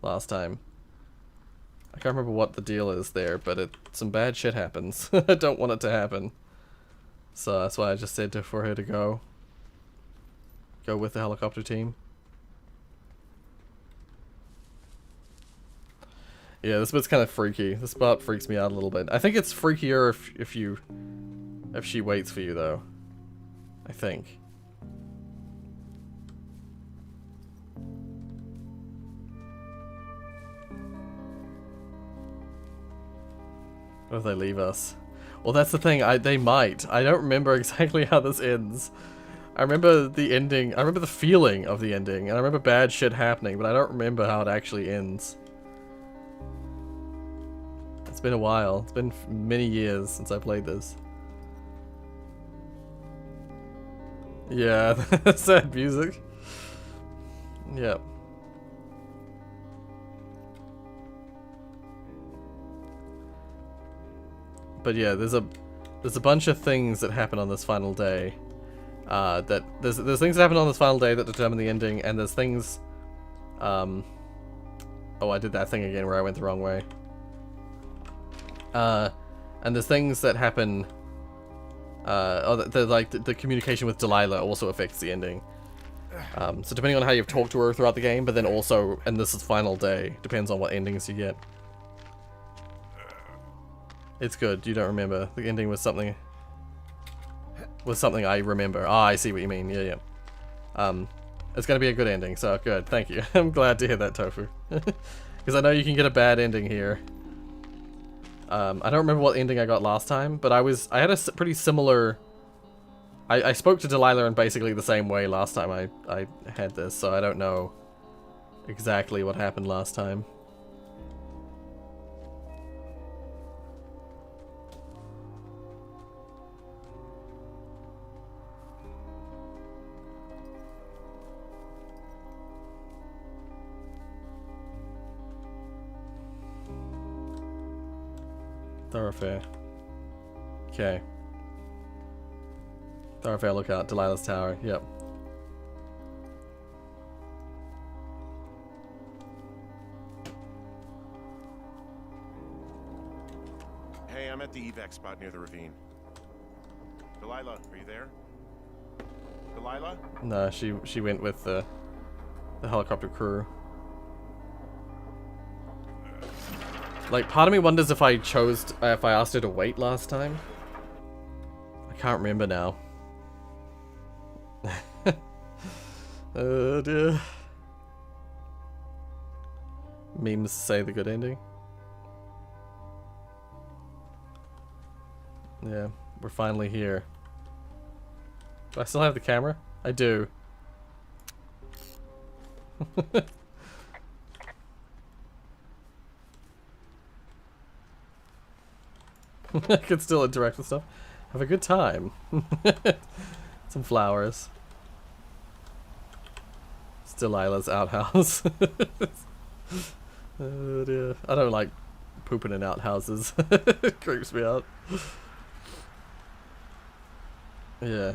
last time. I can't remember what the deal is there, but some bad shit happens. I don't want it to happen. So that's why I just said for her to go with the helicopter team. Yeah, this bit's kind of freaky. This part freaks me out a little bit. I think it's freakier if she waits for you though. I think. What if they leave us? Well, that's the thing. They might. I don't remember exactly how this ends. I remember the ending. I remember the feeling of the ending, and I remember bad shit happening, but I don't remember how it actually ends. It's been a while. It's been many years since I played this. Yeah, sad music. Yep. But yeah, there's a bunch of things that happen on this final day. There's things that happen on this final day that determine the ending, and there's things. Oh, I did that thing again where I went the wrong way. And there's things that happen. The communication with Delilah also affects the ending. So depending on how you've talked to her throughout the game, but then also, and this is final day, depends on what endings you get. It's good. You don't remember. The ending was something I remember. Ah, I see what you mean. Yeah. It's gonna be a good ending, so good. Thank you. I'm glad to hear that, Tofu. Because I know you can get a bad ending here. I don't remember what ending I got last time, but I had a pretty similar. I spoke to Delilah in basically the same way last time I had this, so I don't know exactly what happened last time. Thoroughfare. Okay. Thoroughfare lookout, Delilah's tower, yep.
Hey, I'm at the evac spot near the ravine. Delilah, are you there? Delilah?
No, she went with the helicopter crew. Like, part of me wonders if I if I asked her to wait last time. I can't remember now. Oh dear. Memes say the good ending. Yeah, we're finally here. Do I still have the camera? I do. I can still interact with stuff. Have a good time. Some flowers. It's Delilah's outhouse. Oh dear. I don't like pooping in outhouses. It creeps me out. Yeah.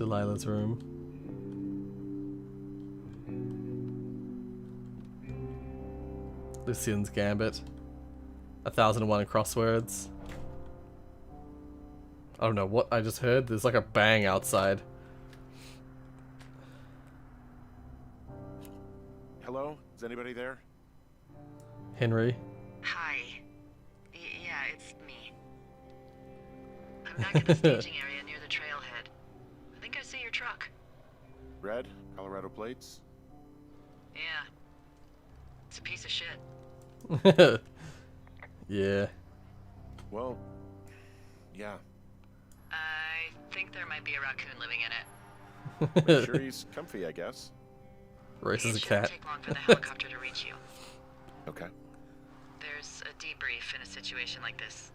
Delilah's room. Lucian's Gambit. 1001 crosswords. I don't know what I just heard. There's like a bang outside.
Hello? Is anybody there?
Henry.
Hi. Yeah, it's me. I'm back at the staging area near the trailhead. I think I see your truck.
Red? Colorado plates?
Yeah. It's a piece of shit.
Yeah.
Well, yeah.
I think there might be a raccoon living in it.
Make sure he's comfy, I guess.
Races a
It shouldn't
cat.
take long for the helicopter to reach you.
Okay.
There's a debrief in a situation like this.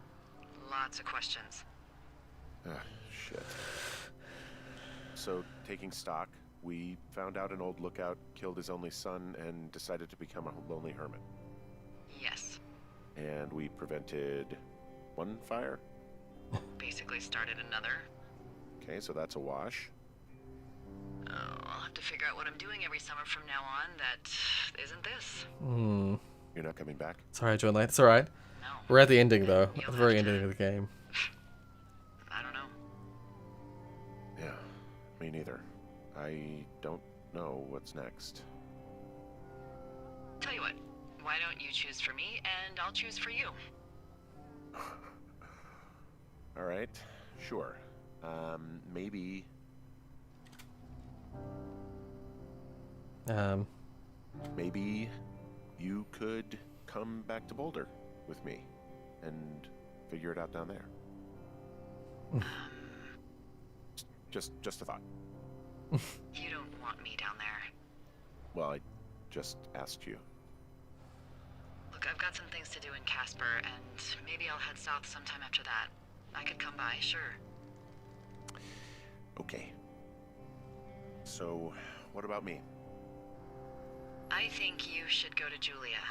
Lots of questions.
Ah, shit. So, taking stock, we found out an old lookout killed his only son and decided to become a lonely hermit.
Yes.
And we prevented one fire?
Basically started another.
Okay, so that's a wash.
Oh, I'll have to figure out what I'm doing every summer from now on that isn't this.
Hmm.
You're not coming back?
Sorry I joined late. It's alright.
No.
We're at the ending though.
You'll
At the very
have to-
ending of the game.
I don't know.
Yeah, me neither. I don't know what's next.
Tell you what, why don't you choose for me and I'll choose for you?
Alright, sure. Maybe... Maybe you could come back to Boulder with me and figure it out down there. Just a thought.
You don't want me down there.
Well, I just asked you.
Look, I've got some things to do in Casper, and maybe I'll head south sometime after that. I could come by, sure.
Okay. So, what about me?
I think you should go to Julia,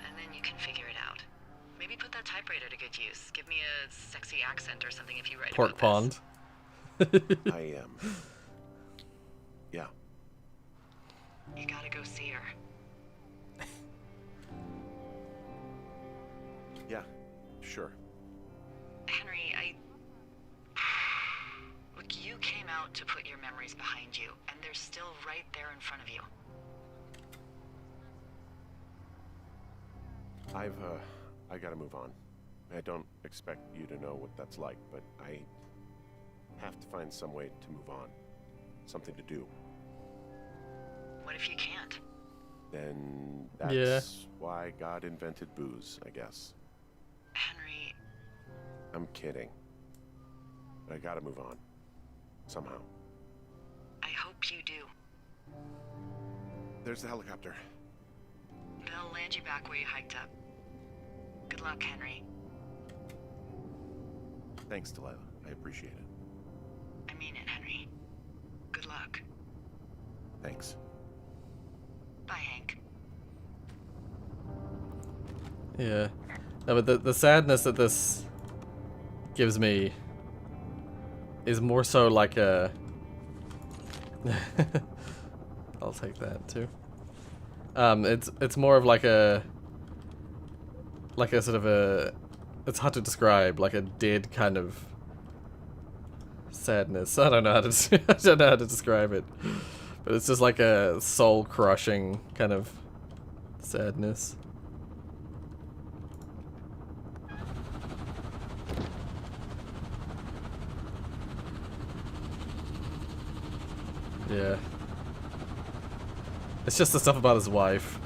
and then you can figure it out. Maybe put that typewriter to good use. Give me a sexy accent or something if you write
Pork
about
Pond.
I am. Yeah.
this. You gotta go see her.
Yeah. Sure.
Henry, Look, you came out to put your memories behind you, and they're still right there in front of you.
I gotta move on. I don't expect you to know what that's like, but I have to find some way to move on. Something to do.
What if you can't?
Then that's
Yeah.
why God invented booze, I guess.
Henry,
I'm kidding. But I gotta move on. Somehow.
I hope you do.
There's the helicopter.
They'll land you back where you hiked up. Good luck, Henry.
Thanks, Delilah. I appreciate it.
I mean it, Henry. Good luck.
Thanks.
Bye, Hank.
Yeah. No, but the sadness that this gives me is more so like a... I'll take that too. It's more of like a sort of a, it's hard to describe, like a dead kind of sadness. I don't know how to I don't know how to describe it, but it's just like a soul crushing kind of sadness. Yeah. It's just the stuff about his wife.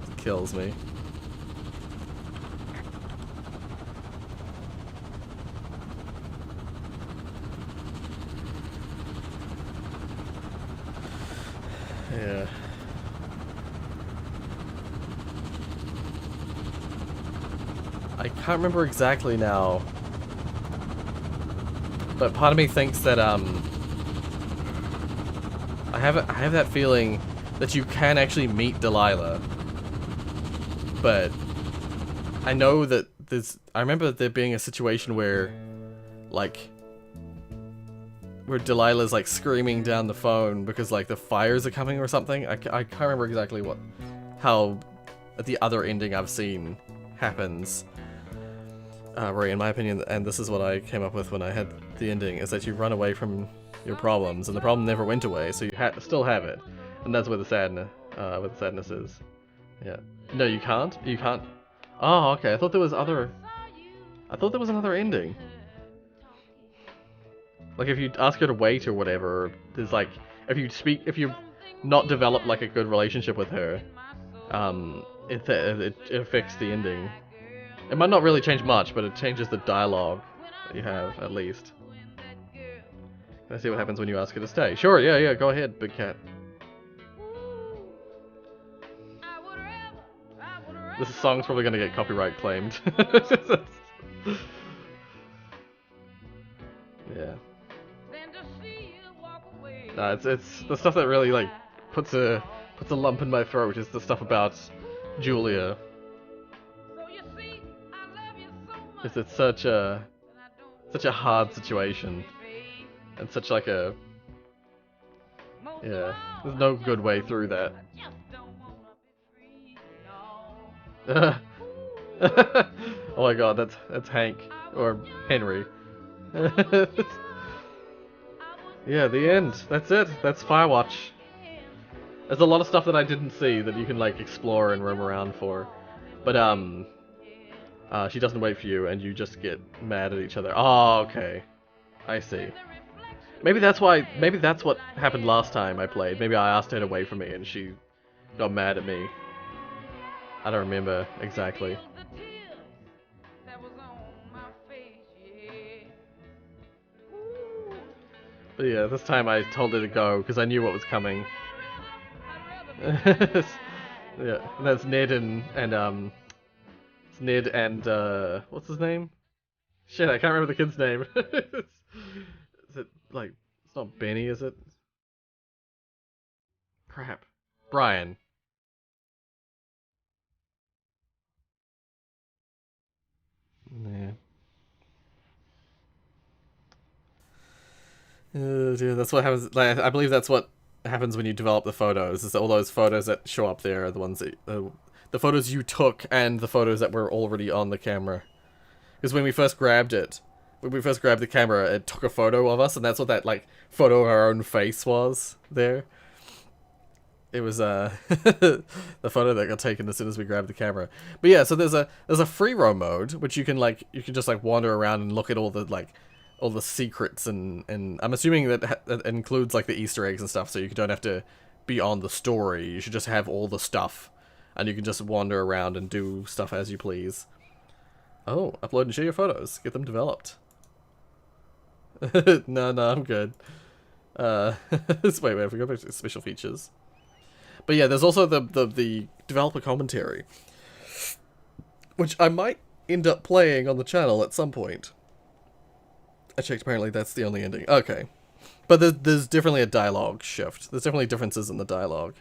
It kills me. Yeah. I can't remember exactly now. But part of me thinks that I have that feeling that you can actually meet Delilah. But I know that I remember there being a situation where where Delilah's like screaming down the phone because like the fires are coming or something. I can't remember exactly how the other ending I've seen happens. Rory, in my opinion, and this is what I came up with when I had the ending, is that you run away from your problems, and the problem never went away, so you still have it, and that's where the sadness is. Yeah. No, you can't. You can't. Oh, okay. I thought there was another ending. Like if you ask her to wait or whatever, there's like if you not develop like a good relationship with her, it affects the ending. It might not really change much, but it changes the dialogue that you have, at least. Can I see what happens when you ask her to stay? Sure, yeah, go ahead, big cat. This song's probably gonna get copyright claimed. Yeah. Nah, it's the stuff that really like puts a lump in my throat is the stuff about Julia. It's such a hard situation, and such like a there's no good way through that. Oh my god, that's Hank or Henry. Yeah, the end. That's it. That's Firewatch. There's a lot of stuff that I didn't see that you can like explore and roam around for, but she doesn't wait for you, and you just get mad at each other. Oh, okay. I see. Maybe that's what happened last time I played. Maybe I asked her to wait for me, and she got mad at me. I don't remember exactly. But yeah, this time I told her to go, because I knew what was coming. Yeah, and that's Ned and Ned and, what's his name? Shit, I can't remember the kid's name. Is it, like, it's not Benny, is it? Crap. Brian. Yeah. Yeah, that's what happens, like, I believe that's what happens when you develop the photos, is that all those photos that show up there are the ones that, the photos you took and the photos that were already on the camera. Because when we first grabbed the camera, it took a photo of us, and that's what that, like, photo of our own face was there. It was, the photo that got taken as soon as we grabbed the camera. But yeah, so there's a free roam mode, which you can just, like, wander around and look at all the secrets, and I'm assuming that includes, like, the Easter eggs and stuff, so you don't have to be on the story. You should just have all the stuff, and you can just wander around and do stuff as you please. Oh, upload and share your photos. Get them developed. No, I'm good. Wait, if we go back to special features. But yeah, there's also the developer commentary, which I might end up playing on the channel at some point. I checked, apparently that's the only ending. Okay. But there's definitely a dialogue shift. There's definitely differences in the dialogue.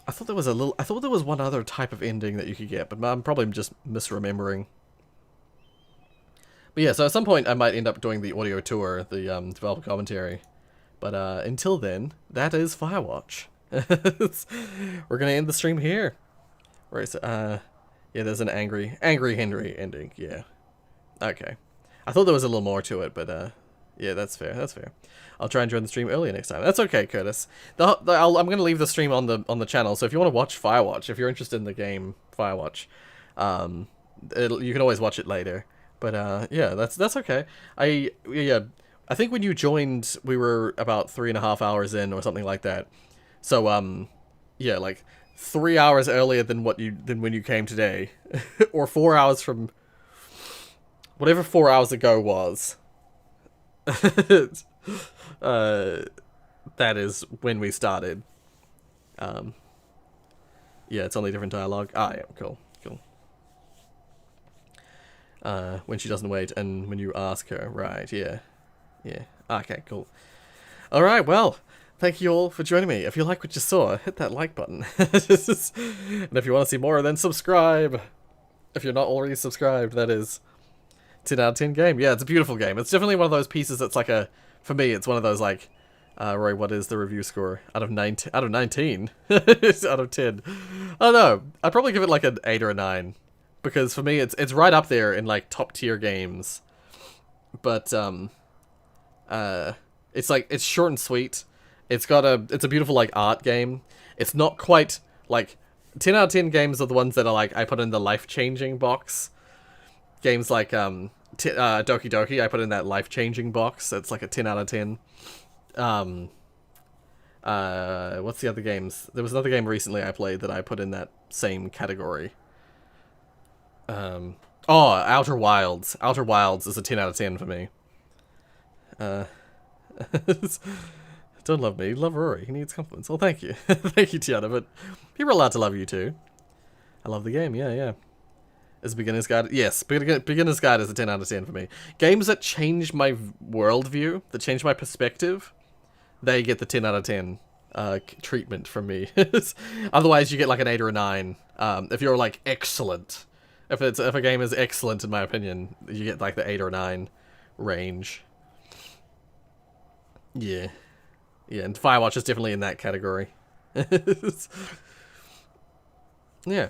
I thought there was one other type of ending that you could get, but I'm probably just misremembering. But yeah, so at some point I might end up doing the audio tour, the developer commentary. But until then, that is Firewatch. We're gonna end the stream here. Right, so, yeah, there's an angry Henry ending, yeah. Okay. I thought there was a little more to it, but yeah, that's fair. I'll try and join the stream earlier next time. That's okay, Curtis. I'm going to leave the stream on the channel, so if you want to watch Firewatch, if you're interested in the game Firewatch, you can always watch it later. But yeah, that's okay. I think when you joined, we were about 3.5 hours in or something like that. So yeah, like 3 hours earlier than when you came today, or 4 hours from whatever 4 hours ago was. That is when we started. Yeah, it's only different dialogue. Ah, yeah, cool. When she doesn't wait, and when you ask her, right? Yeah. Okay, cool. All right, well, thank you all for joining me. If you like what you saw, hit that like button. And if you want to see more, then subscribe. If you're not already subscribed, that is. 10 out of 10 game. Yeah, it's a beautiful game. It's definitely one of those pieces that's like a, for me, it's one of those like, Roy, what is the review score? Out of 19? Out of 19? Out of 10. I don't know. I'd probably give it like an 8 or a 9. Because for me, it's right up there in like top tier games. But, it's like, it's short and sweet. It's a beautiful like art game. It's not quite like, 10 out of 10 games are the ones that are like, I put in the life-changing box. Games like, Doki Doki, I put in that life-changing box. That's like a 10 out of 10. What's the other games? There was another game recently I played that I put in that same category. Outer Wilds. Outer Wilds is a 10 out of 10 for me. Don't love me, love Rory. He needs compliments. Well, thank you. Thank you, Tiana, but people are allowed to love you too. I love the game, yeah. Is Beginner's Guide? Yes, Beginner's Guide is a 10 out of 10 for me. Games that change my worldview, that change my perspective, they get the 10 out of 10 treatment from me. Otherwise, you get like an 8 or a 9. If you're like excellent, if a game is excellent in my opinion, you get like the 8 or 9 range. Yeah, and Firewatch is definitely in that category. Yeah.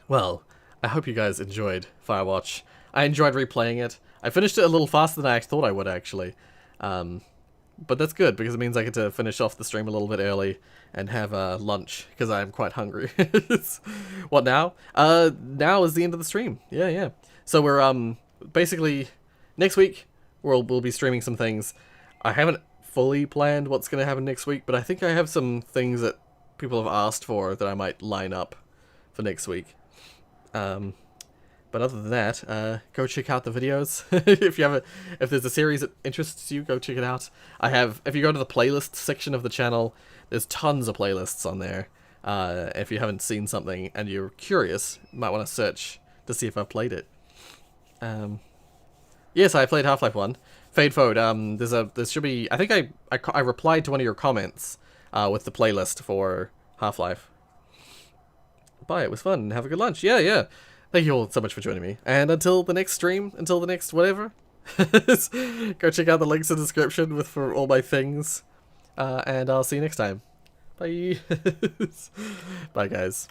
Well, I hope you guys enjoyed Firewatch. I enjoyed replaying it. I finished it a little faster than I thought I would, actually. But that's good, because it means I get to finish off the stream a little bit early and have lunch, because I am quite hungry. What now? Now is the end of the stream. Yeah. So we're, basically, next week, we'll be streaming some things. I haven't fully planned what's going to happen next week, but I think I have some things that people have asked for that I might line up for next week. But other than that, go check out the videos. If there's a series that interests you, go check it out. If you go to the playlist section of the channel, there's tons of playlists on there. If you haven't seen something and you're curious, you might want to search to see if I've played it. Yes, I played Half-Life 1. Fade forward. There should be. I think I replied to one of your comments with the playlist for Half-Life. Bye. It was fun. Have a good lunch. Yeah. Thank you all so much for joining me. And until the next stream, until the next whatever, go check out the links in the description for all my things. And I'll see you next time. Bye. Bye, guys.